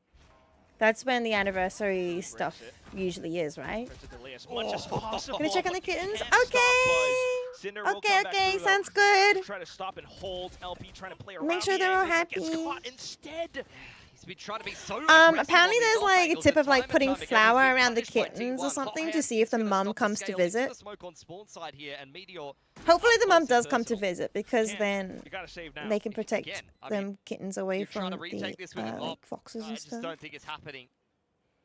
That's when the anniversary stuff usually is, right? As much as possible. Gonna check on the kittens? Can't stop Okay. Buzz. Cinder will Okay, come back okay, through, though. sounds good. Try to stop and hold. LP trying to play around. Make sure the they're all angles, but gets happy. caught instead. He's been trying to be so aggressive Apparently on these there's off like a angles tip and of like time and putting time again, flour he's been around the punished by kittens or T1. something Hot to hand see if the is gonna mum stop the comes to scale. They see visit. the smoke on spawn side here, and Meteor Hopefully the mum close does and come to personal. visit because then You gotta save now. they can protect Again, I them kittens away You're trying from to retake this with an the op. like foxes I and just stuff. don't think it's happening.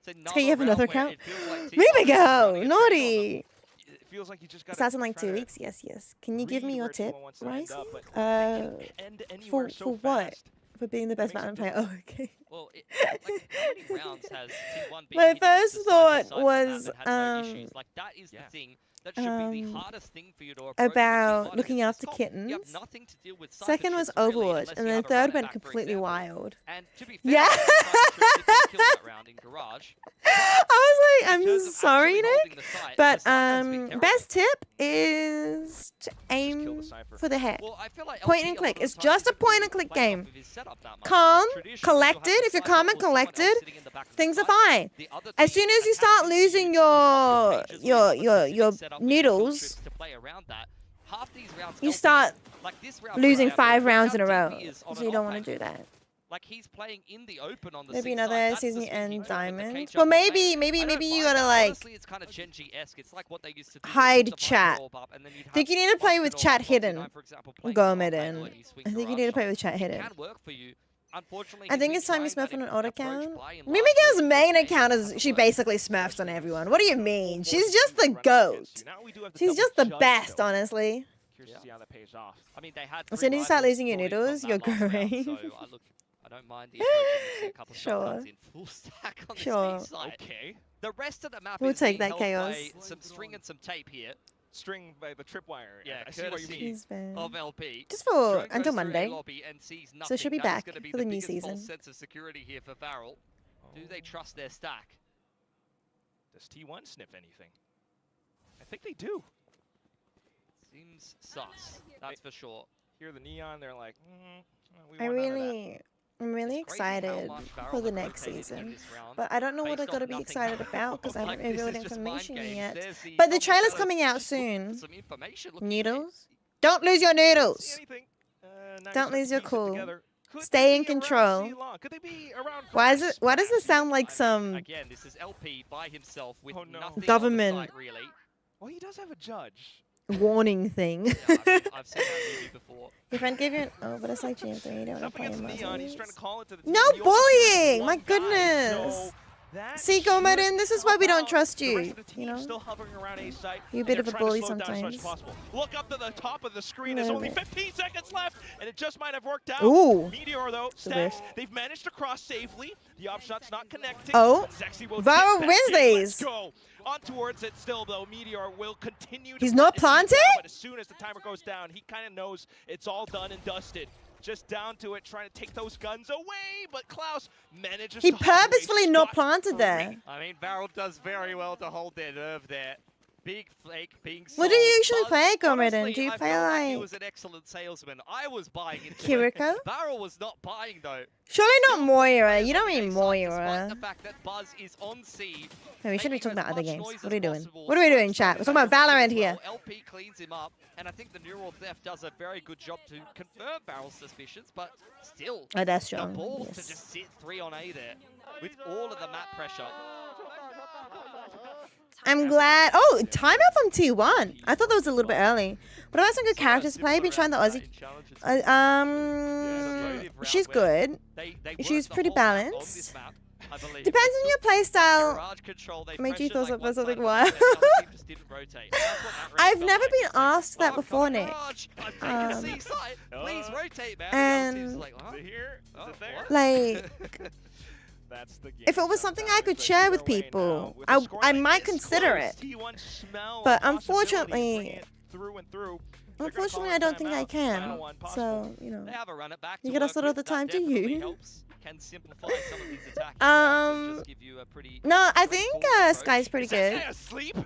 It's Okay, you have another round where account? it feels like T1 Maybe is go! running a train on Naughty! It feels like you just gotta Starts in like try 2 to weeks? Yes. Can you give me read your where tip, T1 wants to end Rice? up, but they can end anywhere so For what? fast. For being the best makes Valorant it player? Oh, okay. Well, like, how many rounds has T1 been My hitting first the thought side-to-side was, map and had no issues? Like, that is the thing. That should be the hardest thing for you to approach. About looking against after this comp. kittens. You have nothing to deal with Second was Cypher tricks, really, Overwatch, unless and you then have a third running went back, for completely example. wild. And to be fair, Yeah. Cypher did kill that round in garage. I was like, I'm terms of sorry, actually holding Nick, the site, but the site has been best tip is to aim for the head. Well, I feel like Point LP and a click. lot of It's the just a time point and doesn't click play off game. of his setup that much. Calm, Like, traditionally, you'll have collected, if you're calm and collected, things are fine. As soon as you start losing your noodles, you start losing 5 rounds in a row. So you don't want to do that. Like he's playing in the open on the Maybe 6 another side. That's season the end sweeping diamond. cage Well, up on lane. maybe I don't you mind gotta that. like Honestly, it's kind of Genji-esque. It's like what they used to do. hide with the chat. Vibe up, and then you'd I think you have need to play with Foxen or chat Foxy hidden. Nine, for example, playing Go top mid lane in. when you swing I think you garage need to play shot. with chat It hidden. can work for you. Unfortunately, I think he's it's time been you smurf trying on an that auto approach count. by and Mimi large Girl's with main his account is she basically smurfs on everyone. What do you mean? She's just the goat. She's just the best, honestly. Curious to see how that pays off. I mean, they had As soon as you start losing your brought in noodles, from you're that last round, great. so I don't mind the approach and see a couple of Sure. shotguns in full stack on Sure. the C side. Okay. The rest of the map We'll is take being that held chaos. by some string and some tape here. String by the tripwire. Yeah, I see what you mean. He's been- of LP. Just for Drone goes until through Monday. A lobby and sees So she'll be nothing. That is back gonna be for the new biggest false season. sense of security here for Varel. Do they trust their stack? Does T1 sniff anything? I think they do. Seems sus. That's for sure. Hear the neon, they're like, we I'm want none of that. really excited for the next season, but I don't know what I gotta be excited about because I haven't revealed information yet. But the trailer's coming out soon. Noodles? Don't lose your noodles. Don't lose your cool. Stay in control. Why is it? Why does it sound like some Again, this is LP by himself with nothing government on the side, really. Well, he does have a judge. warning thing? I've seen that movie before. Your friend gave you but it's like GM3. You don't want to Up play against him. Neon, he's trying to call it to the No team. He only bullying! chooses My one guy, goodness. so that See, Gomadin, this is why we don't trust the rest you. of the You team know? still hovering around A site. You're a bit and of a they're trying bully to slow it down as much as sometimes. possible. Look up to the top of the screen. A There's little only bit. 15 seconds left, and it just might have worked out. Ooh. Meteor, though, The stacks. whiff. They've managed to cross safely. The op shot's not connecting. Oh. Zexy will Varro get back wins in. Let's these. go. On towards it still, though. Meteor will continue to He's not put his feet planting? down, but as soon as the timer goes down, he kind of knows it's all done and dusted. Just down to it, trying to take those guns away, but Klaus manages He to hold purposefully not planted there. I mean, Varel does very well to hold their nerve there. Big flake being What do you sold. usually Buzz, play, Gomadin? honestly, Do you I play felt like he like was an excellent salesman. I was buying into Kiriko? it. Varel was not buying though. Surely not Moira. You don't mean Despite Moira. the fact that Buzz is on C. No, we should be talking about other much games. noise What are we as doing? possible. What are we doing, chat? We're talking about Valorant here. LP cleans him up, and I think the neural theft does a very good job to confirm Varel's suspicions, but still, Oh, that's the strong, balls yes. to just sit 3 on A there with all of the map pressure. I'm glad. Oh, timeout from T1. I thought that was a little bit early. But I've had some good characters to play. Been trying the Aussie. She's good. She's pretty balanced. Depends on your playstyle. Made you thought about something wild. I've never been asked that before, Nick. Please rotate, man. And like, huh? like, That's the game. if it was something I could share with people, I might consider it. But unfortunately, I don't think I can. So, you know, They have a run it back you to gotta work sort out with. the time That to definitely you. helps. Can simplify some of these attacks and just give you a pretty No, I think Sky's pretty good. Asleep?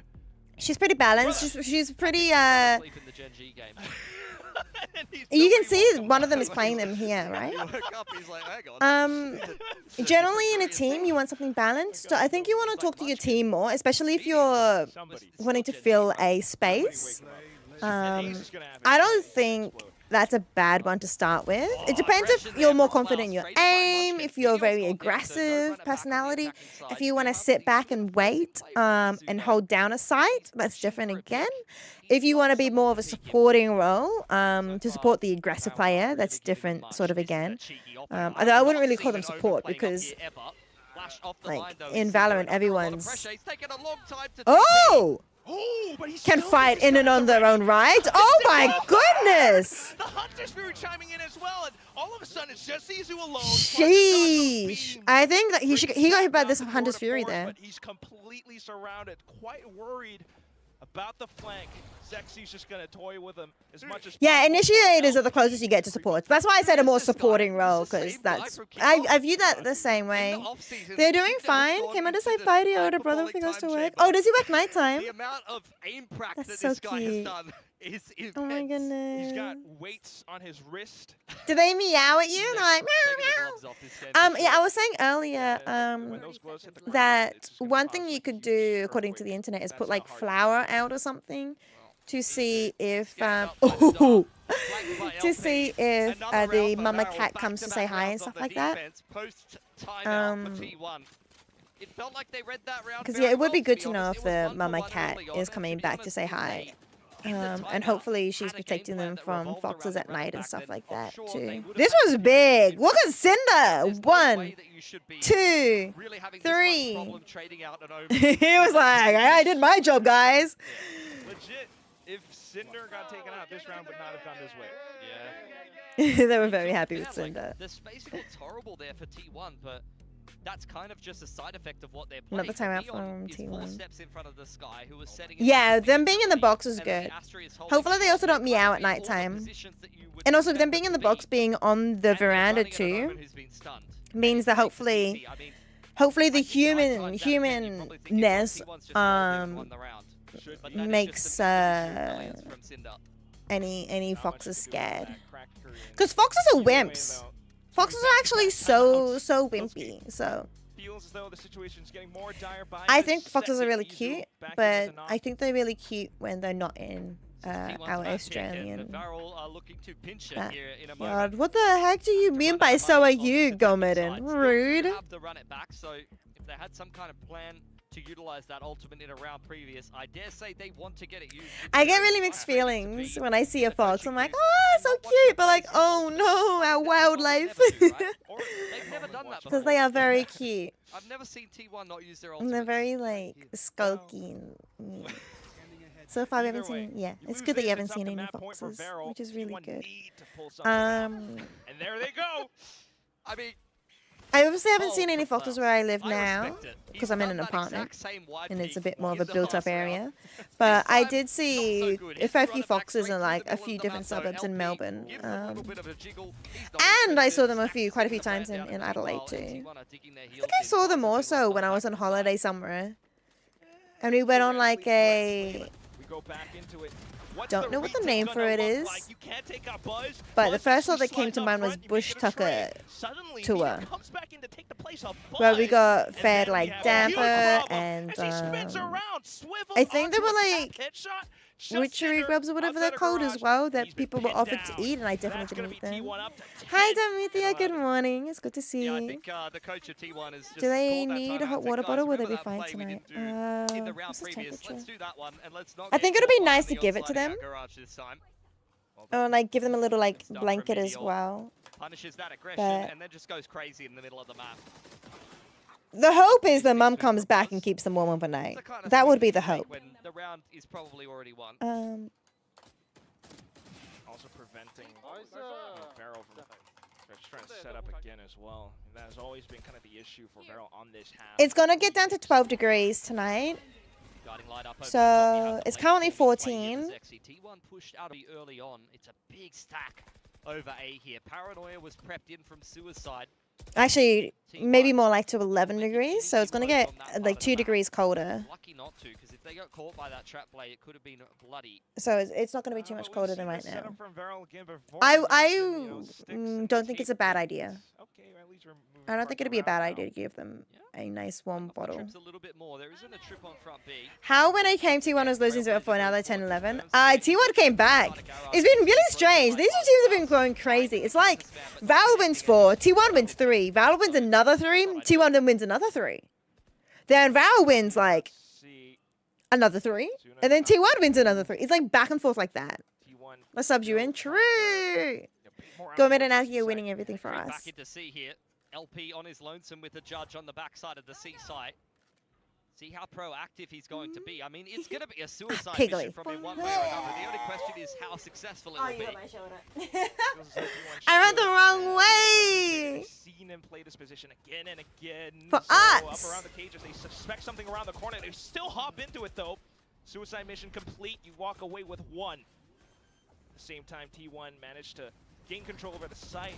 She's pretty balanced. She's pretty sleep in the Gen G game. You can see one of them is playing them here, right? He woke up, he's like, hang on. Generally in a team, you want something balanced. So I think you want to talk to your team more, especially if you're wanting to fill a space. I don't think that's a bad one to start with. It depends if you're more confident in your aim, if you're a very aggressive personality, if you want to sit back and wait and hold down a site, that's different again. If you want to be more of a supporting role to support the aggressive player, that's different sort of again. Although I wouldn't really call them support because like in Valorant, everyone's can fight in and on their own right. Oh my goodness! The Hunter Spirit chiming in as well, and all of a sudden it's just Izu alone. Sheesh! I think that he got hit by this Hunter's Fury there. But he's completely surrounded, quite worried about the flank. Zexy's just gonna toy with him as much as Yeah, possible. initiators are the closest you get to supports. That's why I said a more supporting role, because that's I view that the same way. They're doing fine. Came out to say bye to your older brother if he goes to work. Oh, does he work nighttime? The amount of aim practice That's that so this guy has cute. done. is immense. Oh my goodness. He's got weights on his wrist. Do they meow at you? And they're like, Taking the meow, gloves off this game meow. for Yeah, I sure. was saying earlier When those gloves hit the ground, that it's gonna one cause, thing you like, could huge do, according to earthquake. the internet, is That's put how like hard flour out or something to see if Getting up by Star, flanked by to LP. see if Another the round for mama Varel, cat comes to say back-to-back hi and rounds stuff of like the that. defense, post timeout Um, for T1. It felt like they read that round Because very yeah, it would well, be good be to know honest. if It was the 1 for mama 1 cat early on, is and coming be back to honest, say if hi. they, in the And timeout, hopefully she's had a game protecting plan them that from revolved foxes around at the night running and back, stuff then like I'm that sure too. they would have This had was to big. Look at Cinder. There's no One, way that you should be two, really having this much three. problem trading out an over. He was like, I did my job, guys. Legit, if Cinder got taken out, this round would not have gone this way. Yeah. They were very happy Yeah, with Cinder. the spacing looks horrible there for T1, but that's kind of just a side effect of what they're Another playing. timeout from Neon is 4 T1. steps in front of the Sky, who was setting Yeah, it up them being in the box is and then good. the Astri is holding Hopefully they also short. don't meow at All the nighttime. positions that you would And also expect them being in the to box, be, being on the and they're veranda running at an too, Omen who's been stunned. means that hopefully, hopefully the humanness But that is makes just some brilliance from Cinder. any foxes scared. Because foxes are wimps. Foxes are actually so wimpy. So Feels as though the situation's getting more dire by I the think foxes are second. really Izu cute, back in but with a knock. I think they're really cute when they're not in T1's our back Australian. Here. The Varel are looking to pinch it That- here in a God, moment. what the heck do you mean by so are you, Gomeden? Rude. Have to run it back, so if they had some kind of plan to utilize that ultimate in a round previous, I dare say they want to get it used. I get really mixed feelings when I see a fox. I'm like, oh, so cute, but like, oh no, our wildlife. They've never done that Because before. they are very cute. I've never seen T1 not use their And they're ultimate. very like skulky. And, so far we haven't seen, yeah, it's good that you haven't seen any foxes, which is really good. And there they go. I mean, I obviously haven't seen Oh, any foxes where I live now respect it. because He's I'm in done an that apartment exact same wide and it's a peak bit more of a in the built-up last round. area. But I time, did see good. a He's fair run few it back foxes straight in through like the a middle few of the different map, so suburbs in LP Melbourne. gives a little bit of a jiggle. He's not And I saw interested. them a few, quite a few Stacks times the plan in down Adelaide meanwhile, too. T1 are digging their I heels think I in. saw them also when I was on holiday somewhere. And we went on like a, We go back into it. What's don't know what the retake name gonna for it look is, like? You can't take out Buzz. but the Buzz first thought actually that came slides to up mind was front, you Bush make it a Tucker trade. Suddenly, tour, Nina comes back in to take the place of where we Buzz, got and fed then we like have a damper huge problem and as he spins around, swivels I think they onto were a like tap headshot, shuts witchery Cinder grubs or whatever they're outside a called as garage. well that He's been people were pinned offered to down. eat, and I That's definitely gonna didn't be eat them. T1 up to Hi 10. Damithia, good morning. It's good to see Yeah, I you. think the coach of T1 is just Do they called that need a timeout hot and said, water "Guys, bottle? Will they remember be that fine play we tonight? didn't do in the round What's the previous? temperature? Let's do that one, and let's not I get think it would be caught nice to finally on give it to sliding them. out garage this time. Or like give them a little like Stuff blanket as remedial. well. Punishes that aggression But and then just goes crazy in the middle of the map. the hope is that mum comes back and keeps them warm overnight. That would be the hope. When the round is probably already won. Also preventing Varel from just trying to set up again as well. And that has always been kind of the issue for Varel on this half. It's gonna get down to 12 degrees tonight. Guarding light up over So the top, you have the it's late currently forward play 14. here for Zexy. T1 pushed out early on. It's a big stack over A here. Paranoia was prepped in from suicide. Actually, maybe more like to 11 degrees. So it's gonna get like 2 degrees colder. Lucky not to, because if they got caught by that trap play, it could have been bloody. So it's not gonna be too much colder than right now. Setup from Varel again before I he mentioned, you know, sticks don't think it's a bad idea. Okay, at least we're moving I don't think parts it'd be a around bad now. idea to give them a nice warm bottle. Trips a little bit more. There isn't a trip on front B. How when I came, T1 was losing 0-4, now they're 10-11. T1 came back. It's been really strange. These two teams have been going crazy. It's like Val wins 4, T1 wins 3, Val wins another 3, T1 then wins another 3. Then Val wins like another 3, and then T1 wins another 3. It's like back and forth like that. Let's sub you in. True. Go mid and out here winning everything for us. Back into C here. LP on his lonesome with the judge on the backside of the C site. See how proactive he's going to be. I mean, it's going to be a suicide mission from him one way or another. The only question is how successful it will be. I went the wrong way. Seen him play this position again and again. For so us. Up around the cages, they suspect something around the corner. They still hop into it though. Suicide mission complete. You walk away with 1. At the same time, T1 managed to gain control over the site,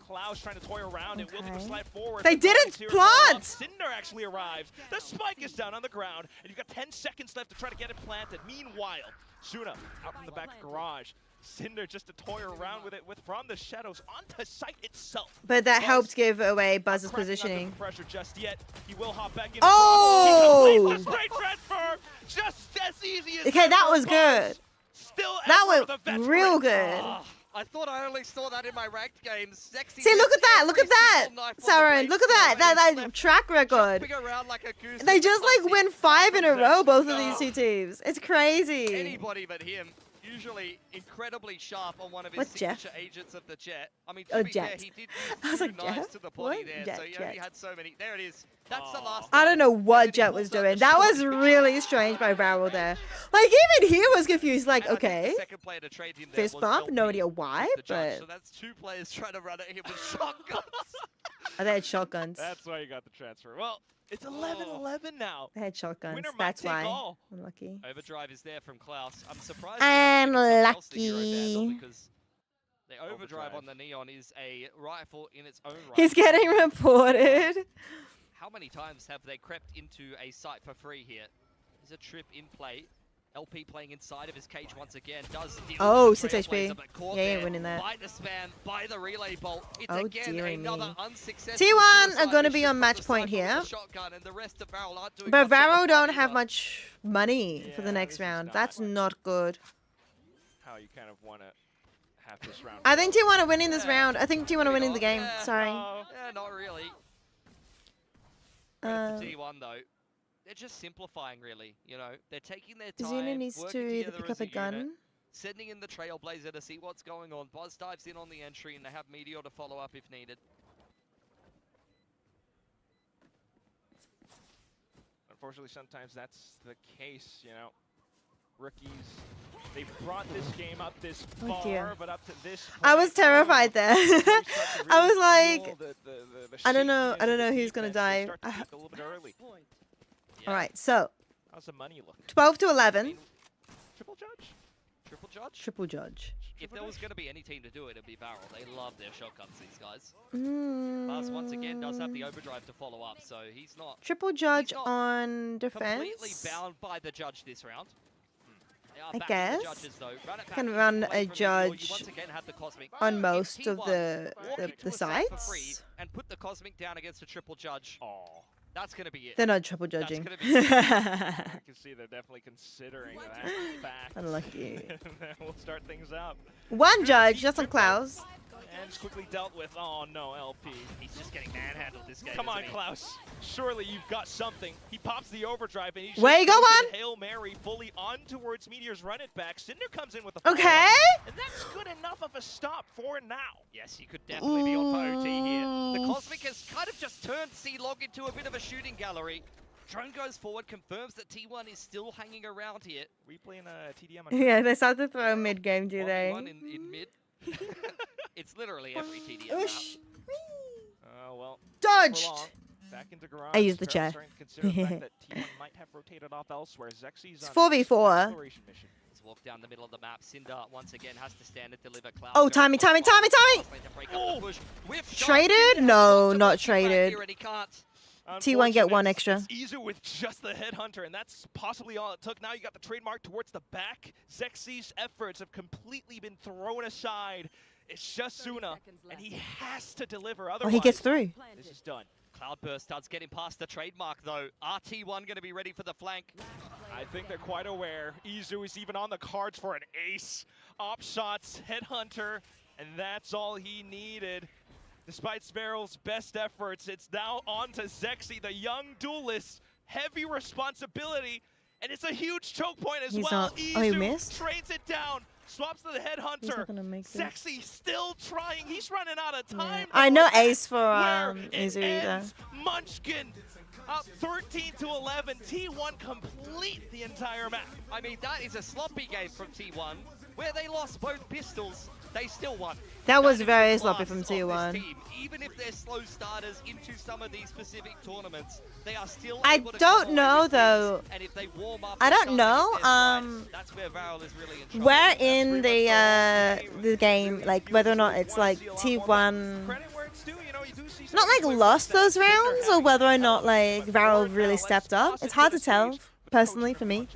Klaus trying to toy around and will do the slide forward. They didn't plant! Cinder actually arrives. The spike is down on the ground, and you've got 10 seconds left to try to get it planted. Meanwhile, Suna out from the back garage. Cinder just to toy around with it from the shadows onto site itself. But that Buzz helped give away Buzz's cracking under positioning. the pressure just yet. He will hop back in. Oh! Straight transfer, just as easy as Okay, that was Buzz. good. Still That Ever was the veteran. real good. I thought I only saw that in my ranked games. Sexy See, look gets at that, look at every that, single knife on the Saren, look at blade that, side. that track record. Jumping around like a goose They with just the like win 5 in a row, both of these two teams. It's crazy. Anybody but him. Usually incredibly sharp on one of his What's Jeff? signature agents of the Jet. I mean, Oh, to be fair, Jet. he did I was use like, two knives Jeff? to the body What? there, Jet, so he Jet. only had so many. There it is. That's the last I one. don't know what Jet was doing. That was really strange by Varel there. Like, even he was confused. Like, okay, Second player to trade him there fist was bump, no LP, idea why, the judge. but So that's two players trying to run at him with shotguns. they had shotguns. That's why you got the transfer. Well, it's 11-11 now. They had shotguns. Winner might That's take why. all. Unlucky. Overdrive is there from Klaus. I'm surprised. Unlucky. Because the overdrive on the Neon is a rifle in its own right. He's getting reported. How many times have they crept into a site for free here? There's a trip in play. LP playing inside of his cage once again. Does deal Oh, with the 6 HP. Trailblazer, but caught Yeah, you there ain't winning that. by the spam, by the relay bolt. It's Oh, again dearie another me. unsuccessful T1 are suicide going to be mission on from match the point sniper with here. the shotgun, and the rest of Varel aren't doing But much at the Varel don't fight have either. much money for the next round. That's not good. How you kind of want to have this round. I think T1 are winning this round. I think T1 are winning the game. Yeah, Sorry. Yeah, not really. Uh, T1 though, they're just simplifying really. You know, they're taking their Xena time, needs working to either together pick as up a gun. unit, sending in the Trailblazer to see what's going on. Buzz dives in on the entry, and they have Meteor to follow up if needed. Unfortunately, sometimes that's the case, you know. Rookies, they've brought this game up this Oh, far, dear. but up to this point, I was terrified there. I was like, the I don't know shakiness of the who's gonna defense, die. they start to peak a little bit early. All right, so How's the money look? 12 to 11. Triple judge? Triple judge? Triple judge. If there was going to be any team to do it, it'd be Varel. They love their shotguns, these guys. Buzz once again does have the overdrive to follow up, so he's not Triple judge on completely defense. bound by the judge this round. They are I backing guess. the judges, though. Run it back Can into run play a from Meteor. You judge once again have the Cosmic. on If most of T1 the walk into the a site for free sites. and put the Cosmic down against a triple judge. That's going to be it. They're not triple That's judging. gonna be it. I can see they're definitely considering that fact. Unlucky. And then we'll start things up. One judge, just on Klaus. And it's quickly dealt with. Oh no, LP. He's just getting manhandled this game. Come on, isn't he? Klaus. Surely you've got something. He pops the overdrive and he's Where you just going? goes Hail Mary fully on towards Meteor's run it back. Cinder comes in with a Okay. follow-up, and that's good enough of a stop for now. Yes, he could definitely be on for OT here. The Cosmic has kind of just turned C-Log into a bit of a shooting gallery. Drone goes forward, confirms that T1 is still hanging around here. We playing a TDM on Yeah, they start to throw mid game, do 1v1 they? in mid. It's literally every TDM Oosh. well. Dodged. Back into garage. I used the Parallel chair. starting to consider the fact that T1 might have rotated off elsewhere. Zexi's It's on an 4v4. exploration mission. Let's walk down the middle of the map. Cinder once again has to stand and deliver. Klaus Oh, goes timing, for timing, the timing, timing! to break up the push. With shot, Traded? Cinder has No, got to not make it back traded. here, and he can't. T1 get one extra. It's easier with just the headhunter, and that's possibly all it took. Now you got the trademark towards the back. Zexi's efforts have completely been thrown aside. It's just Suna, and he has to deliver. Otherwise, Oh, he gets through. This is done. Cloudburst starts getting past the trademark though. RT1 going to be ready for the flank. I think they're quite aware. Izu is even on the cards for an ace. Op shots, headhunter, and that's all he needed. Despite Sparrow's best efforts, it's now on to Zexi, the young duelist. Heavy responsibility, and it's a huge choke point as He's well. not- oh, he Izu missed? trains it down, swaps to the He's headhunter. not gonna make it. Zexi still trying. He's running out of time. I know though. ace for Where Izu it either. ends, Munchkin up 13 to 11. T1 complete the entire map. I mean, that is a sloppy game from T1, where they lost both pistols. They still won. That was is very the sloppy class from of this T1. team. Even if they're slow starters into some of these specific tournaments, they are still I able to don't come away know with though. wins. And if they warm up, I and don't start to know. get their stride, that's where Varel is really in trouble. Where in the game, like whether or not it's like T1 not like lost those rounds or whether or not like Varel really stepped up. It's hard to tell personally for me.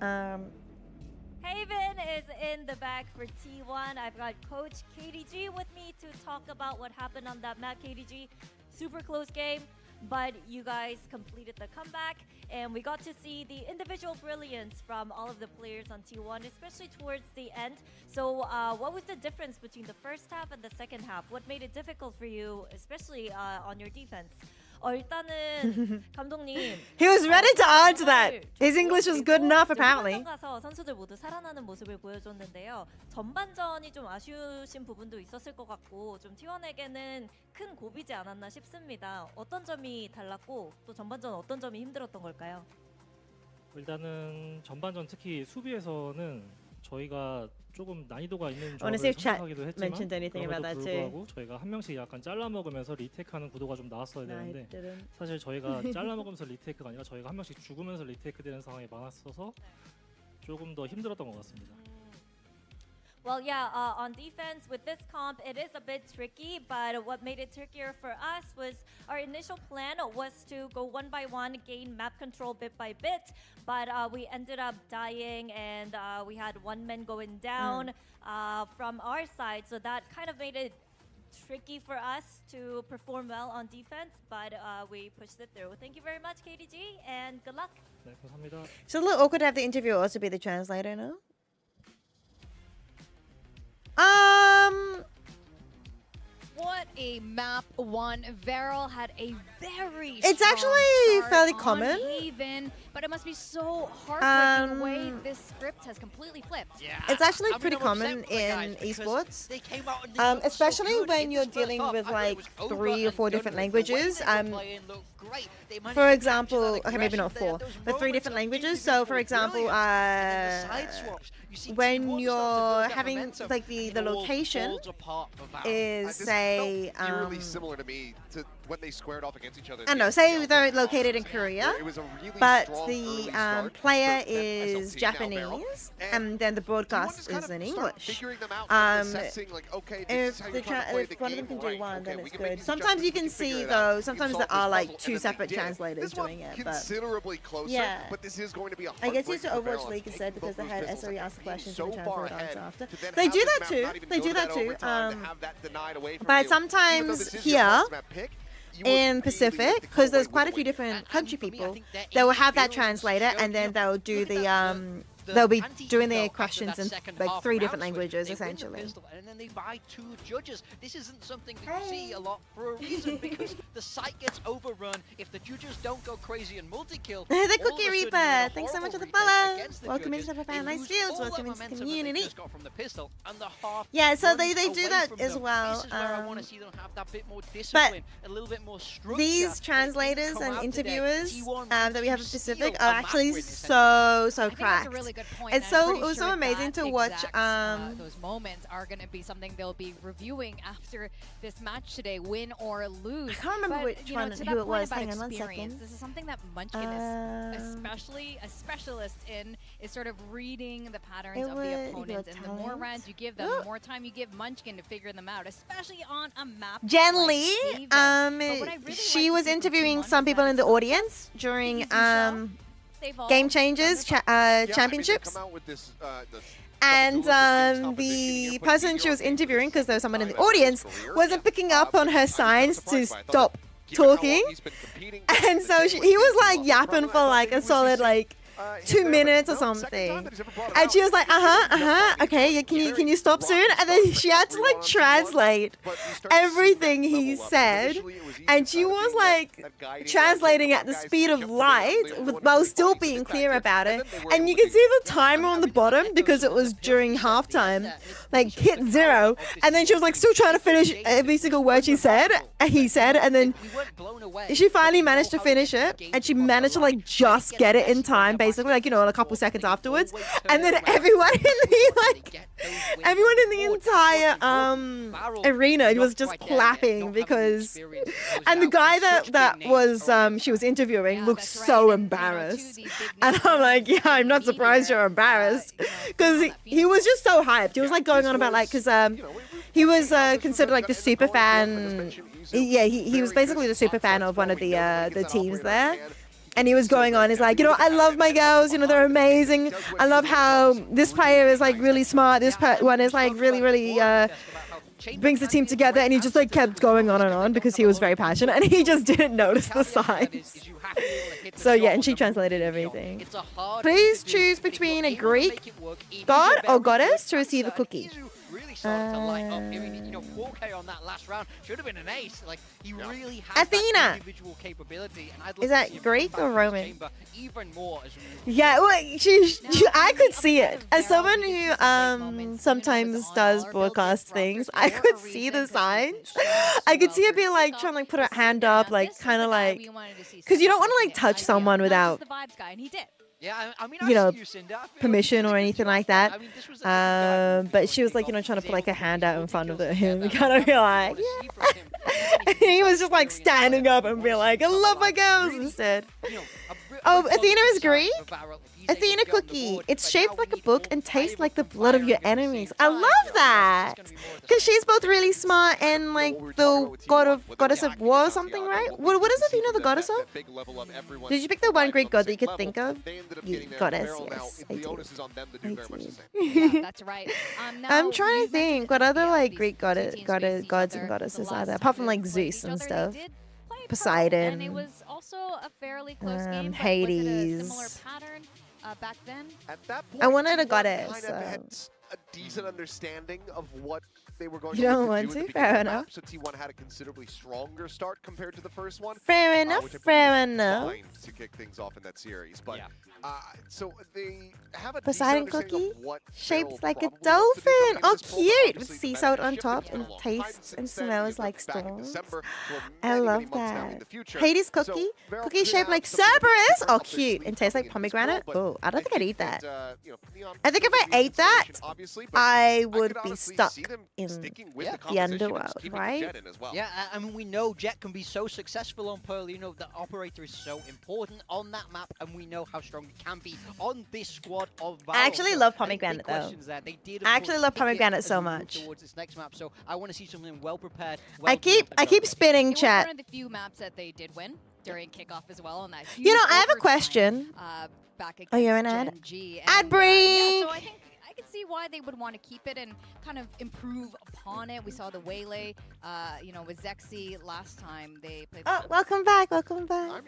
Haven is in the back for T1. I've got Coach KDG with me to talk about what happened on that map. KDG, super close game, but you guys completed the comeback, and we got to see the individual brilliance from all of the players on T1, especially towards the end. So what was the difference between the first half and the second half? What made it difficult for you, especially on your defense? 일단은 감독님. He was ready to answer that. His English was good enough, apparently. 가서 선수들 모두 살아나는 모습을 보여줬는데요. 전반전이 좀 아쉬우신 부분도 있었을 것 같고 좀 T1에게는 큰 고비지 않았나 싶습니다. 어떤 점이 달랐고 또 전반전 어떤 점이 힘들었던 걸까요? 일단은 전반전 특히 수비에서는 저희가 조금 난이도가 있는 I want to see 조합을 if chat 선택하기도 했지만 mentioned anything about 그럼에도 that too. 불구하고 저희가 한 명씩 약간 잘라 먹으면서 리테이크하는 구도가 좀 나왔어야 No, I 되는데 didn't. 사실 저희가 잘라 먹으면서 리테이크가 아니라 저희가 한 명씩 죽으면서 리테이크 되는 상황이 많았어서 조금 더 힘들었던 것 같습니다. Well, yeah, on defense with this comp, it is a bit tricky, but what made it trickier for us was our initial plan was to go one by one, gain map control bit by bit, but we ended up dying and we had one man going down from our side, so that kind of made it tricky for us to perform well on defense, but we pushed it through. Thank you very much, KDG, and good luck. 네, 감사합니다. It's a little awkward to have the interviewer also be the translator, no? What a map one. Varel had a very It's strong actually start fairly on common. Haven, but it must be so heartbreaking the way this script has completely flipped. Yeah. It's actually I mean, pretty I'm upset common with the in guys because esports, they came out and they looked so especially good when in you're this first dealing half. with I thought it like was over 3 or 4 and different done with. The way languages. they were playing looked great. They managed For to example, capture that okay, maybe not aggression 4, there. Those but 3 moments different of languages. So, for individual example, brilliance. And then the side swaps. You see when T1 you're start to build that having momentum. like the It all location falls apart for Valve. is This say felt eerily similar to me to when they squared off against each other. I don't know, say they're located in Korea, It was a really but strong the early start player for is SLT, now Barrel. Japanese, and then the broadcast is in English. Figuring them out, assessing, like, okay, If this is how you're trying to play the if one of them game, can do right, one, okay, then we it's can make good. these Sometimes you adjustments, can figure see it out, though, we sometimes solve there are this like puzzle, 2 and then they separate did. translators This one doing it, but considerably closer, yeah. but this is going to be a I guess heartbreak used to for Overwatch Valve. League instead because they had SRE ask the questions so and the far translator answer ahead after. to then They have do this that map too. not even They go do to that overtime, too. to have that denied away from But you. Even though sometimes this is your here first map pick, you were in really Pacific, because there's quite a few different country people, they will have that translator and then they'll do they'll be doing their questions in like 3 different languages essentially. And then they buy 2 judges. This isn't something that you see a lot for a reason because the site gets overrun. If the judges don't go crazy and multi-kill, The Cookie Reaper, thanks so much for the follow. Welcome into the Fan Nice Fields, welcome into the community. Yeah, so they do that as well. But these translators and interviewers that we have in Pacific are actually so cracked. It's it was so amazing to watch. Those moments are going to be something they'll be reviewing after this match today, win or lose. I can't remember which one, who it was. Hang on 1 second. This is something that Munchkin is especially a specialist in, is sort of reading the patterns of the opponents. And the more rounds you give them, the more time you give Munchkin to figure them out, especially on a map. Jen Lee, she was interviewing some people in the audience during Game Changers championships. And the person she was interviewing, because there was someone in the audience, wasn't picking up on her signs to stop talking. And so he was like yapping for like a solid like 2 minutes or something. And she was like, okay, yeah, can you stop soon? And then she had to like translate everything he said. And she was like translating at the speed of light while still being clear about it. And you can see the timer on the bottom because it was during halftime, like hit 0. And then she was like still trying to finish every single word he said, and then she finally managed to finish it. And she managed to like just get it in time, basically, like, you know, a couple seconds afterwards. And then everyone in the entire arena was just clapping because, and the guy that was she was interviewing looked so embarrassed. And I'm like, yeah, I'm not surprised you're embarrassed, because he was just so hyped. He was like going on about like, because he was considered like the super fan. Yeah, he was basically the super fan of one of the teams there. And he was going on, he's like, I love my girls, they're amazing. I love how this player is like really smart. This one is like really, really brings the team together. And he just like kept going on and on because he was very passionate and he just didn't notice the signs. So yeah, and she translated everything. Please choose between a Greek god or goddess to receive a cookie. Really started to light up. 4K on that last round should have been an ace. Like he really has Athena. that individual capability. And I'd love Is to that see him Greek come or back in the Roman? chamber even more as Yeah, well, I could see it. As someone who sometimes does broadcast things, I could see the signs. I could see it be like trying to like put a hand up, like kind of like, because you don't want to like touch someone without, the vibes guy, and he did. Yeah, I mean, permission or anything like that. But she was like, trying to put like a hand out in front of him, kind of be like, yeah. And he was just like standing up and be like, I love my girls instead. Oh, Athena is Greek? Athena cookie. It's shaped like a book and tastes like the blood of your enemies. I love that. Because she's both really smart and like the goddess of war or something, right? What is Athena the goddess of? Did you pick the one Greek god that you could think of? Goddess, yes. I do. Yeah, that's right. I'm trying to think what other like Greek gods and goddesses are there, apart from like Zeus and stuff. Poseidon. And it was also a fairly close game, but Hades. was it a similar pattern back then? At that point, I wanted a T1 goddess. kind of had a decent understanding of what they were going You to don't look want do at to? the beginning Fair of the enough. map, so T1 had a considerably stronger start compared to the first one. Fair enough, which I believe fair is enough. fine to kick things off in that series. But so they have a Poseidon decent understanding cookie of what shaped they'll like a probably look to do dolphin. coming Oh, into this poll, but cute! With obviously sea the salt meta on shifted. top It's been and a long time tastes since and then. smells You like look back in stones. December, well, I many, love many months now in that. the future. Hades So cookie. Varel Cookie could shaped have like something a bit Cerberus. different Oh, up their cute. sleeve And tastes like coming into this poll, pomegranate. but Oh, I don't think I'd eat that. Neon I think if I could be a ate that, consideration, obviously, but I could would be honestly stuck see them in sticking with the competition and underworld, just keeping right? Jet in as well. Yeah, I mean, we know Jet can be so successful on Pearl. The operator is so important on that map, and we know how strong it can be on this squad of Valve. I actually love pomegranate though. I actually love pomegranate so much. Towards this next map, so I want to see something well prepared. I keep spinning It was chat. one of the few maps that they did win during kickoff as well on that. You know, huge I have a overtime, question. Back Oh, you're an against ad? Gen G. Ad And, break! Yeah, so I think I could see why they would want to keep it and kind of improve upon it. We saw the Waylay, with Zexy last time they played. Oh, welcome back, welcome back.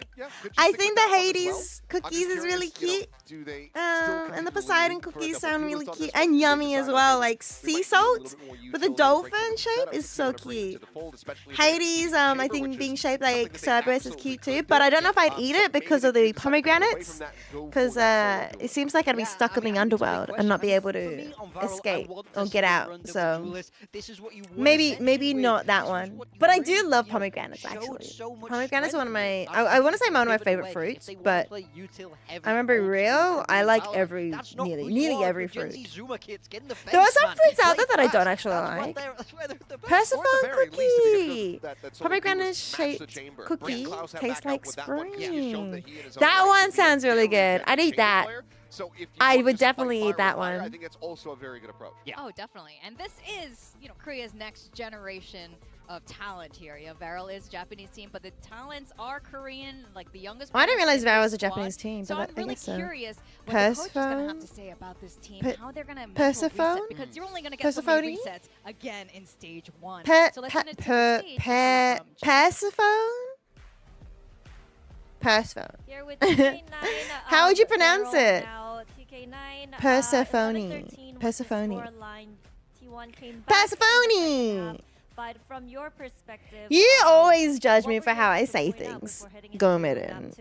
I think the Hades I'm cookies just is really curious, cute. do they And the Poseidon cookies sound really cute and yummy as well. Like sea salt with a dolphin shape is so cute. Hades, I think being shaped like Cerberus is cute too. But I don't know if I'd eat it because of the pomegranates. Because it seems like I'd be stuck in the underworld and not be able to escape or get out. So maybe not that one. But I do love pomegranates actually. Pomegranates are one of my, I want to say one of my favorite fruits, but I remember real, I like nearly every fruit. There are some fruits out there that I don't actually like. Persephone cookie. Pomegranate shaped cookie tastes like spring. That one sounds really good. I'd eat that. I would definitely eat that one. I think it's also a very good approach. Yeah. Oh, definitely. And this is, Korea's next generation of talent here. Varel is Japanese team, but the talents are Korean, like the youngest. I didn't realize Varel Varel was a Japanese team, so but I'm really I guess so. curious what the coach is going to have Persephone? to say about this team, how they're going to Persephone? reset, because you're only going to get so many Persephone? resets again in stage 1. Persephone? So let's send it to the stage. Persephone? Here with TK9, How would you pronounce it? now TK9, Persephone. Persephone. T1 came back Persephone! but from your perspective, You always judge me for how I say things, Gomedin.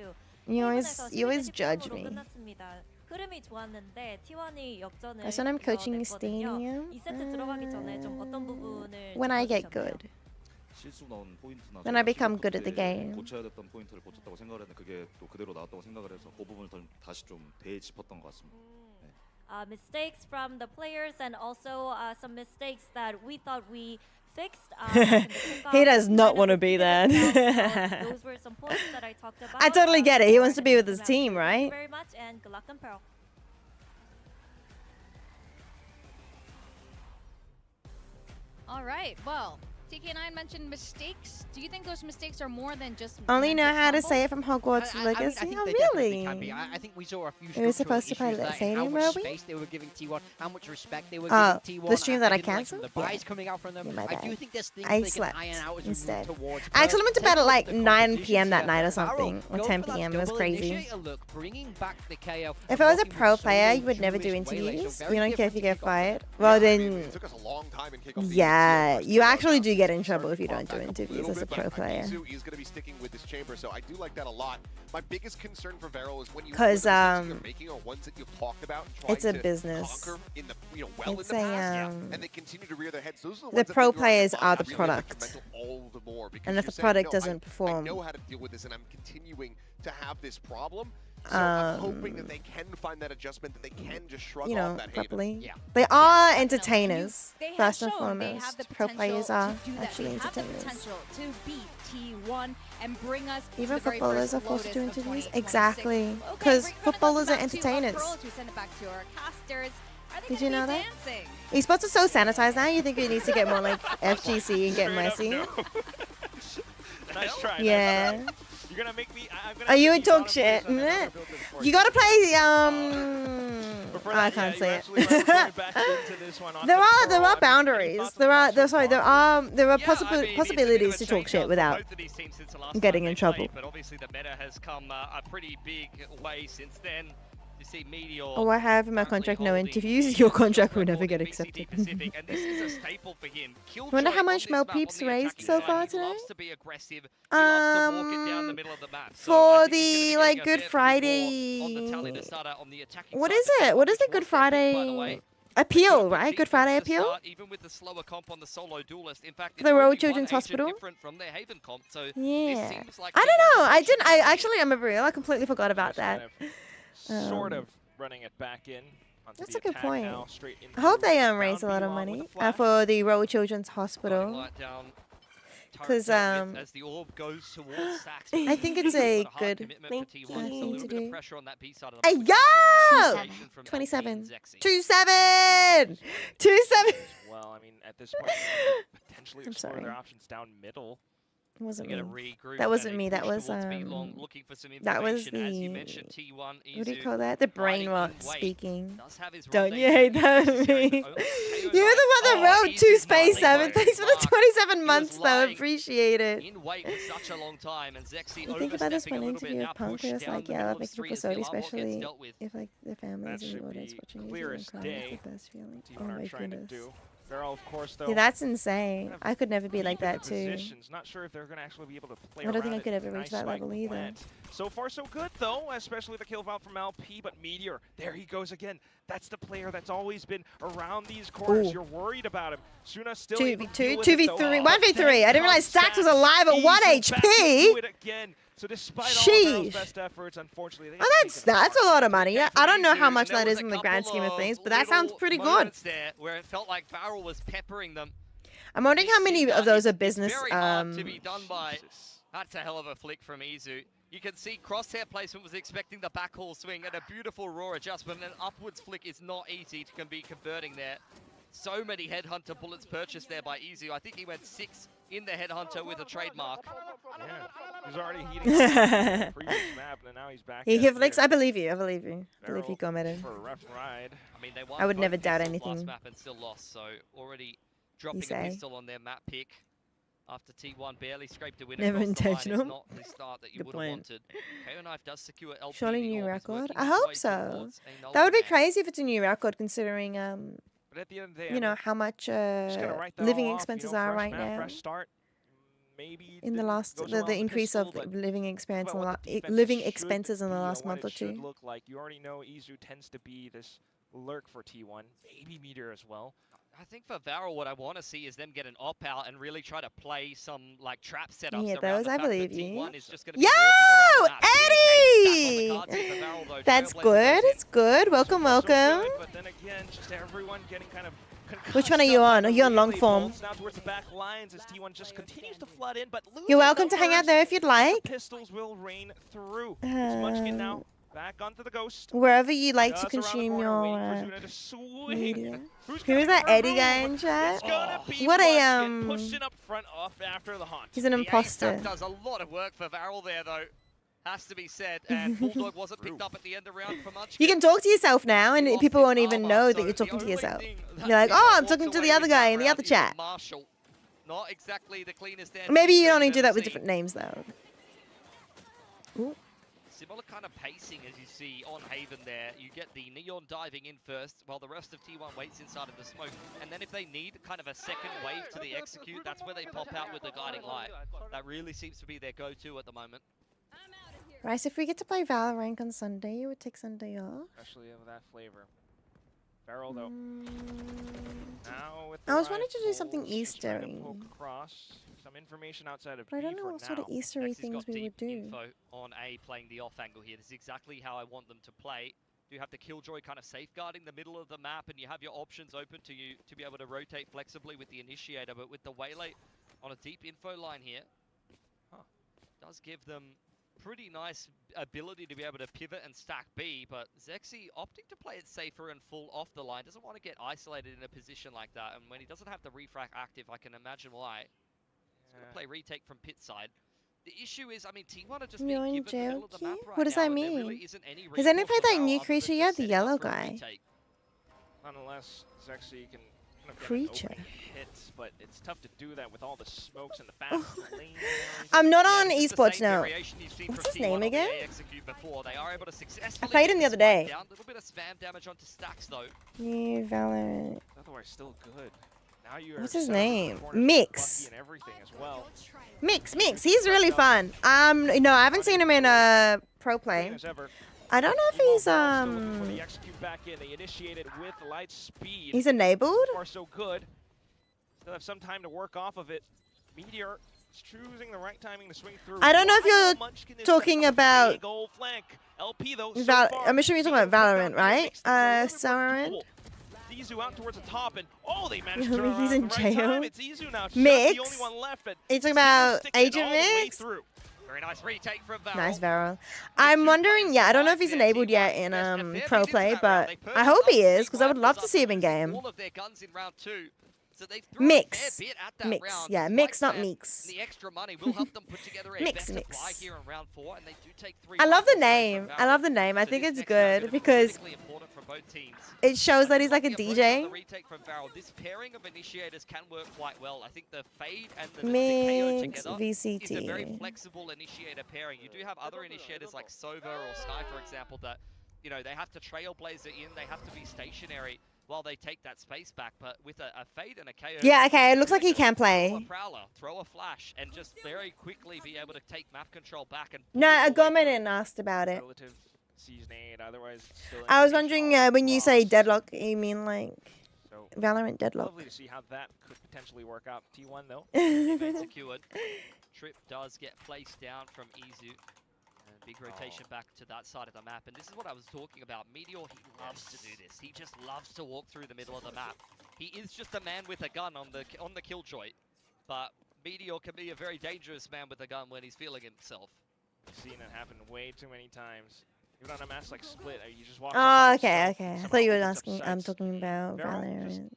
You always judge me. 흐름이 좋았는데 T1이 역전을 That's when I'm coaching 이뤄냈거든요. Stadium. 2세트 들어가기 전에 좀 어떤 부분을 When I get good. 실수 나온 포인트나 When I become good at the game. 고쳐야 됐던 포인트를 고쳤다고 생각을 했는데 그게 또 그대로 나왔다고 생각을 해서 그 부분을 다시 좀 되짚었던 것 같습니다. Mistakes from the players and also some mistakes that we thought we fixed. He does not want to be there. Those were some points that I talked about. I totally get it. He wants to be with his team, Thank right? you very much and good luck on Pearl. All right, well, TK9 mentioned mistakes. Do you think those mistakes are more than just Only know how to fumbles? say it from Hogwarts Legacy. I think oh, they really? definitely can be. I think we saw a few We were structural supposed to play issues there in Stadium, how much were we? space they were giving T1, how much respect they were Oh, giving T1. the stream that I didn't like some cancelled? of the buys coming out from them. Yeah, my I do bad. think there's things I they slept can iron out as we instead. move towards. I actually went to bed at like the 9 competitions p.m. that here. night or Varro, something, or go 10 for that p.m. It was double crazy. initiator look, bringing back the KO If and I was a working pro with player, solo you would never do duelist Waylay, so interviews. very You don't care if you different get fired. Well, then, It took us a long time in kickoff. yeah, you actually do get in trouble if you don't do interviews as a pro player. Izu is going to be sticking with this chamber, so I do like that a lot. My biggest concern for Varro is when you 'Cause, you're making are ones that you've talked about and trying it's a to business. conquer in the well It's in the a, past, and they continue to rear their heads. Those are the the ones that pro make you players really are the affect your product. mental all the more because And if you're the saying, product "No, doesn't I perform, know how to deal with this, and I'm continuing to have this problem. So I'm hoping that they can find that adjustment, that they can just shrug you off know, that haven. properly. They are entertainers, They have first and shown they have foremost. the Pro potential players are to do that. actually They have the entertainers. potential to beat T1 and bring us to Even the very footballers first are forced to do Lotus of interviews. 2026. Exactly, Okay, because we're gonna footballers go are back to entertainers. Girls. We send it back to our casters. Are they Did you gonna know be that? dancing? Esports are so sanitized now. You think it needs to get more like FGC and get messy? Nice try. Yeah. Nice try. You're gonna make me. I'm gonna Are you have in to be talk shit? bottom place on another build for You gotta play I can't say it. There are boundaries. There are possibilities to talk shit without getting in trouble. But obviously the meta has come a pretty big way since then. You see Meteor. Oh, I have in my contract no interviews. Your contract will never get accepted. Pacific, and this is a staple for him. Wonder how much Mel Peeps raised so far today? Loves to be aggressive. He loves to walk it down the middle of the map. For the like Good Friday. What is it? What is the Good Friday appeal? Right? Good Friday appeal. Even with the slower comp on the solo duelist. In fact, The Royal Children's Hospital. Different from their Haven comp. So Yeah. this seems like I don't know. I actually am real. I completely forgot about that. Sort of running it back in. That's a good point. Now, I hope they raise a lot of money for the Royal Children's Hospital. Because as the orb goes towards Sax, I think it's a good thing to do. do. Hey, yo! 27. 2-7! 2-7! Well, I mean, at this point, potentially explore their options down middle. It wasn't me. Regroup That wasn't and me. That was looking for some that was information. As you the mentioned, T1, what do you Izu call that? The brain riding rot in weight. speaking. Does have his Don't you rendezvous hate that? with Me? KO9. You're the one that wrote 2 space 7. Thanks for the 27 He months was though. lying Appreciate it. in wait for such a long time, and Zexy You think about this overstepping a one little bit interview now of Punk, pushed it was down like, the yeah, middle that of makes street people as so the alarm bot gets especially dealt with. if like the families That in the should audience be watching you clear and as crying. day. It's the best feeling. Oh T1 my are trying to goodness. do. Varro, of course, though. Yeah, that's insane. I could never be like that too. Positions. Not sure if they're going to actually be able to play I don't think around I could it. ever reach Nice that spike level either. plant. So far, so good, though, especially the kill out from LP, but Meteor, there he goes again. That's the player that's always been around these corners. Ooh. You're worried about him. Suna still 2v2, 2v3, 1v3. I didn't realize Stax was alive at 1 Back HP. into it again. So despite all of Varro's Sheesh. best efforts, unfortunately, they Oh, that's a lot of money. I don't know how much that is in the grand scheme of things, but that sounds pretty good. There where it felt like Varro was peppering them. I'm wondering how many of those are business. Very hard to be done by. That's a hell of a flick from Izu. You can see crosshair placement was expecting the backhaul swing and a beautiful raw adjustment. And an upwards flick is not easy to be converting there. So many Headhunter bullets purchased there by Izu. I think he went 6 in the Headhunter with a trademark. Yeah, he was already heating up the previous map, and now he's back. He at flicks. it. I believe you. I believe you. I believe you, Varro commented. for a rough ride. I mean, they won I would both never doubt pistols last anything. map and still lost, so already dropping say. a pistol on their map pick after T1 barely scraped a win Never across the line. intentional. It's not the start that you Good would have point. wanted. KO9 does secure LP. Surely The new orb is record. working I its hope way so. towards a That would be ultimate. crazy if it's a new record, considering But at the end of the day, you know how much just gotta write that living all off, expenses you know, are fresh right map, now. fresh start. Maybe In the last, goes the well with increase pistol, of but living expense, about what the defense living should expenses in the be, last what month or it should two. look like. You already know Izu tends to be this lurk for T1, maybe Meteor as well. I think for Varro, what I want to see is them get an op out and really try to play some like trap setups. Yeah, around those the I fact that believe you. T1 is just gonna be Yo, walking around the map. Really Eddie! back on the cards here for Varro, though. That's Trailblazer good. goes It's good. Welcome, welcome. But then again, just everyone getting kind of Which one are you on? Are you on long form? now towards the back lines as T1 just continues to flood in, but You're welcome to hang out there if you'd like. pistols will rain through. Is Munchkin now Back onto the Ghost. Wherever you like to Just around the consume corner, your waiting for Zuna to swing. media. Who's Who is that gonna Eddie guy in move? chat? It's gonna be What a Munchkin pushing up front off after the haunt. He's an imposter. The does a lot of work for Varel there, though. Has to be said. And Bulldog wasn't picked up at the end of round for Munchkin. You can talk to yourself now, and people won't even know that you're talking to yourself. You're like, oh, I'm talking to the other guy in the other chat. Marshall. Not exactly the cleanest. Maybe you only do that with different names, though. Ooh. Similar kind of pacing as you see on Haven there. You get the Neon diving in first, while the rest of T1 waits inside of the smoke. And then if they need kind of a second wave to the execute, that's where they pop out with the guiding light. That really seems to be their go-to at the moment. Rice, if we get to play Valorant on Sunday, you would take Sunday off? Especially with that flavor. Barrel though. Now with I was wanting live to do something pulls, just trying to Eastery. poke across. Some information outside of But I B don't know for what sort of now. Eastery He's got things we would deep do. info on A playing the off angle here. This is exactly how I want them to play. You have the Killjoy kind of safeguarding the middle of the map, and you have your options open to you to be able to rotate flexibly with the initiator. But with the Waylay on a deep info line here, does give them pretty nice ability to be able to pivot and stack B, but Zexy opting to play it safer and full off the line. Doesn't want to get isolated in a position like that, and when he doesn't have the refrac active, I can imagine why. He's going to play retake from pit side. The issue is, I mean, T1 are just being given the middle of the map right What does now, that and there mean? really isn't any Has anyone recourse played for that new Varel creature other than yet? just The setting yellow up for a guy. retake. Nonetheless, Zexy can kind of get Creature. an opening hits, but it's tough to do that with all the smokes and the fast lane. I'm not on This is the esports same now. variation you've seen What's from his T1 name on the again? A execute before. They are able to successfully I played him the get other spike day. down. A little bit of spam damage onto stacks though. New Valorant. Otherwise, still good. Now you're What's his set up in the name? corners with Mix. Bucky and everything as well. Mix. He's really fun. No, I haven't seen him in a pro play. I don't know if he's The execute back in. They initiated with light speed. he's enabled. So far, so good. Still have some time to work off of it. Meteor is choosing the right timing to swing through. I don't know if While you're Munchkin is talking setting up a about big old flank. LP though, so Val far, I'm assuming you're talking about Valorant, right? Valorant. Izu out towards the top, and they managed to turn He's around in at the right jail. time. It's Izu now, just Mix. the only one left. But Are you talking about sticking it Agent all the way Mix? through. Very nice retake from Varel. Nice Varel. I'm wondering, I don't know if he's enabled yet in pro play, but I hope he is, because I would love to see him in game. All of their guns in round 2. So they've thrown Mix. a fair bit at that Mix. round. Yeah, Despite Mix, not that, Meeks. The extra money will help them put together a Mix, better Mix. play here in round 4, and they do take 3 I love the rifles away name. from I love Varel. the name. I So think this it's next round is good gonna be because critically important from both teams. it shows that he's like a The DJ. retake from Varel. This pairing of initiators can work quite well. I think the fade and the KO Mix together is a very VCT. flexible initiator pairing. You do have other initiators like Sova or Sky, for example, that they have to trailblazer in, they have to be stationary while they take that space back. But with a fade and a KO, Yeah, okay, it looks like he can throw a play. prowler, throw a flash, and just very quickly be able to take map control back. And No, Gomen asked about it. Relative season 8, otherwise it's still I was wondering when you say deadlock, you mean like So, Valorant deadlock? lovely to see how that could potentially work out. T1 though. Teammate secured. Trip does get placed down from Izu. And big rotation back to that side of the map. And this is what I was talking about. Meteor, he loves to do this. He just loves to walk through the middle of the map. He is just a man with a gun on the Killjoy. But Meteor can be a very dangerous man with a gun when he's feeling himself. I've seen it happen way too many times. Even on a match like Split, you just walk Oh, up okay, and okay. I somehow thought you were opens up asking. I'm sights. talking about Varel, just Valorant.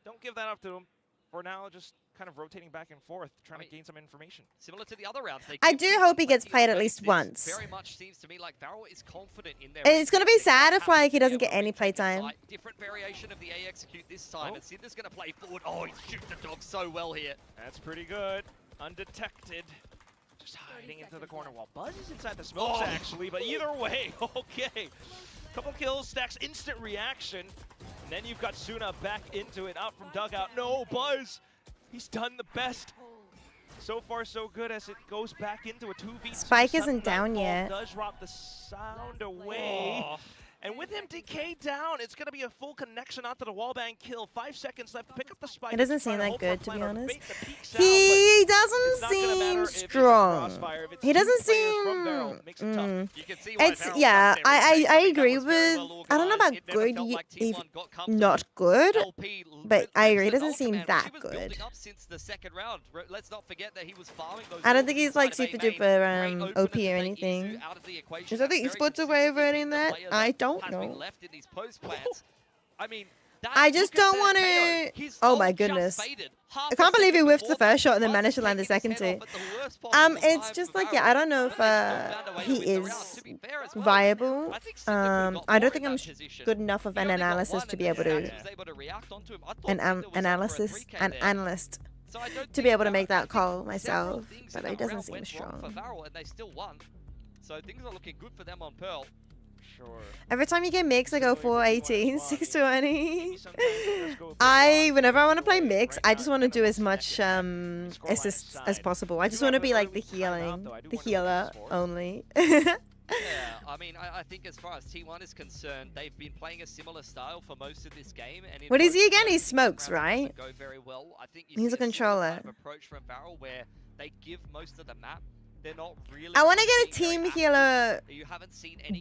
don't give that up to him. For now, just kind of rotating back and forth, trying to gain some information. Similar to the other rounds. I do hope he gets played at least once. Very much seems to me like Varel is confident in their. It's gonna be sad if like he doesn't get any playtime. Different variation of the A execute this time, and Cinder's gonna play forward. Oh, he's shooting the dog so well here. That's pretty good. Undetected. Just hiding into the corner while Buzz is inside the smokes, actually. But either way, okay. Couple kills, Stacks instant reaction. And then you've got Suna back into it, out from dugout. No, Buzz! He's done the best. So far, so good as it goes back into a 2v2. Spike isn't down yet. Does drop the sound away. And with him DK down, it's going to be a full connection onto the wallbang kill. 5 seconds left. Pick up the spike. It doesn't Try seem to that hope for a good, to plan be or honest. bait the peaks out, He but doesn't it's not gonna matter seem if it's a strong. crossfire. If it's He two doesn't players from seem. Barrel, makes it tough. You can see why It's Barrel yeah. left there in space. I mean, that agree was with. very well I don't know organised. about It never good. felt like He's T1 got comfortable. not good, LP but I agree. He lives doesn't the seem Ultimate, that which he was good. building up since the second round. Let's not forget that he was farming those I don't ores think he's like inside of super A main. duper Great OP opener or to take anything. Izu out of the equation. Is that the That's very esports way of consistently wording been the that? player I don't has been know. left in these post plants. I mean, I just don't want to. Oh my goodness! I can't believe he whiffed the first shot and then managed to land the second two. It's just like yeah, I don't know if he is viable. I don't think I'm good enough of an analyst to be able to an analyst to be able to make that call myself. But it doesn't seem strong. So things are looking good for them on Pearl. Sure. Every time you get mix, I go 418, 620. Whenever I want to play mix, I just want to do as much assists as possible. I just want to be like the healer only. Yeah, I mean, I think as far as T1 is concerned, they've been playing a similar style for most of this game. And What is he again? He smokes, right? Go very well. I think He's a controller. kind of approach from Barrel where they give most of the map. They're not really. I want to get a team healer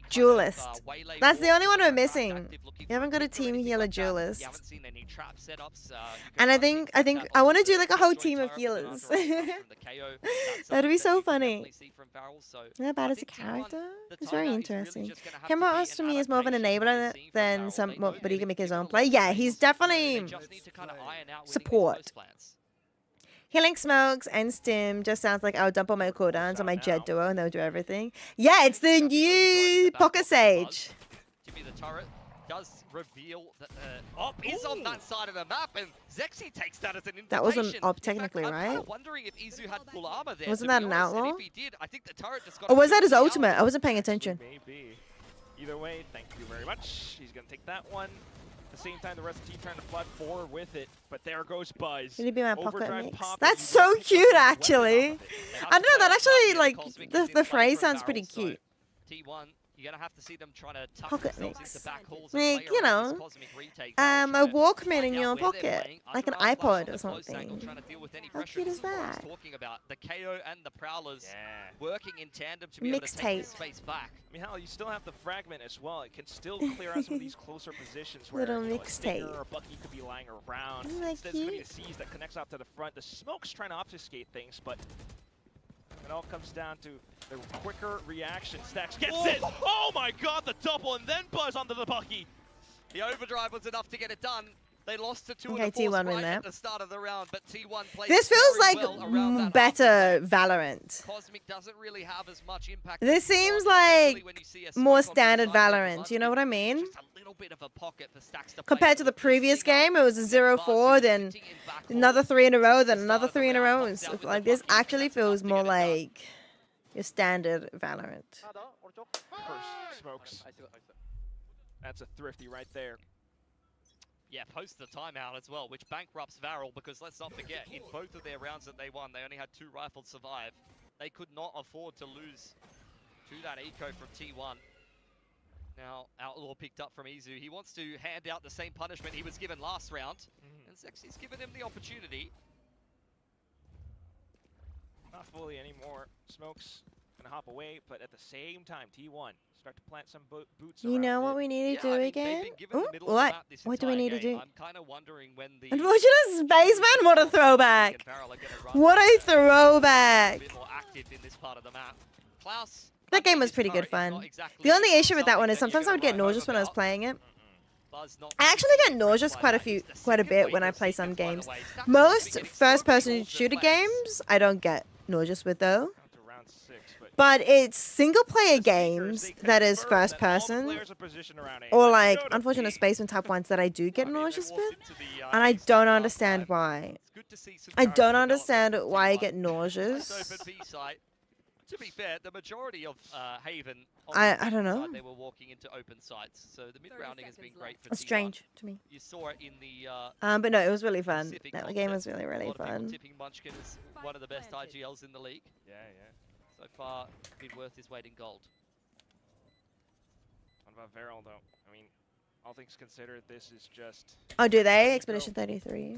duelist. That's the only one we're missing. You haven't got a team healer duelist. You haven't seen any trap setups. And I think I want to do like a whole team of healers. That'd be so funny. Not bad as a character. It's very interesting. Kemba to me is more of an enabler than but he can make his own play. Yeah, he's definitely support. Healing smokes and stim just sounds like I'll dump all my cooldowns on my Jet duo and they'll do everything. Yeah, it's the new Pocket Sage. Jimmy the turret does reveal that the op is on that side of the map, and Zexy takes that as an invitation. That wasn't op technically, I'm right? kind of wondering if Izu had full armor there. Wasn't that an outlaw? If he did, I think the turret just got. Or was that his ultimate? I wasn't paying attention. Maybe. Either way, thank you very much. He's going to take that one. At the same time, the rest of the team trying to flood forward with it, but there goes Buzz. Will he be my pocket Overdrive mix? pop, That's so cute, actually. I don't know. That actually, like, the phrase sounds pretty cute. T1, you're gonna have to see them trying to tuck Pocket themselves mix. into back holes. Like, you know, a Walkman in your pocket, like an iPod or something. How cute is that? Talking about the KO and the Prowlers working in tandem to be able to take the space back. Mihal, you still have the fragment as well. It can still clear out some of these closer positions where Little a Stinger mixtape. or a Bucky could be lying around. Isn't that Instead, it's going to be cute? the C's that connects out to the front. The Smoke's trying to obfuscate things, but it all comes down to the quicker reaction. Stacks gets it! Oh my god, the double, and then Buzz onto the Bucky! The overdrive was enough to get it done. They lost to 2 Okay, and 4 T1 win right that. at the start of the round, but T1 plays This feels very like well around that better Valorant. Cosmic doesn't really have as much impact. This seems like more standard Valorant, you know what I mean? Bit of a pocket for Stacks to Compared to the previous game, it was a 0-4, then another 3 in a row, then another 3 in a row. And stuff like this actually feels more like your standard Valorant. First Smokes. That's a thrifty right there. Yeah, post the timeout as well, which bankrupts Varel, because let's not forget, in both of their rounds that they won, they only had 2 rifles survive. They could not afford to lose to that eco from T1. Now, Outlaw picked up from Izu. He wants to hand out the same punishment he was given last round, and Zexy's given him the opportunity. Not fully anymore. Smokes gonna hop away, but at the same time, T1 start to plant some boots. You know what we need to do again? Ooh, what? What do we need to do? I'm kind of wondering when the Unfortunate Spaceman, what a throwback! What a throwback! a bit more active in this part of the map. Klaus. That game was pretty good fun. The only issue with that one is sometimes I would get nauseous when I was playing it. I actually get nauseous quite a bit when I play some games. Most first-person shooter games, I don't get nauseous with though. But it's single-player games that is first-person, or like Unfortunate Spaceman type ones that I do get nauseous with, and I don't understand why. I don't understand why I get nauseous. To be fair, the majority of Haven, I don't know. They were walking into open sites, so the mid-rounding has been great for It's T1. strange to me. You saw it in the But no, it was really fun. Pacific That game was really, A really lot of people fun. tipping Munchkin as one of the best IGLs in the league. Yeah. So far, been worth his weight in gold. about Varel, though. I mean, all things considered, this is just... Oh, do they? Expedition 33.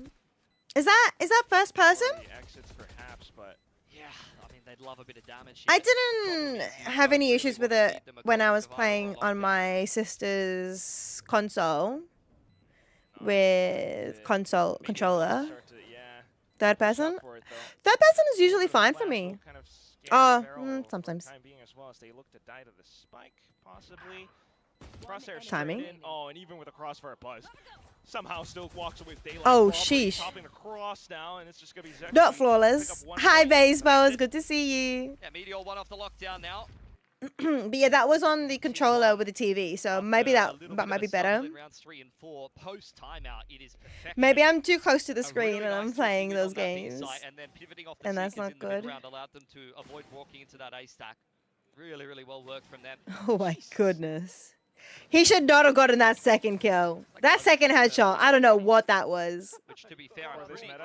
Is that first person? Exits, perhaps, but... Yeah, I mean, they'd love a bit of damage. I didn't have any issues with it when I was playing on my sister's console with controller. Third person? Third person is usually fine for me. Oh, sometimes. As well as they look to die to the spike, possibly. Crosshair Timing. in. Oh, and even with a crossfire, Buzz somehow still walks away with daylight. Oh, Probably sheesh. Topping the cross now, and it's just gonna be Zexy. Not flawless. Hi, baseball. It's good to see you. Yeah, Meteor one off the lockdown now. But yeah, that was on the controller with the TV, so maybe that might be better. Rounds 3 and 4 post timeout, it is perfection. Maybe I'm too close to the screen when I'm playing those games, And then pivoting off the and that's seekers not in the good. mid-round allowed them to avoid walking into that A stack. Really, really well worked from them. Oh my goodness. He should not have gotten that second kill. That second headshot, I don't know what that was. Which, to be fair,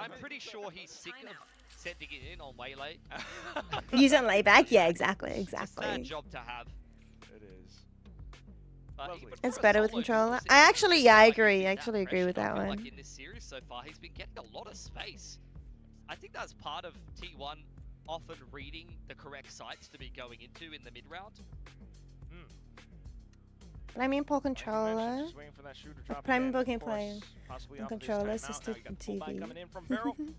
I'm pretty sure he's sick of sending it in on Waylay. Using layback? Yeah, exactly, It's a sad exactly. job to have. It is. But It's better with controller. I agree. I actually agree with that Like one. in this series so far, he's been getting a lot of space. I think that's part of T1 often reading the correct sites to be going into in the mid-round. But I mean, poor controller. Just waiting for that shoe to drop Prime again, booking of course, players. possibly And off of his controller, timeout. assisted, Now you got and the pullback TV. coming in from Varel.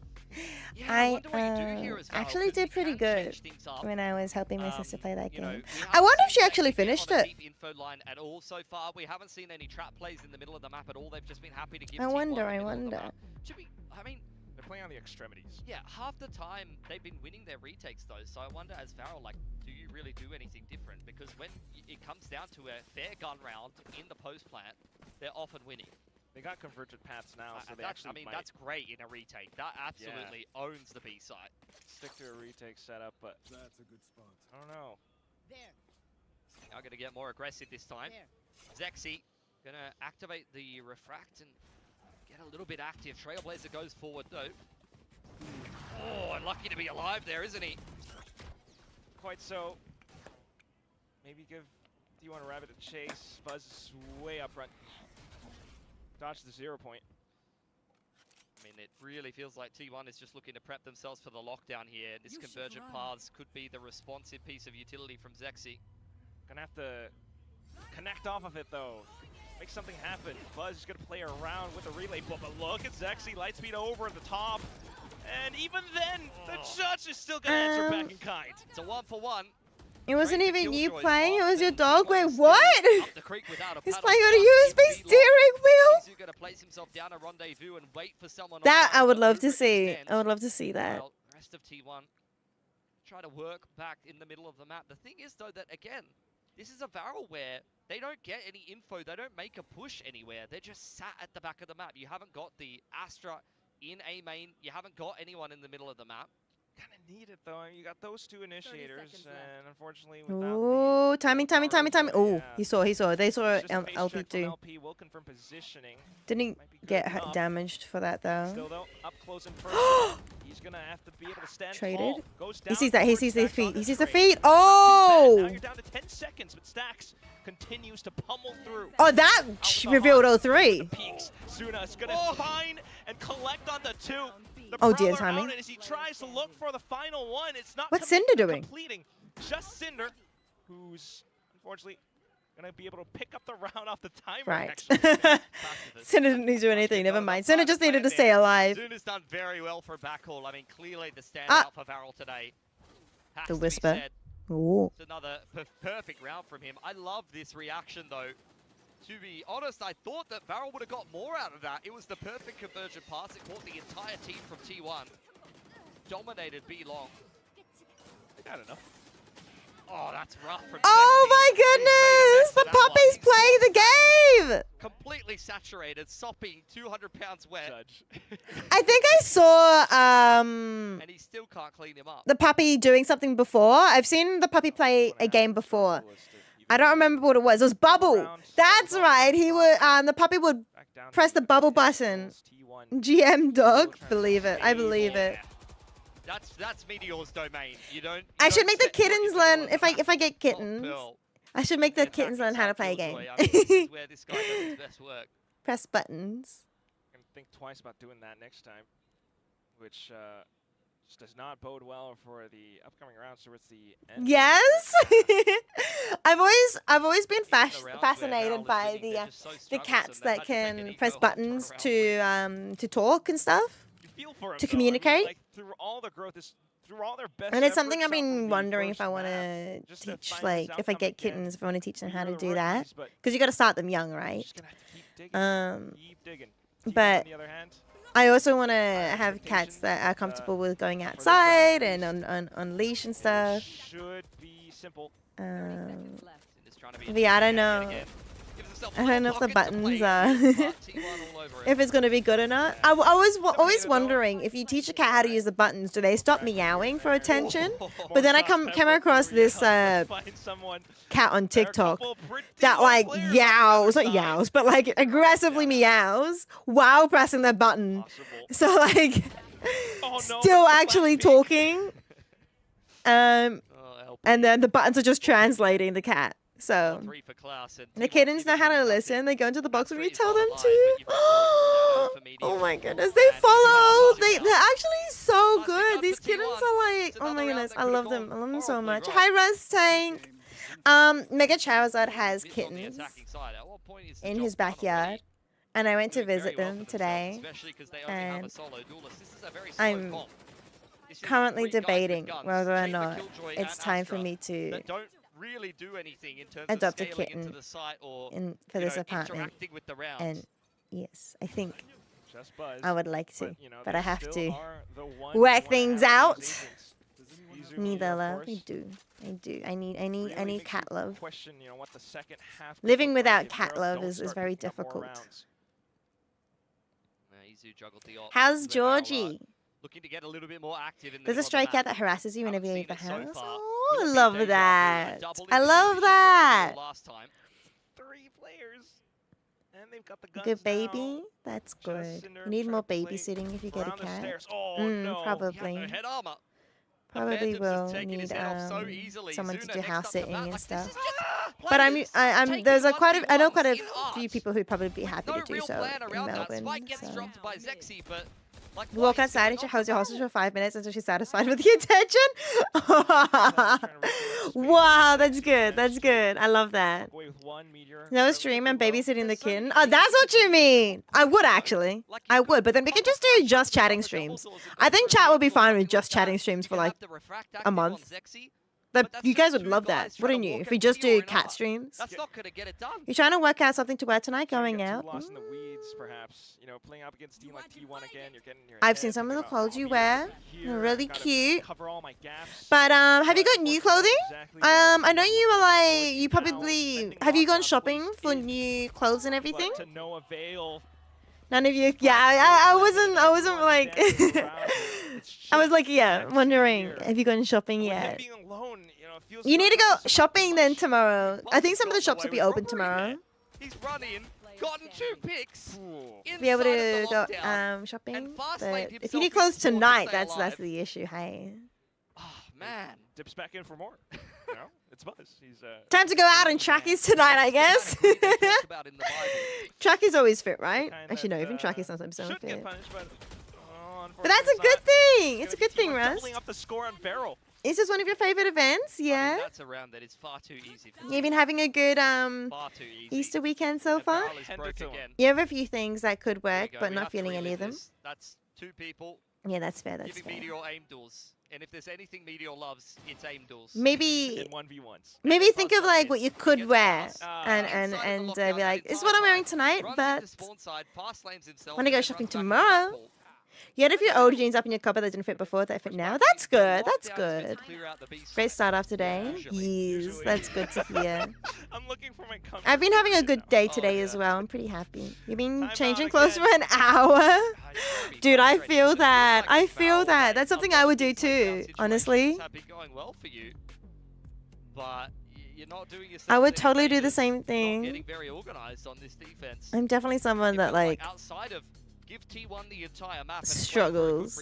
I wonder what you do here as Varel, Actually 'cause did you pretty can good change things up. when I was helping my sister play that You know, game. we I haven't wonder if seen she actually Zexy get finished on a it. deep info line at all so far. We haven't seen any trap plays in the middle of the map at all. They've just been happy to give I T1 wonder, the I middle of the wonder. map. Should we, I mean, They're playing on the extremities. yeah, half the time they've been winning their retakes though, so I wonder as Varel, like, do you really do anything different? Because when it comes down to a fair gun round in the post plant, they're often winning. They got convergent paths now, so they That's, actually I mean, might that's great in a retake. That absolutely owns the B side. stick to a retake setup, but That's a good spot. I don't know. Now going to get more aggressive this time. Zexy going to activate the refract and get a little bit active. Trailblazer goes forward though. Oh, lucky to be alive there, isn't he? Quite so. Maybe give D1 a rabbit a chase. Buzz is way up front. Dodge the 0 point. I mean, it really feels like T1 is just looking to prep themselves for the lockdown here. This convergent paths could be the responsive piece of utility from Zexy. Gonna have to connect off of it though. Make something happen. Buzz is gonna play around with a relay, but look at Zexy, Lightspeed over at the top. And even then, the judge is still gonna answer back in kind. It's a 1-for-1. It wasn't even you playing, it was your dog. Wait, what? He's playing on a USB steering wheel? He's gonna place himself down a rendezvous and wait for someone. That I would love to see. I would love to see that. Well, rest of T1 try to work back in the middle of the map. The thing is though that again, this is a Varel where they don't get any info, they don't make a push anywhere. They're just sat at the back of the map. You haven't got the Astra in A main, you haven't got anyone in the middle of the map. Kind of need it though. You got those two initiators, and unfortunately, without Ooh, timing. Oh, he saw. They saw LP2. LP will confirm positioning. Didn't get damaged for that though. Still though, up close and personal. He's gonna have to be able to stand Traded. tall. Goes He down sees that. He towards sees the Stacks feet. on He the sees the trade. feet. Oh! Now you're down to 10 seconds, but Stacks continues to pummel through. Oh, that revealed 03. Peaks. Suna's gonna find and collect on the two. The Oh dear, Prowler timing. out, and as he tries to look for the final one, it's not What's Cinder doing? completing. Just Cinder, who's unfortunately gonna be able to pick up the round off the timer. Right. Actually. Cinder didn't need to do anything. Never mind. Cinder just needed to stay alive. Zuna's done very well for backhaul. I mean, clearly the standout for Varel today. Has The to be whisper. said. Ooh. It's another perfect round from him. I love this reaction though. To be honest, I thought that Varel would have got more out of that. It was the perfect convergent pass. It caught the entire team from T1. Dominated B long. I don't know. Oh, that's rough from Oh my goodness! The puppy's playing the game! completely saturated, sopping, 200 pounds wet. I think I saw And he still can't clean him up. the puppy doing something before. I've seen the puppy play a game before. I don't remember what it was. It was bubble. That's right. He would the puppy would press the bubble button. GM dog. Believe it. I believe it. That's Meteor's domain. You don't. I should make the kittens learn if I get kittens. I should make the kittens learn how to play a game. I mean, this is where this guy does his best work. Press buttons. I'm gonna think twice about doing that next time, which just does not bode well for the upcoming rounds towards the end. Yes. I've always been fascinated by the cats that can press buttons to talk and stuff, to communicate. Like, through all the growth, through all their best. And it's something I've been wondering if I want to teach, like if I get kittens, if I want to teach them how to do that, because you got to start them young, right? But I also want to have cats that are comfortable with going outside and on leash and stuff. Should be simple. But yeah, I don't know. I don't know if the buttons are, if it's going to be good or not. I was always wondering, if you teach a cat how to use the buttons, do they stop meowing for attention? But then I came across this cat on TikTok that like yowls, not yowls, but like aggressively meows while pressing the button. So like still actually talking. And then the buttons are just translating the cat. So the kittens know how to listen. They go into the box when you tell them to. Oh my goodness, they follow. They're actually so good. These kittens are like, oh my goodness, I love them. I love them so much. Hi, Rust Tank. Mega Charizard has kittens in his backyard, and I went to visit them today. And I'm currently debating whether or not it's time for me to really do anything in terms adopt of a scaling kitten into the site or for this apartment. interacting with the rounds. And yes, I think Buzz, I would like to, but I have to the work things out. Need the love. I do. I need cat love. Question, what the second half Living without cat love is very difficult. How's Georgie? Looking to get a little bit more active in the There's a stray cat that harasses you whenever you leave the house. Oh, I Would it be love Deja that. Vu to double I into love position that. last time? 3 players, and they've got the guns Good now. baby. That's good. You need more babysitting if you get a Around the cat. stairs. Oh, no. Probably. Head armor. Probably Phantom's will just taking need his head off so easily. someone to Zuna do next house up to sitting bat. and Like, stuff. But I know quite a few people who'd probably be happy no to do real so plan in around that. Melbourne. Spike gets So. dropped by Zexy, but like, You walk outside and she holds your hostage for 5 minutes until she's satisfied with the attention. Wow, that's good. That's good. I love that. No stream and babysitting the kitten. Oh, that's what you mean. I would actually. I would, but then we could just do just chatting streams. I think chat would be fine with just chatting streams for like a month. You guys would love that, wouldn't you? If we just do cat streams. That's not gonna get it done. You're trying to work out something to wear tonight going out? Lost in the weeds, perhaps. Playing up against a team like T1 again. You're getting your I've seen some of the clothes you wear. They're really cute. Cover all my gaps. But have you got new clothing? I know you were like, you probably, have you gone shopping for new clothes and everything? To no avail. None of you. Yeah, I wasn't like, I was like, yeah, wondering, have you gone shopping yet? You need to go shopping then tomorrow. I think some of the shops will be open tomorrow. He's running, gotten 2 picks. Be able to go shopping. But if you need clothes tonight, that's the issue. Hey. Oh man. Dips back in for more. It's Buzz. He's Time to go out and trackies tonight, I guess. Trackies always fit, right? Actually, no, even trackies sometimes don't fit. But that's a good thing. It's a good thing, Russ. Doubling up the score on Barrel. Is this one of your favorite events? Yeah. That's a round that is far too easy for You've been having a good far too easy. Easter weekend so far? You have a few things that could work, but not feeling any of them. That's 2 people. Yeah, that's fair. That's giving fair. Meteor aim duels. And if there's anything Meteor loves, it's aim duels. Maybe in 1v1s. Maybe think of like what you could wear and be like, this is what I'm wearing tonight, but when I go shopping tomorrow. You had a few old jeans up in your cupboard that didn't fit before that fit now. That's good. That's good. Great start off today. Yes, that's good to hear. I'm looking for my comfort. I've been having a good day today as well. I'm pretty happy. You've been changing clothes for an hour? Dude, I feel that. I feel that. That's something I would do too, honestly. I would totally do the same thing. I'm definitely someone that like give T1 the entire map struggles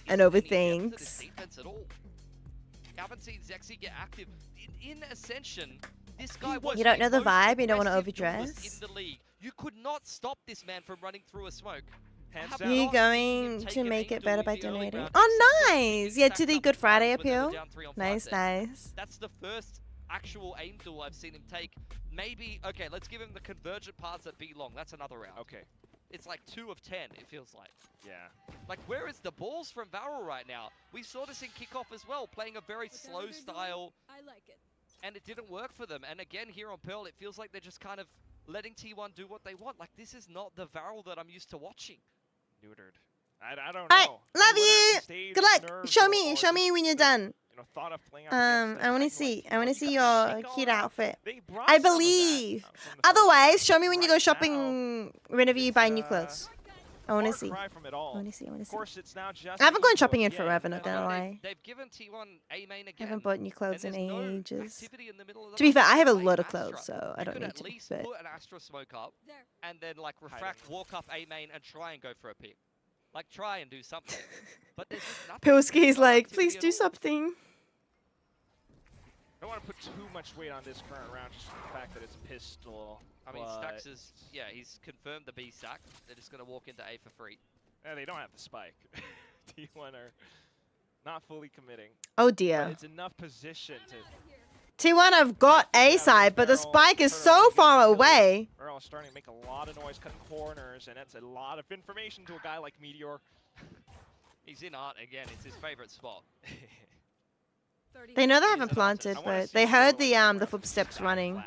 and overthinks. Haven't seen Zexy get active in Ascension. This guy was You don't know the most vibe, you don't want to aggressive duelist overdress. in the league. You could not stop this man from running through a smoke. Hands How down. You about going seeing him to take make an it better aim by duel in the early donating? round, Oh, except for nice! being Yeah, to stacked the up Good in Friday rounds when they were appeal. down 3-on-5 Nice, there. nice. That's the first actual aim duel I've seen him take. Maybe, okay, let's give him the convergent paths that be long. That's another round. Okay. It's like 2 of 10, it feels like. Yeah. Like, where is the balls from Varel right now? We saw this in kickoff as well, playing a very slow style. I like it. And it didn't work for them. And again, here on Pearl, it feels like they're just kind of letting T1 do what they want. Like, this is not the Varel that I'm used to watching. Neutered. I don't know. Alright, love Whether you! it's stage Good luck! nerves Show or me just when you're done. You know, thought of playing out against I want to a see. Titan I want to like see T1. You gotta your shake all cute that. outfit. They brought I some of that, believe. from the first Otherwise, show me when you go Right shopping. Whenever you buy new now, clothes. I want to far see. cry from it all. I want to see. I want to Of see. course, it's now just I haven't gone esports. shopping in Yeah, forever. Not and gonna lie. They've given T1 A main I again. haven't bought new clothes in and there's no ages. activity in the middle of the To be fair, map. I have a Playing lot of Astra. clothes, so I You don't could need at to. least But put an Astra smoke up and then like refract, walk up A main and try and go for a pick. Like try and do something. But there's just nothing. Pilski's No like, activity please at do all. something. I don't want to put too much weight on this current round, just the fact that it's pistol. I mean, but Stacks is, yeah, he's confirmed the B sack. They're just going to walk into A for free. yeah, they don't have the spike. T1 are not fully committing. Oh But dear. it's enough position to. T1 have got A side, but the spike is so far away. Earl is starting to make a lot of noise, cutting corners, and that's a lot of information to a guy like Meteor. He's in art again. It's his favorite spot. They know they haven't planted, but they heard the footsteps running.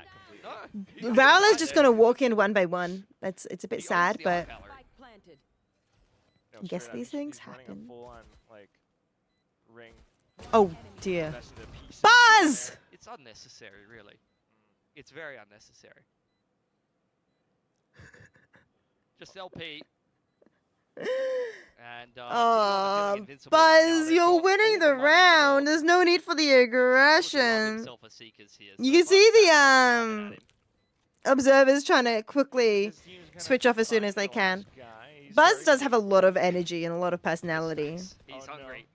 Varel is just gonna walk in one by one. It's a bit sad, but I guess these things happen. Like, ring. Oh dear. Mess of the pieces Buzz! there. It's unnecessary, really. It's very unnecessary. Just LP. And, Oh, Buzz, you're winning the round. There's no need for the aggression. You can see the observers trying to quickly switch off as soon as they can. Buzz does have a lot of energy and a lot of personality. He's hungry.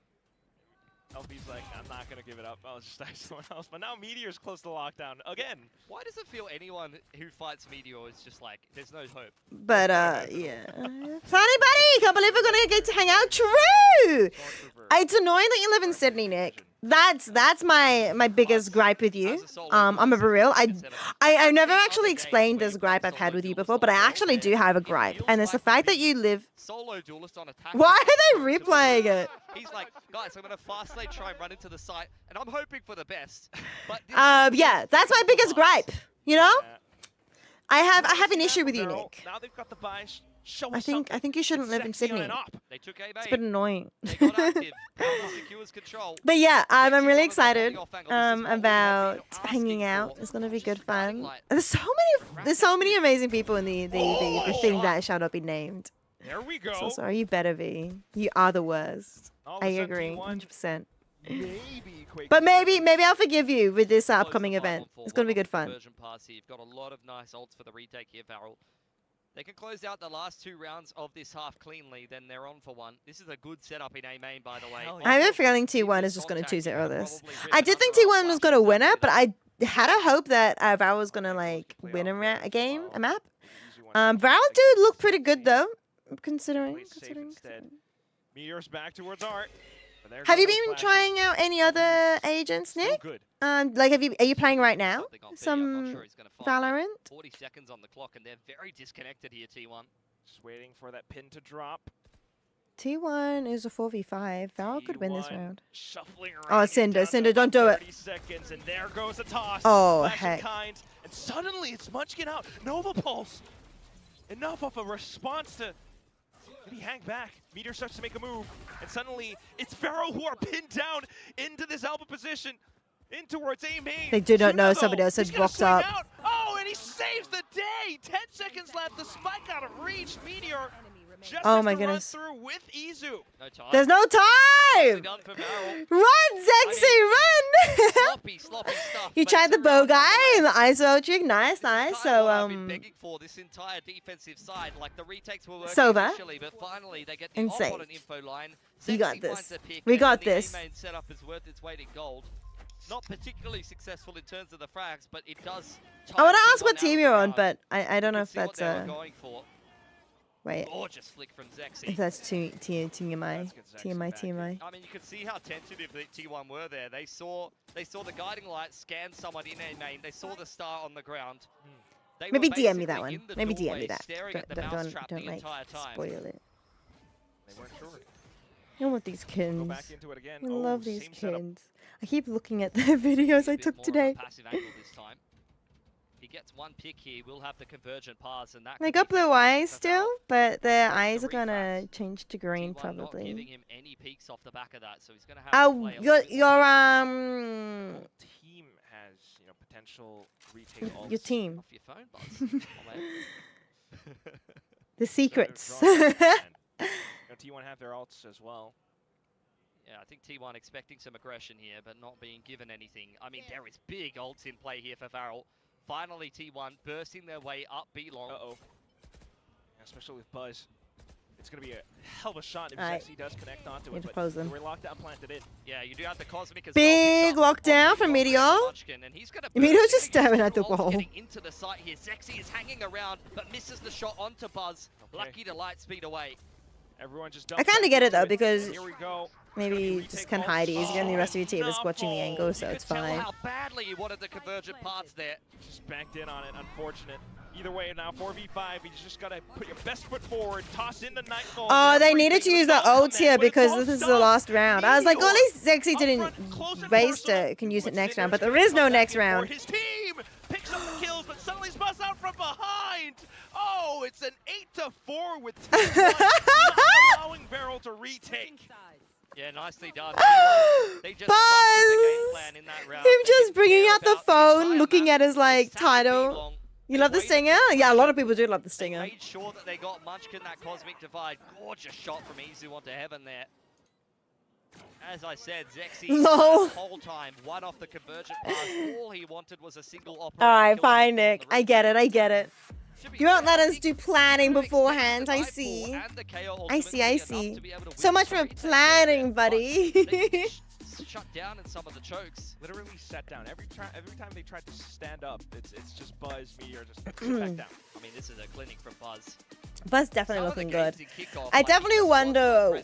LP's like, I'm not going to give it up. I'll just dive someone else. But now Meteor's close to lockdown again. Why does it feel anyone who fights Meteor is just like, there's no hope? But yeah. Funny buddy, can't believe we're gonna get to hang out. True. It's annoying that you live in Sydney, Nick. That's my biggest gripe with you. I'm gonna be real. I've never actually explained this gripe I've had with you before, but I actually do have a gripe, and it's the fact that you live. Solo duelist on attack. Why are they replaying it? He's like, guys, I'm gonna fast lane try and run into the site, and I'm hoping for the best. But Yeah, that's my biggest gripe. You know, I have an issue with you, Nick. Now they've got the buy. Show I think you shouldn't live in Sydney. They took A It's a bit annoying. They got active. Power secures control. But yeah, I'm really excited about hanging out. It's gonna be good fun. There's so many amazing people in the thing that shall not be named. There we go. So sorry, you better be. You are the worst. All of I a sudden, agree, T1 100%. Maybe Quake. But maybe I'll forgive you with this upcoming event. It's gonna be good fun. Conversion pass here. You've got a lot of nice ults for the retake here, Varel. They can close out the last 2 rounds of this half cleanly, then they're on for 1. This is a good setup in A main, by the way. I have a feeling T1 is just going to 2-0 this. I did think T1 was going to win it, but I had a hope that Varel was going to like win a map. Varel did look pretty good though, considering. Meteor's back towards Art. Have you been trying out any other agents, Nick? Like, are you playing right now? Some Valorant? 40 seconds on the clock, and they're very disconnected here, T1. Just waiting for that pin to drop. T1 is a 4v5. Varel could win this round. Shuffling around. Oh, Cinder, don't do it. 30 seconds, and there goes the toss. Oh, Flash of heck. Kind, and suddenly it's Munchkin out. Nova Pulse. Enough of a response to. Did he hang back? Meteor starts to make a move, and suddenly it's Varel who are pinned down into this elbow position, in towards A main. They do not know somebody else has walked up. Out. Oh, and he saves the day. 10 seconds left. The spike out of reach. Meteor just Oh has my to goodness. run through with Izu. No time. There's no time! Run, Zexy, run! Sloppy stuff. You tried the bow guy and the ISO trick. Nice. So, I've been begging for this entire defensive side. Like the retakes were working Sova. initially, but finally they get the Insane. on an info line. You got Sexy this. finds a pick, We and got the this. A-main setup is worth its weight in gold. Not particularly successful in terms of the frags, but it does. I want to ask T1 what out team of you're the on, round. but I don't know You if can see what that's they were going for. Wait. Gorgeous flick from Zexy. If that's TMI. TMI. I mean, you could see how tentative the T1 were there. They saw the guiding light scan someone in their main. They saw the star on the ground. They Maybe were DM me that basically one. in the Maybe DM doorway me that. staring at the mousetrap the Don't entire time. spoil it. They weren't sure. I want these kids. Go back into it again. I Oh, love these same setup. kids. I keep looking at the videos I took today. Passive angle this time. He gets one pick here. We'll have the convergent pass, and that. They got blue eyes still, but their eyes are gonna change to green T1 not giving probably. him any peaks off the back of that, so he's gonna have to Oh, play a your little bit Team has, you know, potential retake ults. your team. off your phone, Buzz. Oh, man. The secrets. You know, T1 have their ults as well. Yeah, I think T1 expecting some aggression here, but not being given anything. I mean, there is big ults in play here for Varel. Finally, T1 bursting their way up B long. Uh-oh. Especially with Buzz. It's going to be a hell of a shot if Alright. Zexy does connect onto Need it. to But close them. we're locked down, planted in. Yeah, you do have the Cosmic as Big well. lockdown from Meteor. And he's gonna Meteor's just staring at the Ult's wall. getting into the site here. Zexy is hanging around, but misses the shot onto Buzz. Lucky to light speed away. Everyone just I kind of get it though because Here we go. maybe you just can hide easier and the rest of your team is watching the angle, so You it's could tell fine. how badly you wanted the convergent parts there. Just banked in on it. Unfortunate. Either way, now 4v5. You just got to put your best foot forward. Toss in the night goal. Oh, they needed to use the ult here because this is the last round. I was like, well, at least Zexy didn't waste it. Can use it next round, but there is no next round. His team picks up the kills, but suddenly busts out from behind. Oh, it's an 8-4 with T1 not allowing Varel to retake. Yeah, nicely done. They just Buzz! trusted the game plan in that round. Him They just didn't bringing care out the about phone, looking entire at his like It's had to be title. long. You love the stinger? Yeah, a lot of people do love the stinger. Made sure that they got Munchkin that Cosmic Divide. Gorgeous shot from Izu onto heaven there. As I said, Zexy Lol. the whole time, one off the convergent pass. All he wanted was a single operator. Alright, fine, Nick. I get it, I get it. You won't let us do planning beforehand, I see. I see. So much for planning, buddy. Shut down in some of the chokes. Literally set down. Every time they tried to stand up, it's just Buzz, Meteor, just back down. I mean, this is a clinic from Buzz. Buzz definitely looking good. I definitely wonder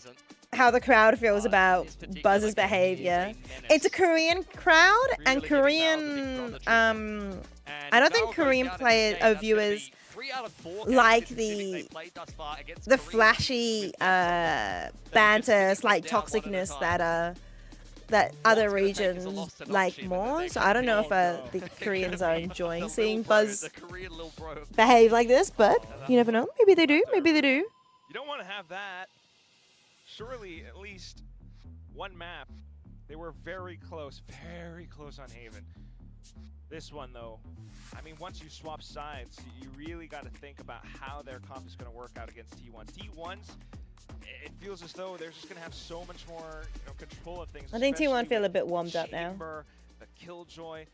how the crowd feels about Buzz's behavior. It's a Korean crowd, and Korean, I don't think Korean players or viewers like the flashy banter, slight toxicness that other regions like more. So I don't know if the Koreans are enjoying seeing Buzz behave like this, but you never know. Maybe they do. Maybe they do. You don't want to have that. Surely at least one map. They were very close on Haven. This one though, I mean, once you swap sides, you really got to think about how their comp is going to work out against T1s. T1s, it feels as though they're just going to have so much more control of things. I think T1 especially feel a with bit warmed up now. Chamber, the Killjoy.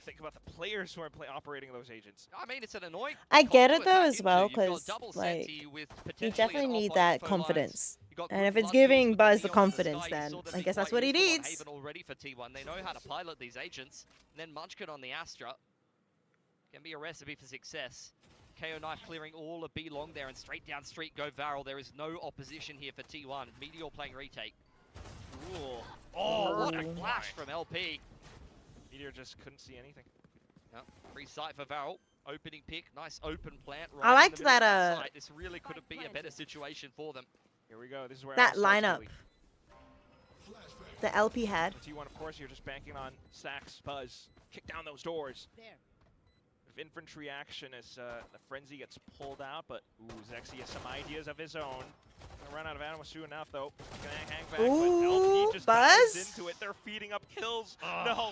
Think about the players who are operating those agents. I mean, it's an annoying. I get it though as well, because like you definitely need that confidence. And if it's giving Buzz the confidence, then I guess that's what he needs. Haven already for T1. They know how to pilot these agents. And then Munchkin on the Astra can be a recipe for success. KO Knife clearing all of B long there, and straight down street go Varel. There is no opposition here for T1. Meteor playing retake. Ooh. Oh, what a flash from LP. Meteor just couldn't see anything. No, free sight for Varel. Opening pick, nice open plant. I liked that. This really couldn't be a better situation for them. Here we go. This is where that lineup. The LP had. T1, of course, you're just banking on Stacks, Buzz. Kick down those doors. Of infantry action as the frenzy gets pulled out, but Zexy has some ideas of his own. Gonna run out of ammo soon enough, though. Gonna hang back, but LP just dives into it. They're feeding up kills. No.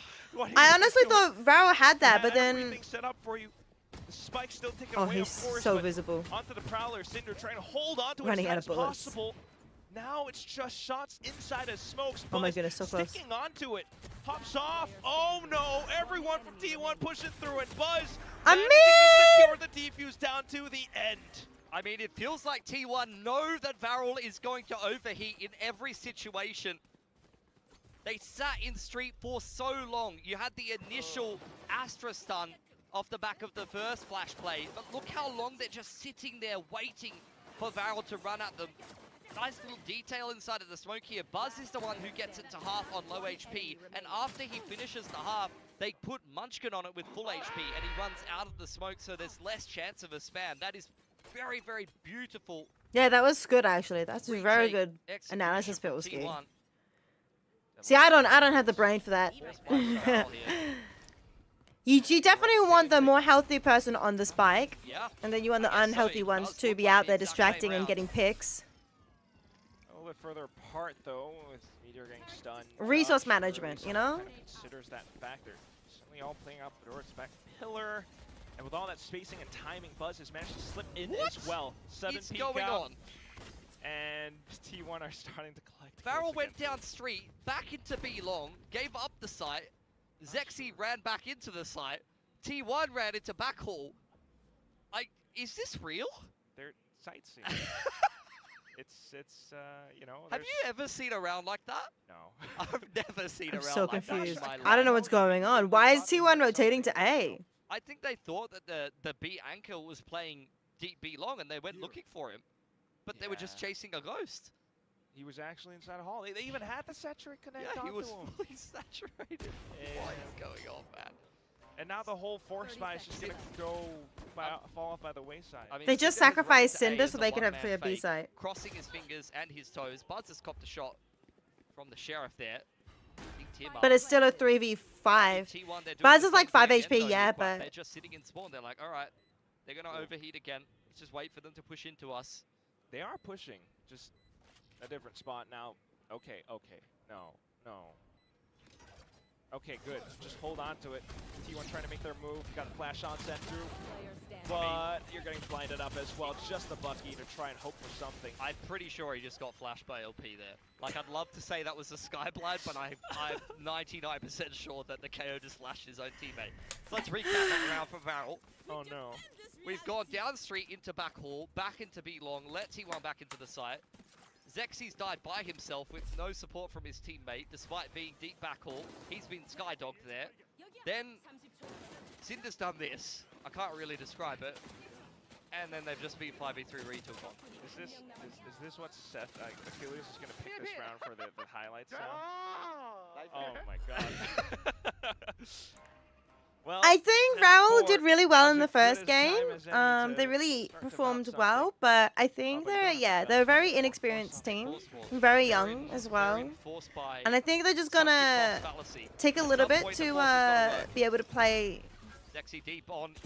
I honestly thought Varel had that, but then. Everything set up for you. The spike's still ticking Oh, away, he's of course, so but visible. onto the Prowler. Cinder trying to hold on to it Running as out of fast as bullets. possible. Now it's just shots inside of smokes. Oh my goodness, so close. Sticking onto it. Pops off. Oh no, everyone from T1 pushing through it. Buzz managing to secure the defuse down to the end. I mean, it feels like T1 know that Varel is going to overheat in every situation. They sat in Street for so long. You had the initial Astra stun off the back of the first flash play, but look how long they're just sitting there waiting for Varel to run at them. Nice little detail inside of the smoke here. Buzz is the one who gets it to half on low HP, and after he finishes the half, they put Munchkin on it with full HP, and he runs out of the smoke, so there's less chance of a spam. That is very, very beautiful. Yeah, that was good actually. That's a very good analysis, Pilski. See, I don't have the brain for that. You definitely want the more healthy person on the spike, and then you want the unhealthy ones to be out there distracting and getting picks. A little bit further apart though, with Meteor getting stunned. Resource management, you know? Kind of considers that factor. Certainly all playing out the door. It's back pillar. And with all that spacing and timing, Buzz has managed to slip in as well. 7 peek going out. on? And T1 are starting to collect. Varel went down street, back into B long, gave up the site. Zexy ran back into the site. T1 ran into back hall. Like, is this real? They're sightseeing. it's you know. Have you ever seen a round like that? No. I've never seen a I'm round so like confused. that in my I don't life. know what's going on. Why is T1 rotating to A? I think they thought that the B anchor was playing deep B long and they went looking for him. But they were just chasing a ghost. He was actually inside a hall. They even had the Saturate connect Yeah, he onto was him. fully saturated. What is going on, man? And now the whole force buy is just going to fall off by the wayside. I mean, They just Cinder has run sacrificed into A Cinder as so a they could have one-man clear B fake, site. crossing his fingers and his toes. Buzz has copped a shot from the Sheriff there. But it's still a 3v5. T1, they're doing Buzz the is like same 5 thing HP, again, though, yeah, they're but just sitting in spawn. They're like, all right, they're going to overheat again. Let's just wait for them to push into us. They are pushing, just a different spot now. Okay, no. Okay, good. Just hold on to it. T1 trying to make their move. Got a flash on sent through. But you're getting blinded up as well. Just the Bucky to try and hope for something. I'm pretty sure he just got flashed by LP there. Like, I'd love to say that was a Skyblind, but I'm 99% sure that the KO just flashed his own teammate. So let's recap that round for Varel. Oh no. We've gone down street into back hall, back into B long, let T1 back into the site. Zexy's died by himself with no support from his teammate, despite being deep back hall. He's been skydogged there. Then Cinder's done this. I can't really describe it. And then they've just been 5v3 retook on. Is this what Seth, Achilles is going to pick this round for the highlights now? Oh my god. Well, I think Raul did really well in the first game. They really performed well, but I think they're a very inexperienced team, very young as well, and I think they're just gonna take a little bit to be able to play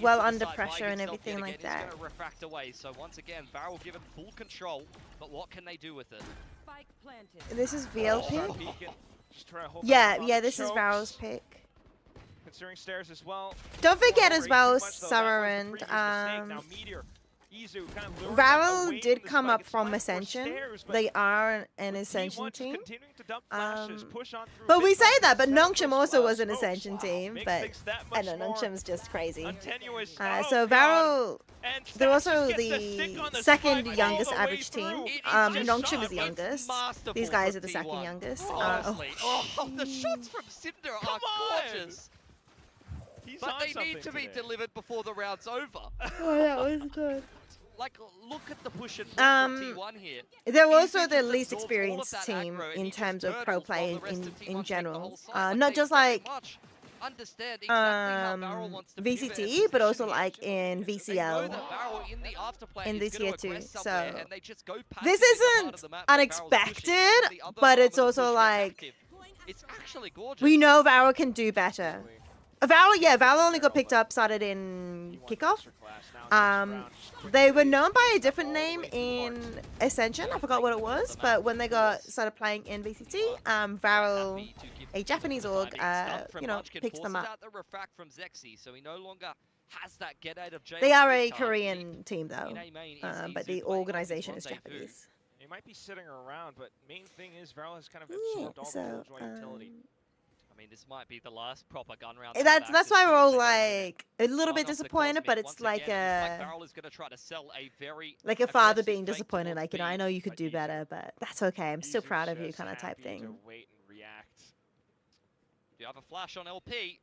well under pressure and everything like that. It's gonna refract away. So once again, Varel given full control, but what can they do with it? This is VLP. Just trying to hold Yeah, this is Varel's pick. Considering stairs as well. Don't forget as well, Sarah and Varel did come up from Ascension. They are an Ascension team. But we say that, but Nongshim also was an Ascension team. But I don't know, Nongshim's just crazy. So Varel, they're also the second youngest average team. Nongshim is the youngest. These guys are the second youngest. The shots from Cinder are gorgeous. But they need to be delivered before the round's over. Oh, that was good. Like, look at the push and pull from T1 here. They're also the least experienced team in terms of pro play in general. Not just like VCT, but also like in VCL, in the tier 2. So this isn't unexpected, but it's also like it's actually gorgeous. We know Varel can do better. Varel only got picked up, started in kickoff. They were known by a different name in Ascension. I forgot what it was, but when they started playing in VCT, Varel, a Japanese org, picked them up. The refract from Zexy, so he no longer has that get out of jail. They are a Korean team though, but the organization is Japanese. They might be sitting around, but main thing is Varel has kind of absorbed all the Killjoy utility. I mean, this might be the last proper gun round. That's why we're all like a little bit disappointed, but it's like a father being disappointed. Like, I know you could do better, but that's okay. I'm still proud of you, kind of type thing. Wait and react. Do you have a flash on LP?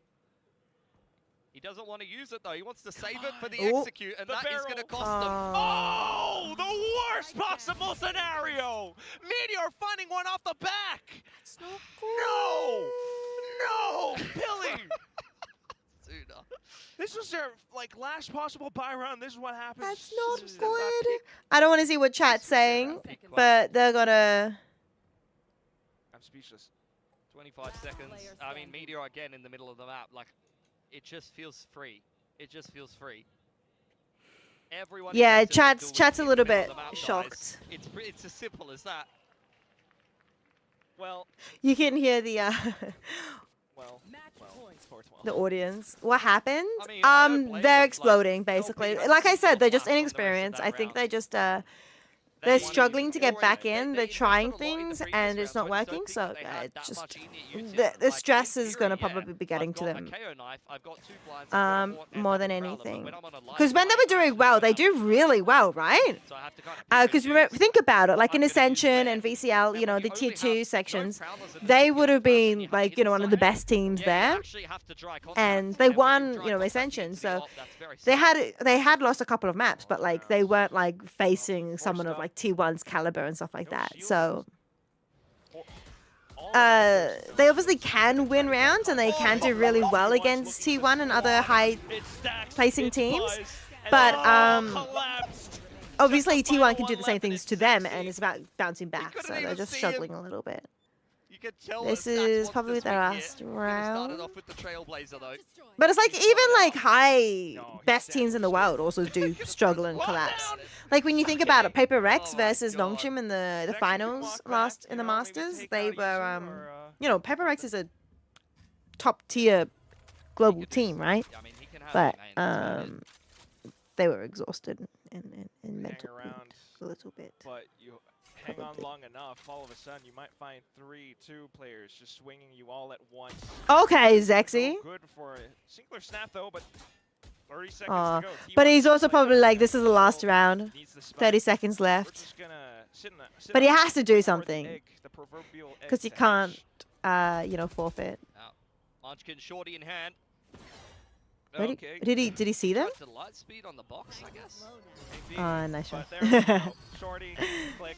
He doesn't want to use it though. He wants to save it for the Ooh. execute, and that is going to cost them. Oh, the worst possible scenario! Meteor finding one off the back! No! No! Billy! This was their last possible buy round. This is what happens. That's not good. I don't want to see what chat's saying, but they're gonna. I'm speechless. 25 seconds. I mean, Meteor again in the middle of the map. Like, it just feels free. It just feels free. Everyone. Yeah, chat's a little bit shocked. It's as simple as that. Well, you can hear the the audience. What happened? I mean, they're exploding basically. Like I said, they're just inexperienced. I think they just they're struggling to get back in. They're trying things and it's not working. So it's just the stress is gonna probably be getting to them more than anything. Because when they were doing well, they do really well, right? Because think about it, like in Ascension and VCL, you know, the tier 2 sections, they would have been like, you know, one of the best teams there, and they won, you know, Ascension. So they had lost a couple of maps, but like they weren't like facing someone of like T1's caliber and stuff like that. So they obviously can win rounds and they can do really well against T1 and other high placing teams. But obviously T1 can do the same things to them and it's about bouncing back. So they're just struggling a little bit. This is probably their last round. But it's like even like high best teams in the world also do struggle and collapse. Like when you think about it, Paper Rex versus Longchim in the finals last in the Masters, they were you know, Paper Rex is a top tier global team, right? But they were exhausted and mentally a little bit. But you hang on long enough, all of a sudden you might find 3-2 players just swinging you all at once. Okay, Zexy. Good for a singular snap though, but 30 seconds to go. But he's also probably like, this is the last round. 30 seconds left. But he has to do something. Because he can't, you know, forfeit. Munchkin shorty in hand. Okay. Did he see them? The light speed on the box, I guess. Nice shot. Shorty, click.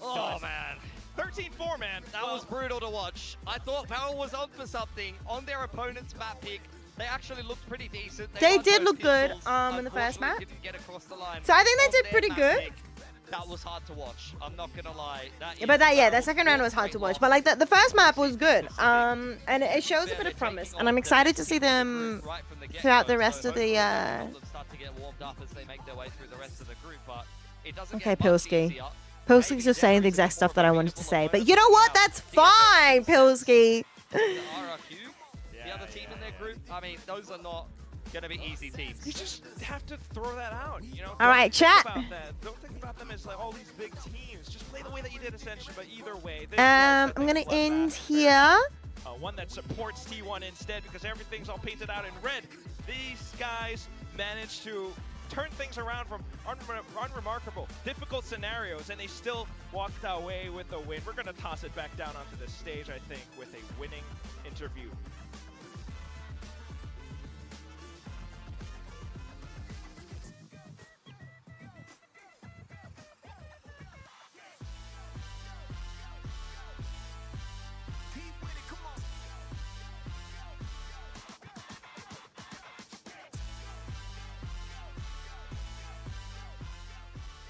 Oh man. 13-4, man. That was brutal to watch. I thought Power was on for something on their opponent's map pick. They actually looked pretty decent. They did look good in the first map. So I think they did pretty good. That was hard to watch. I'm not gonna lie. That second round was hard to watch. But like the first map was good. And it shows a bit of promise. And I'm excited to see them throughout the rest of the. Okay, Pilski. Pilski's just saying the exact stuff that I wanted to say. But you know what? That's fine, Pilski. The other team in their group, I mean, those are not gonna be easy teams. You just have to throw that out, you know? All right, chat. Don't think about them as like all these big teams. Just play the way that you did Ascension, but either way. I'm gonna end here. One that supports T1 instead because everything's all painted out in red. These guys managed to turn things around from unremarkable, difficult scenarios, and they still walked away with a win. We're gonna toss it back down onto the stage, I think, with a winning interview.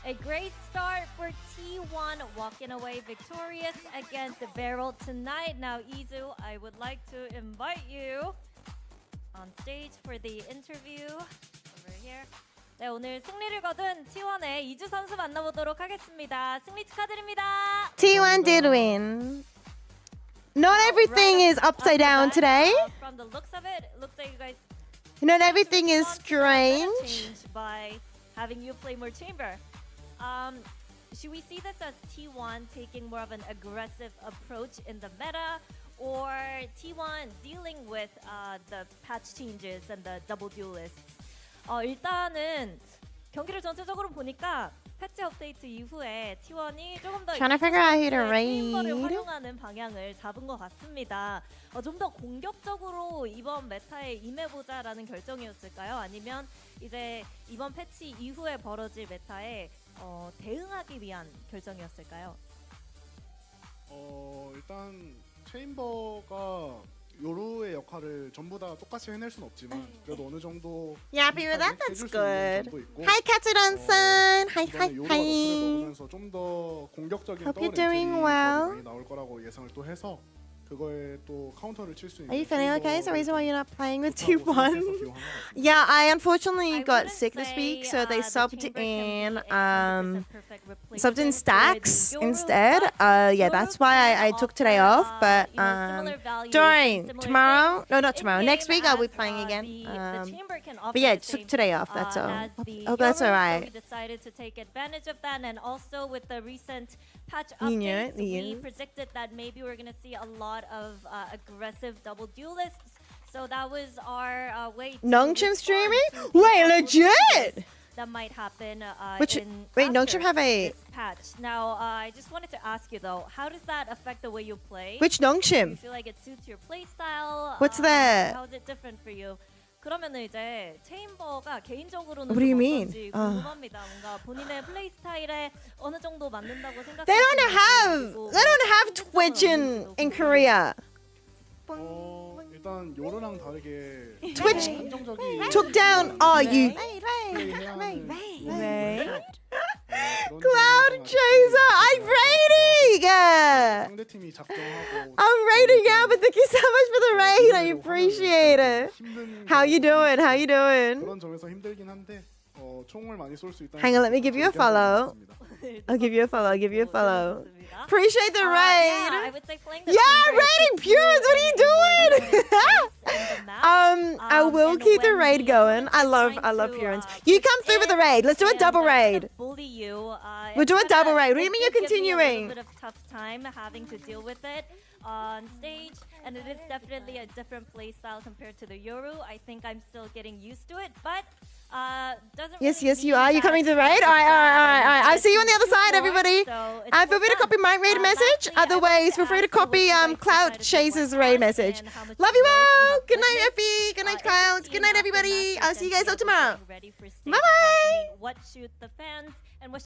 A great start for T1, walking away victorious against the Barrel tonight. Now, Izu, I would like to invite you on stage for the interview. Over here. 네, 오늘 승리를 거둔 T1의 이주 선수 만나보도록 하겠습니다. 승리 축하드립니다. T1 did win. Not everything is upside down today. From the looks of it, it looks like you guys. Not everything is strange. By having you play more chamber. Should we see this as T1 taking more of an aggressive approach in the meta, or T1 dealing with the patch changes and the double duelists? 일단은 경기를 전체적으로 보니까 패치 업데이트 이후에 T1이 조금 더 Trying to figure out who to 체인버를 raid. 활용하는 방향을 잡은 것 같습니다. 좀 더 공격적으로 이번 메타에 임해보자라는 결정이었을까요? 아니면 이제 이번 패치 이후에 벌어질 메타에 대응하기 위한 결정이었을까요? 일단 체인버가 요루의 역할을 전부 다 똑같이 해낼 수는 없지만 그래도 어느 정도 You happy with that? That's 해줄 수 있는 good. 점도 있고, Hi, Katsuran-san. Hi, 이번에 hi, 요루가 hi. 덕분에 먹으면서 좀 더 공격적인 Hope you're 더블 doing 엔트리 well. 많이 나올 거라고 예상을 또 해서 그거에 또 카운터를 칠 수 있는 Are you feeling okay? Is the reason why you're not playing with 좋다고 2-1? 생각해서 기용한 것 같아요. Yeah, I unfortunately got sick this say, week, so they the subbed chamber can in be a 100% perfect subbed in replacement for stacks the Yoru, instead. but Yeah, that's why I took today off. But similar values during and similar tomorrow, things no, not tomorrow. Next in-game week I'll be as, playing again. the chamber can offer But yeah, the just took same, today off. That's all. as the Hope that's Yoru, alright. So we decided to take advantage of that, and also with the recent patch You knew updates, it, we you. predicted that maybe we're gonna see a lot of aggressive double duelists. So that was our way to Nongshim respond streaming? to the Wait, double legit? duelists that might happen Which wait, after Nongshim have a this patch. Now, I just wanted to ask you though, how does that affect the way you play? Which Do you Nongshim? feel like it suits your play style? What's that? How is it different for you? 그러면은 이제 체인버가 개인적으로는 What do you 좀 mean? 어떤지 궁금합니다. 뭔가 본인의 플레이 스타일에 어느 정도 맞는다고 생각하시는지. They don't have Twitch in Korea. 일단 요루랑 다르게 Twitch 한정적인 took down. Oh, you. Cloud Chaser, I'm raiding! 상대팀이 작정하고 I'm raiding out, but thank you so much for the raid. I appreciate it. How you doing? How you doing? 그런 점에서 힘들긴 한데 총을 많이 쏠 수 있다는 Hang on, let me give you a follow. I'll give you a follow. I'll give you a follow. Appreciate the raid. Yeah, I would say playing the Yeah, chamber is raiding the Pures. What are you doing? map. I will and keep the when raid the going. opponents I are love trying Purins. to, You come through with the raid. Let's do a and, double kind raid. of bully you. We'll do a it's double kinda- raid. What do you it mean you're did give me a continuing? little bit of tough time having to deal with it on stage, and it is definitely a different play style compared to the Yoru. I think I'm still getting used to it, but doesn't Yes, really yes, you mean are. You that coming to the it's raid? All right, all right, all right, all right. I'll it's see you on the other too side, more, everybody. so it's Feel free to copy my raid message. Otherwise, feel free to copy Cloud Chaser's raid message. Love you all. Good night, Effie. Good night, Cloud. Good night, everybody. I'll see you guys all tomorrow. Bye bye. What shoot the fans and what